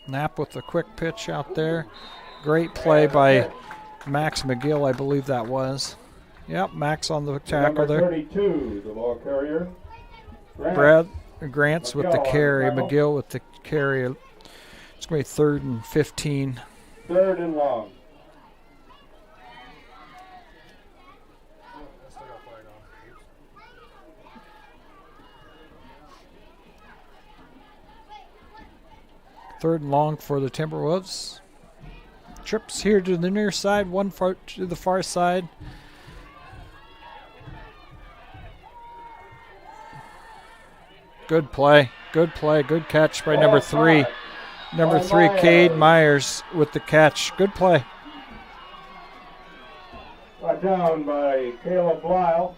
Knapp with the quick pitch out there. Great play by Max McGill, I believe that was. Yep, Max on the tackle there. Number 32, the ball carrier. Grant's with the carry. McGill with the carry. It's going to be 3rd and 15. 3rd and long. Third and long for the Timberwolves. Trips here to the near side, one far to the far side. Good play, good catch by number 3. Number 3, Cade Myers with the catch. Good play. Brought down by Caleb Lyle.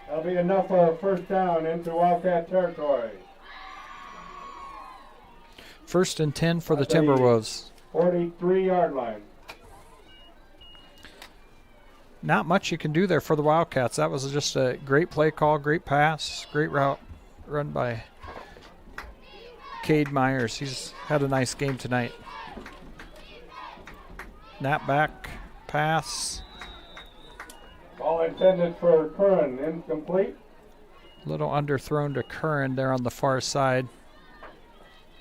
That'll be enough for a first down into Wildcat territory. 1st and 10 for the Timberwolves. 43-yard line. Not much you can do there for the Wildcats. That was just a great play call, great pass, great route run by Cade Myers. He's had a nice game tonight. Snap back, pass. Ball intended for Curran, incomplete. Little underthrown to Curran there on the far side.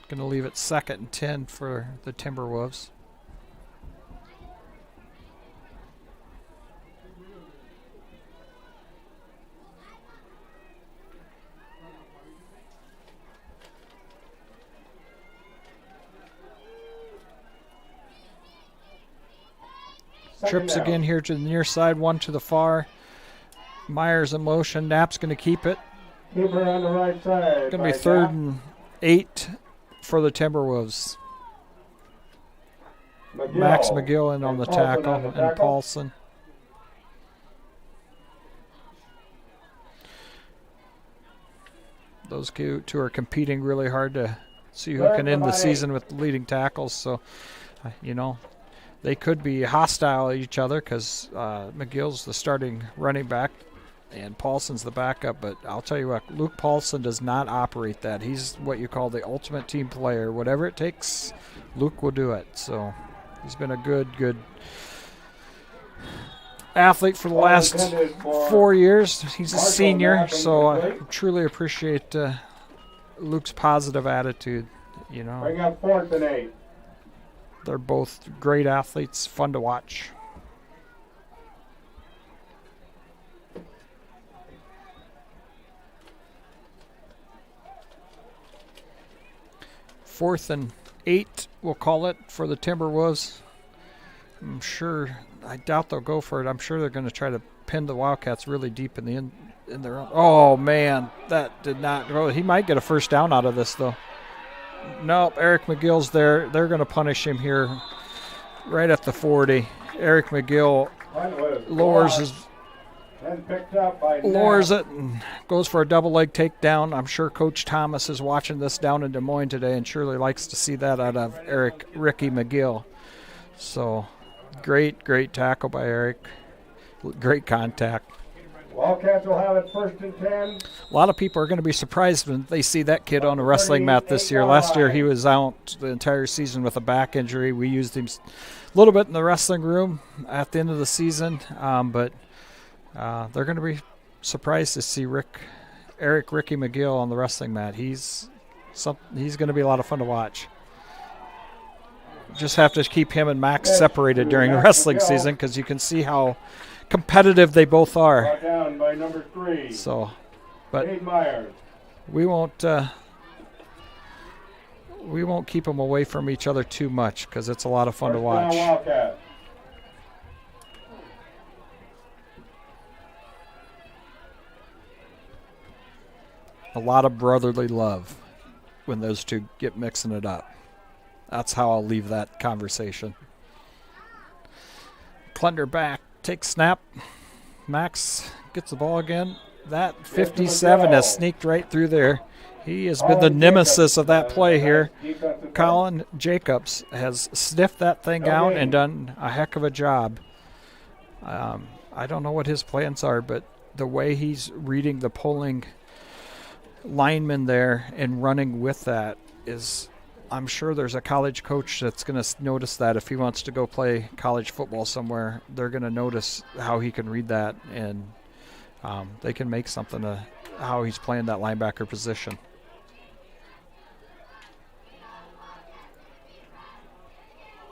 Going to leave it 2nd and 10 for the Timberwolves. Trips again here to the near side, one to the far. Myers in motion. Knapp's going to keep it. Keeper on the right side. Going to be 3rd and 8 for the Timberwolves. Max McGill in on the tackle, and Paulson. Those two are competing really hard to see who can end the season with leading tackles. So, they could be hostile at each other because McGill's the starting running back and Paulson's the backup. But I'll tell you what, Luke Paulson does not operate that. He's what you call the ultimate team player. Whatever it takes, Luke will do it. So he's been a good athlete for the last 4 years. He's a senior, so I truly appreciate Luke's positive attitude. Bring up 4th and 8. They're both great athletes, fun to watch. Fourth and 8, we'll call it, for the Timberwolves. I doubt they'll go for it. I'm sure they're going to try to pin the Wildcats really deep in their own. Oh, man, that did not go. He might get a first down out of this, though. Nope, Eric McGill's there. They're going to punish him here right at the 40. Eric McGill lowers it and goes for a double leg takedown. I'm sure Coach Thomas is watching this down in Des Moines today and surely likes to see that out of Ricky McGill. So great tackle by Eric. Great contact. Wildcats will have it 1st and 10. A lot of people are going to be surprised when they see that kid on a wrestling mat this year. Last year he was out the entire season with a back injury. We used him a little bit in the wrestling room at the end of the season, but they're going to be surprised to see Ricky McGill on the wrestling mat. He's going to be a lot of fun to watch. Just have to keep him and Max separated during the wrestling season because you can see how competitive they both are. Brought down by number 3. So, but Myers. we won't keep them away from each other too much because it's a lot of fun to watch. A lot of brotherly love when those two get mixing it up. That's how I'll leave that conversation. Klunder back. Takes snap. Max gets the ball again. That 57 has sneaked right through there. He has been the nemesis of that play here. Colin Jacobs has sniffed that thing out and done a heck of a job. I don't know what his plans are, but the way he's reading the pulling lineman there and running with that is I'm sure there's a college coach that's going to notice that if he wants to go play college football somewhere, they're going to notice how he can read that, and they can make something of how he's playing that linebacker position.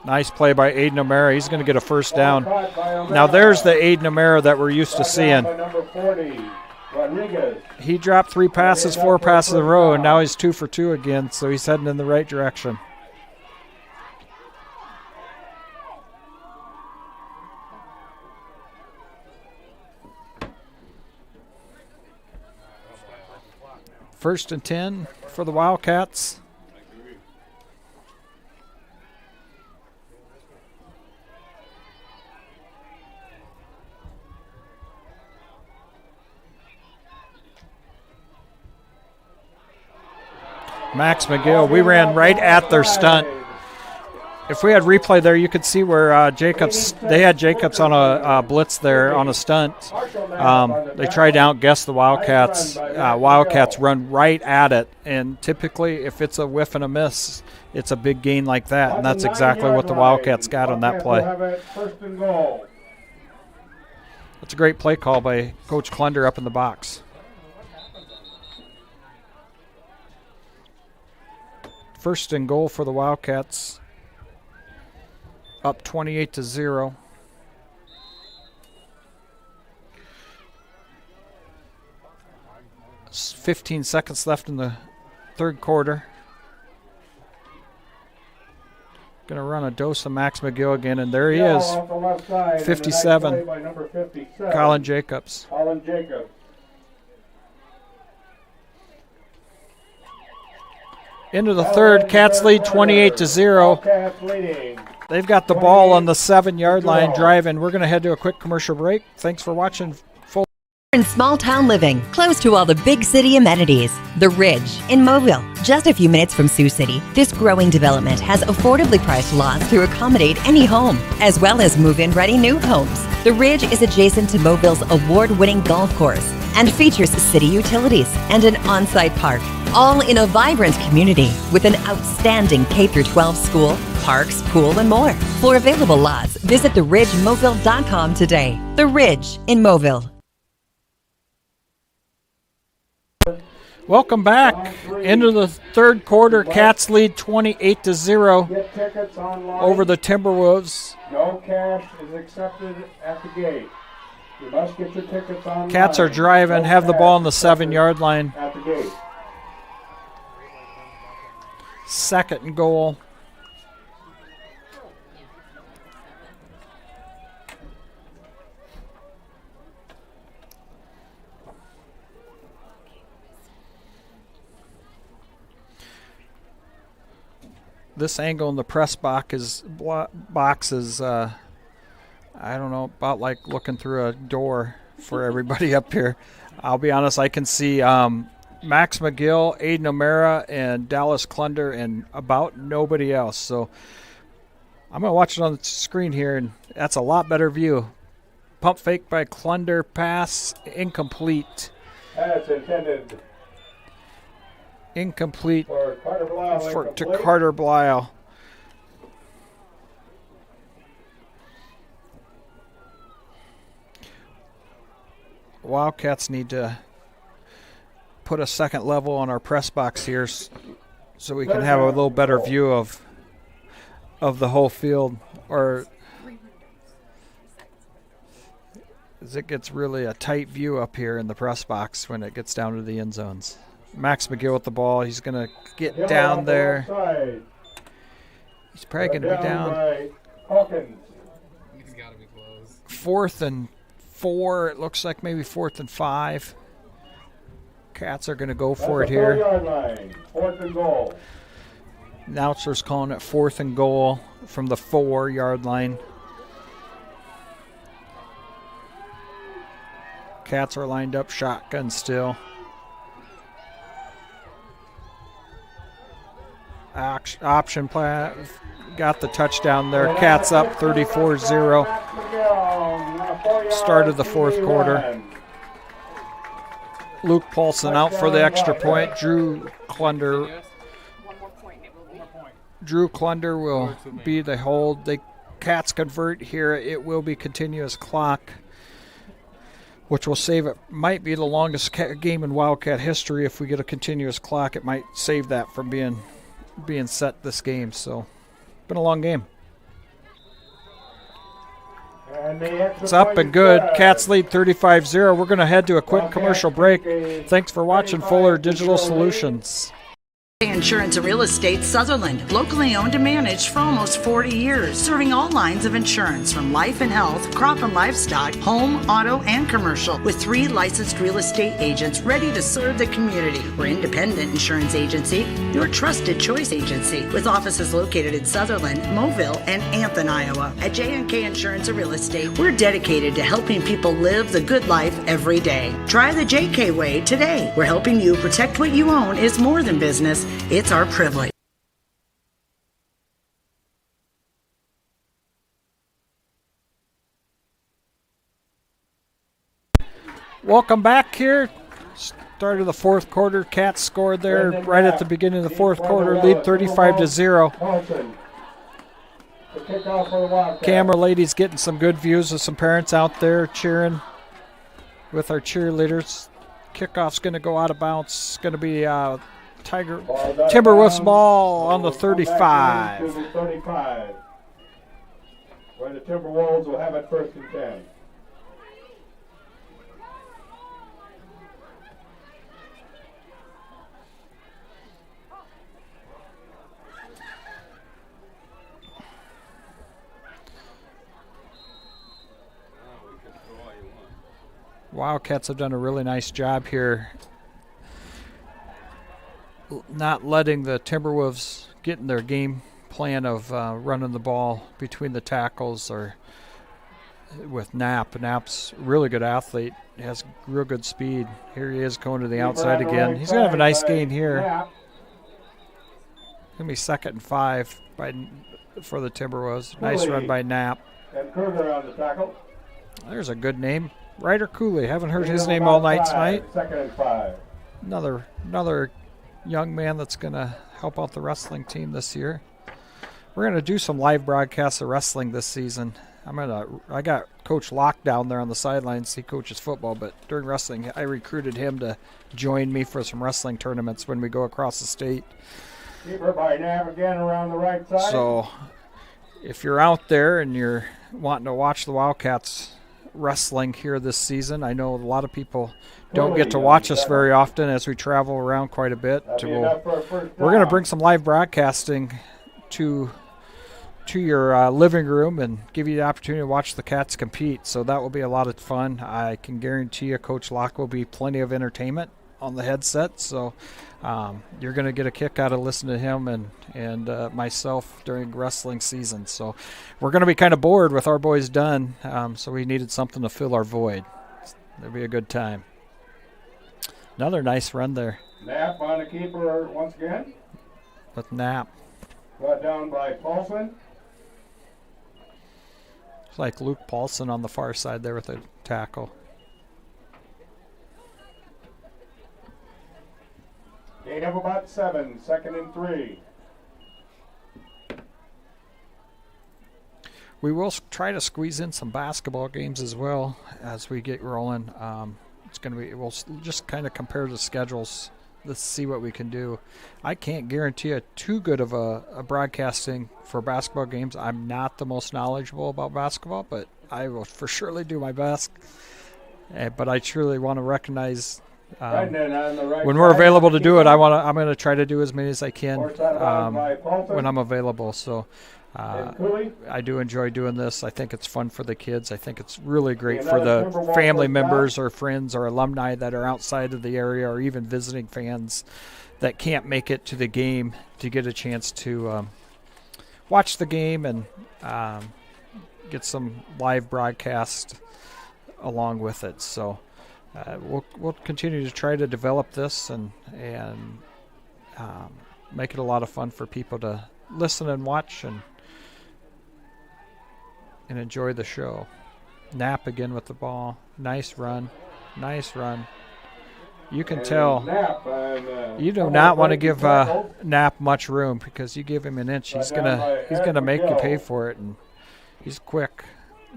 Nice play by Aiden O'Mara. He's going to get a first down. Now there's the Aiden O'Mara that we're used to seeing. He dropped 3 passes, 4 passes in a row, and now he's 2 for 2 again, so he's heading in the right direction. First and 10 for the Wildcats. Max McGill, we ran right at their stunt. If we had replay there, you could see where they had Jacobs on a blitz there on a stunt. They tried to outguess the Wildcats. Wildcats run right at it, and typically if it's a whiff and a miss, it's a big gain like that, and that's exactly what the Wildcats got on that play. That's a great play call by Coach Klunder up in the box. First and goal for the Wildcats. Up 28-0. 15 seconds left in the third quarter. Going to run a dose of Max McGill again, and there he is. 57. Colin Jacobs. Into the third, Cats lead 28-0. They've got the ball on the 7-yard line driving. We're going to head to a quick commercial break. Thanks for watching. In small town living, close to all the big city amenities. The Ridge in Mobile, just a few minutes from Sioux City. This growing development has affordably priced lots to accommodate any home, as well as move-in ready new homes. The Ridge is adjacent to Mobile's award-winning golf course and features city utilities and an on-site park, all in a vibrant community with an outstanding K-12 school, parks, pool, and more. For available lots, visit theridgemobile.com today. The Ridge in Mobile. Welcome back into the third quarter. Cats lead 28-0 over the Timberwolves. No cash is accepted at the gate. You must get your tickets online. Cats are driving, have the ball on the 7-yard line. At the gate. Second and goal. This angle in the press box is I don't know, about like looking through a door for everybody up here. I'll be honest, I can see Max McGill, Aiden O'Mara, and Dallas Klunder, and about nobody else. So I'm going to watch it on the screen here, and that's a lot better view. Pump fake by Klunder, pass incomplete. As intended. Incomplete to Carter Blisle. Wildcats need to put a second level on our press box here so we can have a little better view of the whole field, or as it gets really a tight view up here in the press box when it gets down to the end zones. Max McGill with the ball. He's going to get down there. He's probably going to be down. He's got to be close. 4th and 4. It looks like maybe 4th and 5. Cats are going to go for it here. 4th and goal. Announcer's calling it 4th and goal from the 4-yard line. Cats are lined up shotgun still. Option play, got the touchdown there. Cats up 34-0. Start of the fourth quarter. Luke Paulson out for the extra point. Drew Klunder. 1 more point and it will be. Drew Klunder will be the hold. The Cats convert here. It will be continuous clock, which will save it. Might be the longest game in Wildcat history. If we get a continuous clock, it might save that from being set this game. So, been a long game. It's up and good. Cats lead 35-0. We're going to head to a quick commercial break. Thanks for watching Fuller Digital Solutions. Insurance and Real Estate Sutherland, locally owned and managed for almost 40 years, serving all lines of insurance from life and health, crop and livestock, home, auto, and commercial, with 3 licensed real estate agents ready to serve the community. We're independent insurance agency, your trusted choice agency, with offices located in Sutherland, Mobile, and Anthon, Iowa. At J&K Insurance and Real Estate, we're dedicated to helping people live the good life every day. Try the JK way today. We're helping you protect what you own is more than business. It's our privilege. Welcome back here. Start of the fourth quarter. Cats scored there right at the beginning of the fourth quarter. Lead 35-0. Camera ladies getting some good views of some parents out there cheering with our cheerleaders. Kickoff's going to go out of bounds. It's going to be Timberwolves ball on the 35. Where the Timberwolves will have it first and 10. Wildcats have done a really nice job here not letting the Timberwolves get in their game plan of running the ball between the tackles or with Knapp. Knapp's a really good athlete, has real good speed. Here he is going to the outside again. He's going to have a nice gain here. Going to be 2nd and 5 for the Timberwolves. Nice run by Knapp. And Kruger on the tackle. There's a good name. Ryder Cooley. Haven't heard his name all night tonight. 2nd and 5. Another young man that's going to help out the wrestling team this year. We're going to do some live broadcasts of wrestling this season. I got Coach Locke down there on the sidelines. He coaches football, but during wrestling, I recruited him to join me for some wrestling tournaments when we go across the state. Keeper by Nav again around the right side. So if you're out there and you're wanting to watch the Wildcats wrestling here this season, I know a lot of people don't get to watch us very often as we travel around quite a bit. We're going to bring some live broadcasting to your living room and give you the opportunity to watch the Cats compete. So that will be a lot of fun. I can guarantee you Coach Locke will be plenty of entertainment on the headset. So you're going to get a kick out of listening to him and myself during wrestling season. So we're going to be kind of bored with our boys done. So we needed something to fill our void. It'll be a good time. Another nice run there. Knapp on the keeper once again. With Knapp. Brought down by Paulson. It's like Luke Paulson on the far side there with a tackle. Gain of about 7, 2nd and 3. We will try to squeeze in some basketball games as well as we get rolling. We'll just kind of compare the schedules. Let's see what we can do. I can't guarantee too good of a broadcasting for basketball games. I'm not the most knowledgeable about basketball, but I will for surely do my best. But I truly want to recognize when we're available to do it. I'm going to try to do as many as I can when I'm available. So I do enjoy doing this. I think it's fun for the kids. I think it's really great for the family members or friends or alumni that are outside of the area or even visiting fans that can't make it to the game to get a chance to watch the game and get some live broadcast along with it. So we'll continue to try to develop this and make it a lot of fun for people to listen and watch and enjoy the show. Knapp again with the ball. Nice run. You can And tell. Knapp on, You do double not want to breaking give tackle. Knapp much room, because you give him an inch, Brought he's down by gonna Ed make you pay McGill. for it, and he's quick.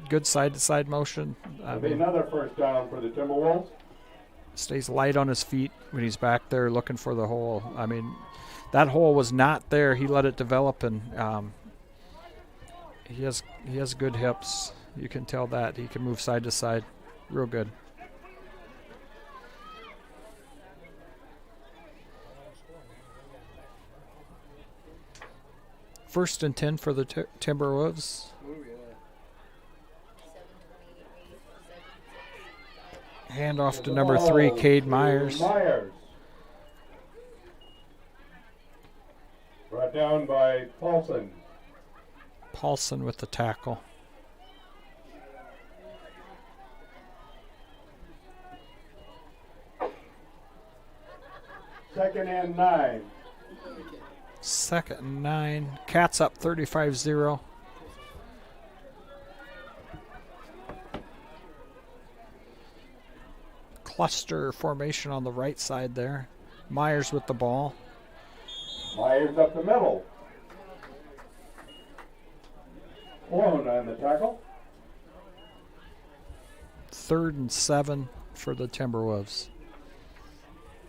Good side-to-side motion. It'll be another first down for the Timberwolves. Stays light on his feet when he's back there looking for the hole. I mean, that hole was not there. He let it develop, and he has good hips. You can tell that. He can move side to side real good. First and 10 for the Timberwolves. Hand off to number 3, Cade Myers. Brought down by Paulson. Paulson with the tackle. Second and 9. Second and 9. Cats up 35-0. Cluster formation on the right side there. Myers with the ball. Myers up the middle. Sloan on the tackle. 3rd and 7 for the Timberwolves.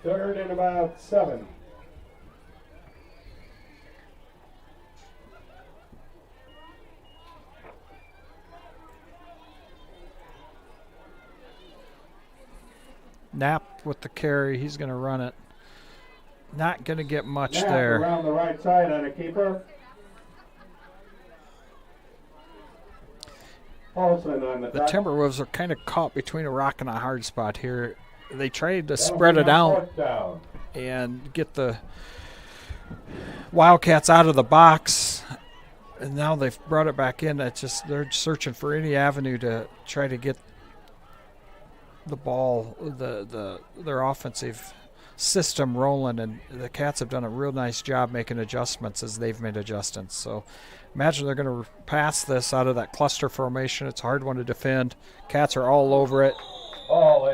3rd and about 7. Knapp with the carry. He's going to run it. Not going to get much Knapp there. Around the right side on a keeper. Paulson on the The tackle. Timberwolves are kind of caught between a rock and a hard spot here. They tried to spread it out and get the Wildcats out of the box, and now they've brought it back in. It's just they're searching for any avenue to try to get the ball, their offensive system rolling, and the Cats have done a real nice job making adjustments as they've made adjustments. So imagine they're going to pass this out of that cluster formation. It's a hard one to defend. Cats are all over it.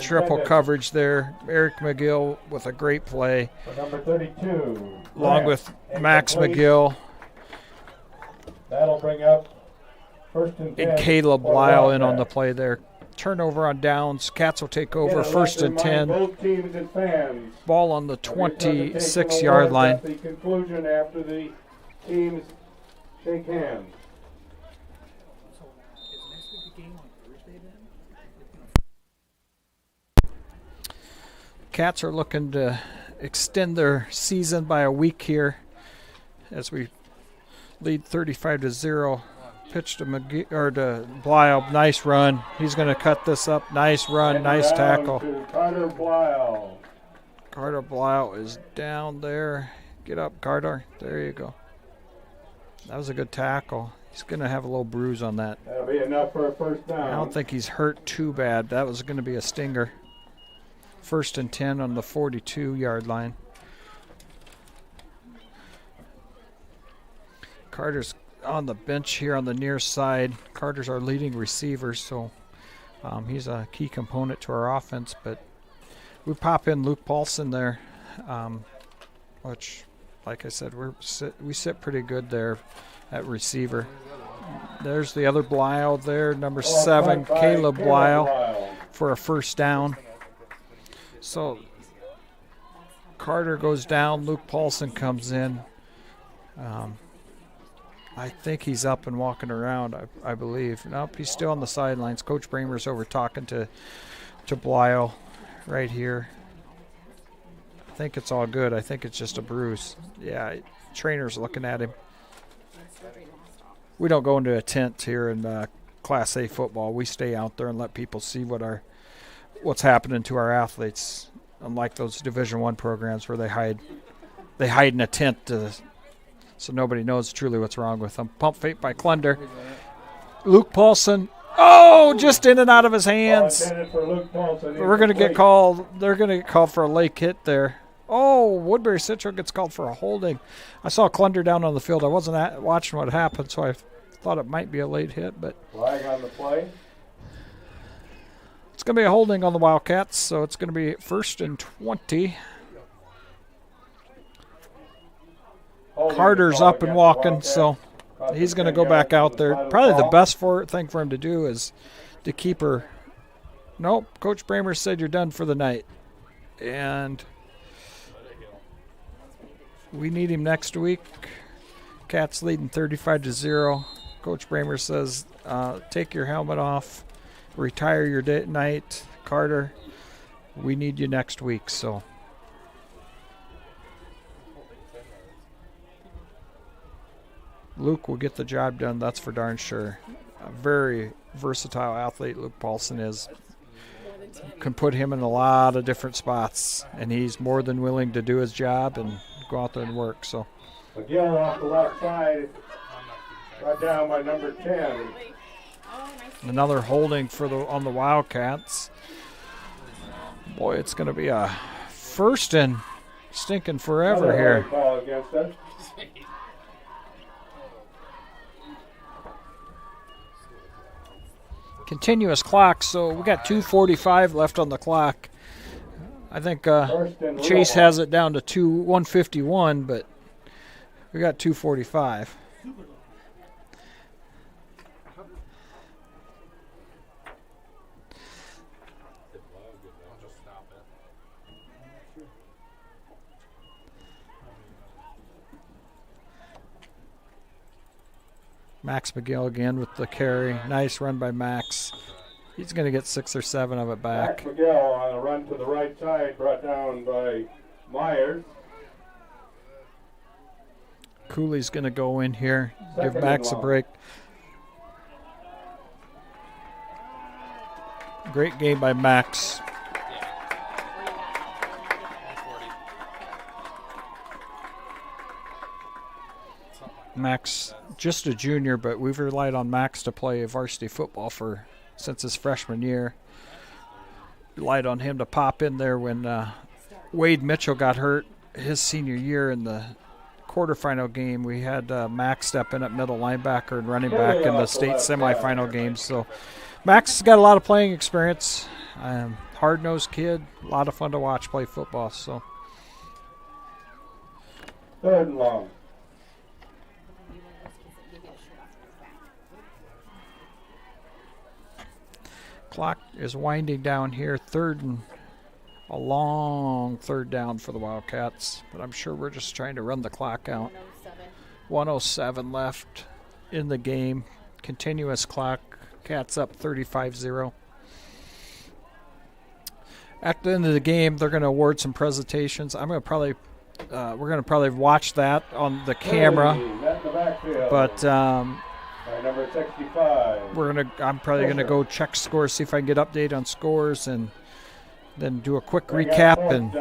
Triple coverage there. Eric McGill with a great play. For number 32. Along with Max McGill. That'll bring up first and 10. And Caleb for Lyle in on the Wildcats. play there. Turnover on downs. Cats will take over. Again, I'd First like and to 10. remind both teams and fans Ball on the of your presentation 26-yard awards line. at the conclusion after the teams shake hands. So is next week the game on Thursday then? Cats are looking to extend their season by a week here as we lead 35-0. Pitch to McGee, or to Blyle. Nice run. He's going to cut this up. Nice run. And Nice down tackle. to Carter Blyle. Carter Blyle is down there. Get up, Carter. There you go. That was a good tackle. He's going to have a little bruise on that. That'll be enough for a first down. I don't think he's hurt too bad. That was going to be a stinger. First and 10 on the 42-yard line. Carter's on the bench here on the near side. Carter's our leading receiver, so he's a key component to our offense. But we pop in Luke Paulson there, which, like I said, we sit pretty good there at receiver. There's the other Blyle there, number 7, Caleb Blyle, for a first down. So Carter goes down, Luke Paulson comes in. I think he's up and walking around, I believe. Nope, he's still on the sidelines. Coach Bramer's over talking to Blyle right here. I think it's all good. I think it's just a bruise. Yeah, trainer's looking at him. We don't go into a tent here in Class A football. We stay out there and let people see what's happening to our athletes. Unlike those Division I programs where they hide in a tent so nobody knows truly what's wrong with them. Pump fake by Klunder. Luke Paulson. Oh, just in and out of his hands. For Luke Paulson. We're going to get called. They're going to get called for a late hit there. Oh, Woodbury Central gets called for a holding. I saw Klunder down on the field. I wasn't watching what happened, so I thought it might be a late hit. But flag on the play. going to be a holding on the Wildcats, so it's going to be 1st and 20. Carter's up and walking, so he's going to go back out there. Probably the best thing for him to do is to keep her. Nope, Coach Bramer said you're done for the night. And we need him next week. Cats leading 35-0. Coach Bramer says, take your helmet off, retire your night. Carter, we need you next week. So Luke will get the job done, that's for darn sure. A very versatile athlete Luke Paulson is. Can put him in a lot of different spots, and he's more than willing to do his job and go out there and work. So McGill off the left side, got down by number 10. Another holding on the Wildcats. Boy, it's going to be a 1st and stinking forever here. Call against us. Continuous clock, so we got 2:45 left on the clock. I think Chase has it down to 151, but we got 2:45. Max McGill again with the carry. Nice run by Max. He's going to get 6 or 7 of it back. Max McGill on a run to the right side, brought down by Myers. Cooley's going to go in here, give 2nd Max and a long. break. Great game by Max. Max, just a junior, but we've relied on Max to play varsity football since his freshman year. Relied on him to pop in there when Wade Mitchell got hurt his senior year in the quarterfinal game. We had Max step in at middle linebacker and running back in the state semifinal games. So Max has got a lot of playing experience. Hard-nosed kid, a lot of fun to watch play football. So 3rd and long. Clock is winding down here. A long 3rd down for the Wildcats, but I'm sure we're just trying to run the clock out. 107 left in the game. Continuous clock. Cats up 35-0. At the end of the game, they're going to award some presentations. We're going to probably watch that on the camera, but by number 65. I'm probably going to go check scores, see if I can get update on scores, and then do a quick recap and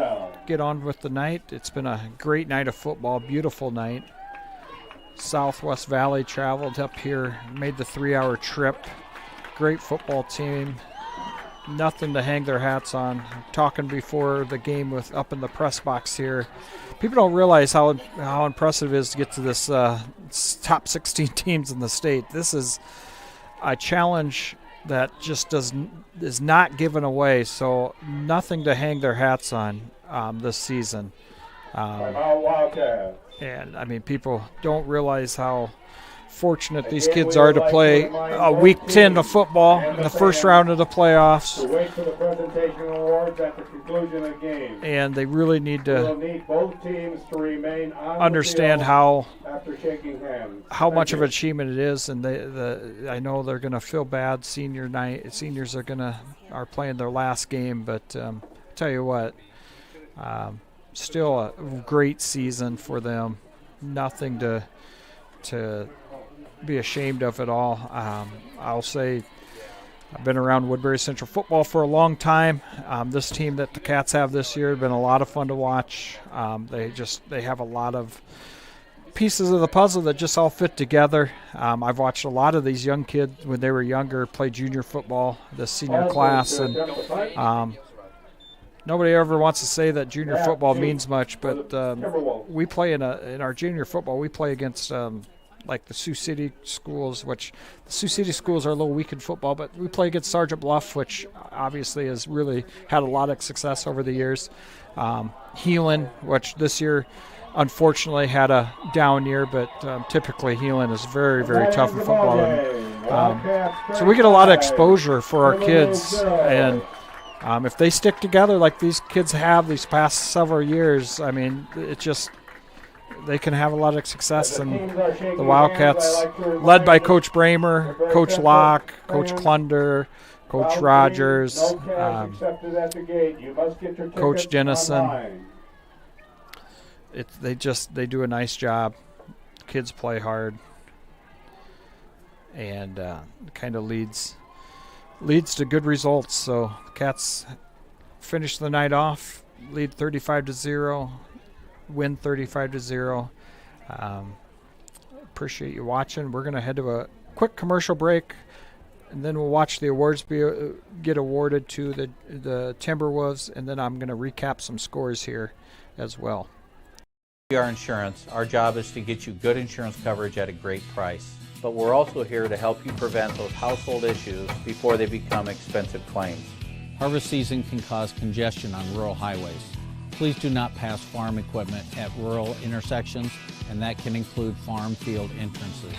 get on with the night. It's been a great night of football, beautiful night. Southwest Valley traveled up here, made the 3-hour trip. Great football team. Nothing to hang their hats on. Talking before the game up in the press box here. People don't realize how impressive it is to get to this top 16 teams in the state. This is a challenge that just is not given away, so nothing to hang their hats on this season. And, I mean, people don't realize how fortunate these kids are to play a week 10 of football in the first round of the playoffs. We wait for the presentation awards at the conclusion of the game. And they really need We'll need both teams to remain on understand the how field after shaking hands. how much of an achievement it is, and I know they're going to feel bad. Senior night, seniors are playing their last game, but tell you what, still a great season for them. Nothing to be ashamed of at all. I'll say I've been around Woodbury Central football for a long time. This team that the Cats have this year has been a lot of fun to watch. They have a lot of pieces of the puzzle that just all fit together. I've watched a lot of these young kids when they were younger play junior football, the senior class, and nobody ever wants to say that junior football means much, but we play in our junior football. We play against like the Sioux City schools, which the Sioux City schools are a little weak in football, but we play against Sergeant Bluff, which obviously has really had a lot of success over the years. Heelan, which this year unfortunately had a down year, but typically Heelan is very, very tough in football. And, so we get a lot of exposure for our kids, and if they stick together like these kids have these past several years, I mean, it just they can have a lot of success. And the Wildcats, led by Coach Bramer, Coach Locke, Coach Klunder, Coach Rogers, Coach Dennison. They do a nice job. Kids play hard, and kind of leads to good results. So the Cats finish the night off, lead 35-0, win 35-0. Appreciate you watching. We're going to head to a quick commercial break, and then we'll watch the awards get awarded to the Timberwolves, and then I'm going to recap some scores here as well. Our insurance, our job is to get you good insurance coverage at a great price. But we're also here to help you prevent those household issues before they become expensive claims. Harvest season can cause congestion on rural highways. Please do not pass farm equipment at rural intersections, and that can include farm field entrances.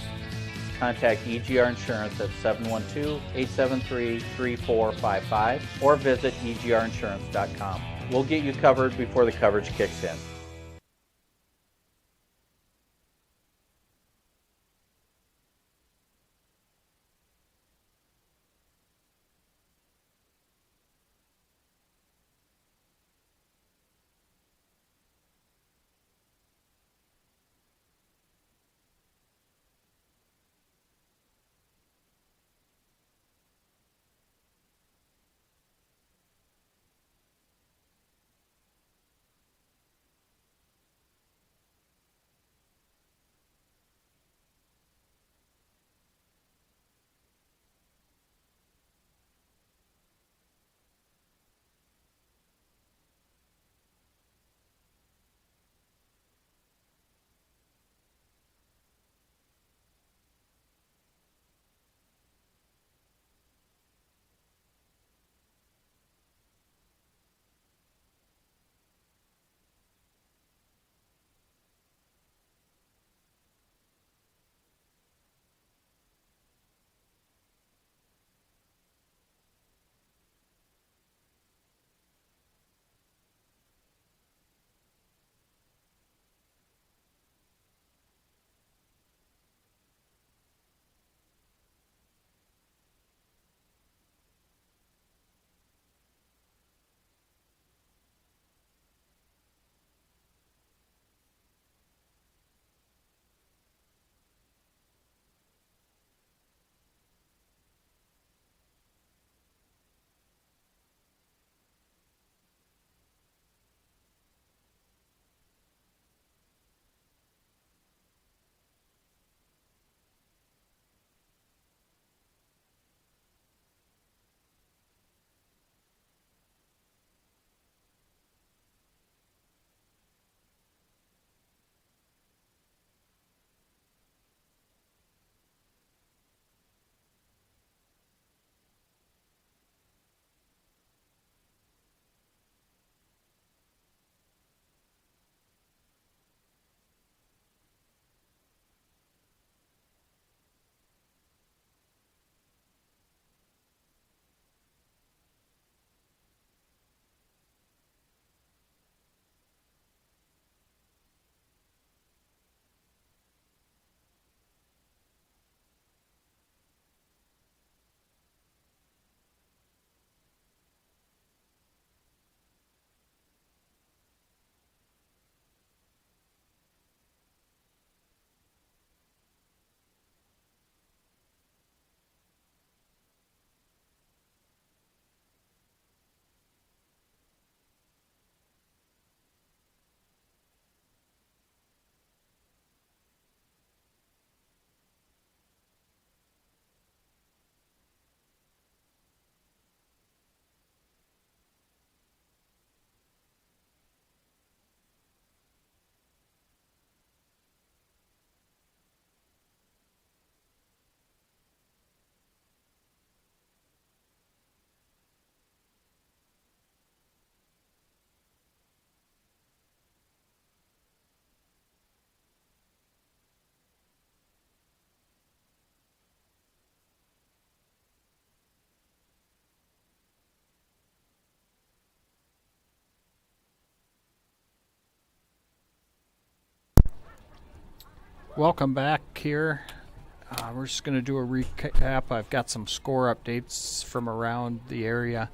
Contact EGR Insurance at 712-873-3455 or visit egrinsurance.com. We'll get you covered before the coverage kicks in. Welcome back here. We're just going to do a recap. I've got some score updates from around the area.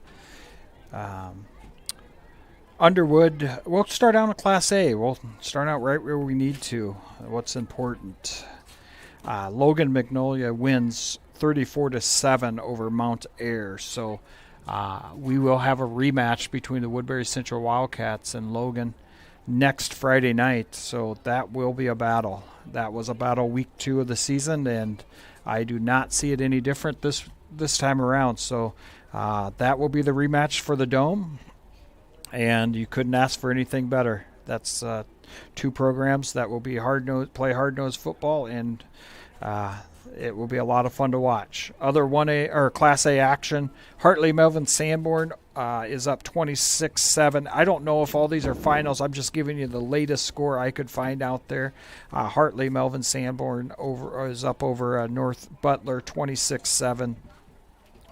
Underwood, we'll start out in Class A. We'll start out right where we need to. What's important? Logan Magnolia wins 34-7 over Mount Ayr. So we will have a rematch between the Woodbury Central Wildcats and Logan next Friday night. So that will be a battle. That was a battle week 2 of the season, and I do not see it any different this time around. So that will be the rematch for the Dome, and you couldn't ask for anything better. That's 2 programs that will be play hard-nosed football, and it will be a lot of fun to watch. Other 1A or Class A action, Hartley Melvin Sanborn is up 26-7. I don't know if all these are finals. I'm just giving you the latest score I could find out there. Hartley Melvin Sanborn is up over North Butler 26-7.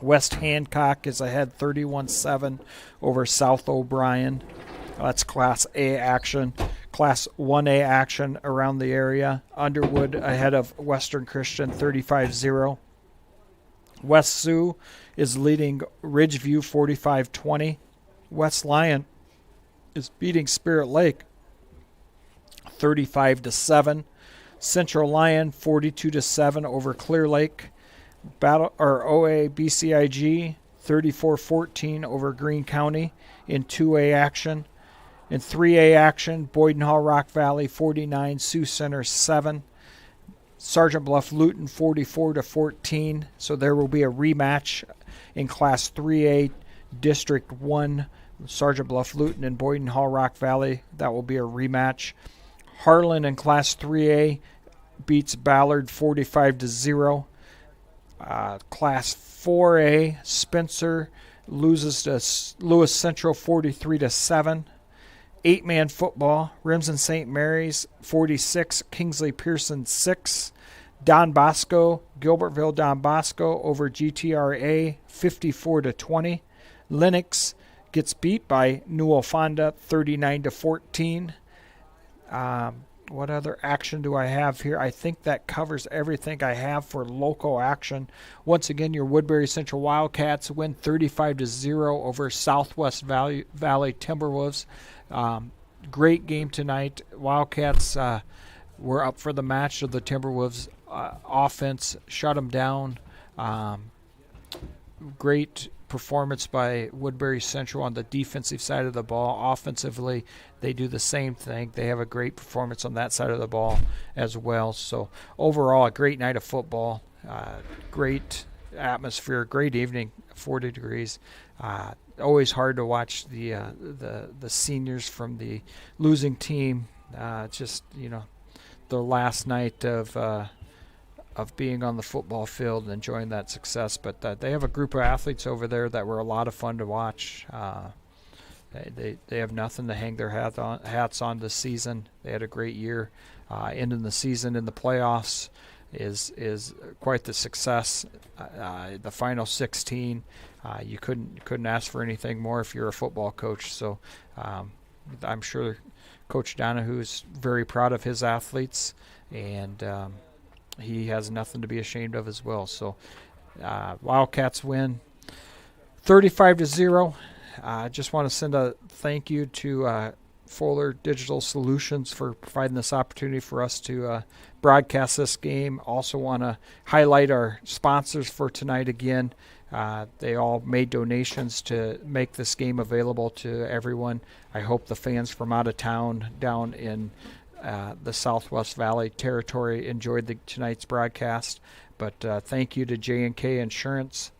West Hancock is ahead 31-7 over South O'Brien. That's Class A action. Class 1A action around the area. Underwood ahead of Western Christian 35-0. West Sioux is leading Ridgeview 45-20. West Lyon is beating Spirit Lake 35-7. Central Lyon 42-7 over Clear Lake. OA BCIG 34-14 over Greene County in 2A action. In 3A action, Boyden Hall Rock Valley 49, Sioux Center 7. Sergeant Bluff Luton 44-14. So there will be a rematch in Class 3A District 1. Sergeant Bluff Luton and Boyden Hall Rock Valley. That will be a rematch. Harlan in Class 3A beats Ballard 45-0. Class 4A, Spencer loses to Lewis Central 43-7. 8-man football, Remsen St. Mary's 46, Kingsley Pearson 6. Don Bosco, Gilbertville Don Bosco over GTRA 54-20. Lennox gets beat by Newell Fonda 39-14. What other action do I have here? I think that covers everything I have for local action. Once again, your Woodbury Central Wildcats win 35-0 over Southwest Valley Timberwolves. Great game tonight. Wildcats were up for the match of the Timberwolves offense, shut them down. Great performance by Woodbury Central on the defensive side of the ball. Offensively, they do the same thing. They have a great performance on that side of the ball as well. So overall, a great night of football. Great atmosphere, great evening, 40 degrees. Always hard to watch the seniors from the losing team. Just the last night of being on the football field and enjoying that success. But they have a group of athletes over there that were a lot of fun to watch. They have nothing to hang their hats on this season. They had a great year. Ending the season in the playoffs is quite the success. The final 16, you couldn't ask for anything more if you're a football coach. So I'm sure Coach Donahue is very proud of his athletes, and he has nothing to be ashamed of as well. So Wildcats win 35-0. I just want to send a thank you to Fuller Digital Solutions for providing this opportunity for us to broadcast this game. Also want to highlight our sponsors for tonight again. They all made donations to make this game available to everyone. I hope the fans from out of town down in the Southwest Valley territory enjoyed tonight's broadcast. But thank you to J&K Insurance,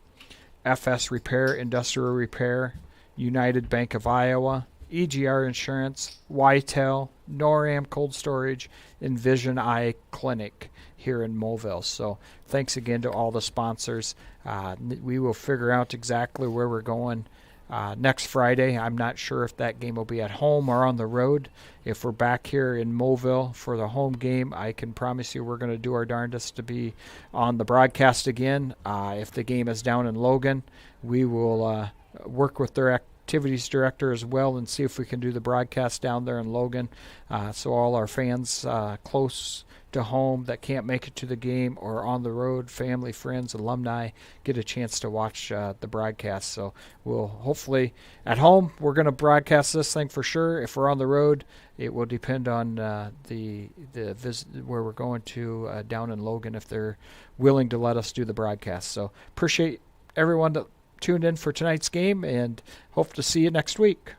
FS Repair, Industrial Repair, United Bank of Iowa, EGR Insurance, Ytel, Noram Cold Storage, and Vision Eye Clinic here in Moville. So thanks again to all the sponsors. We will figure out exactly where we're going next Friday. I'm not sure if that game will be at home or on the road. If we're back here in Moville for the home game, I can promise you we're going to do our darndest to be on the broadcast again. If the game is down in Logan, we will work with their activities director as well and see if we can do the broadcast down there in Logan. So all our fans close to home that can't make it to the game or on the road, family, friends, alumni, get a chance to watch the broadcast. So we'll hopefully at home, we're going to broadcast this thing for sure. If we're on the road, it will depend on the visit where we're going to down in Logan, if they're willing to let us do the broadcast. So appreciate everyone that tuned in for tonight's game, and hope to see you next week.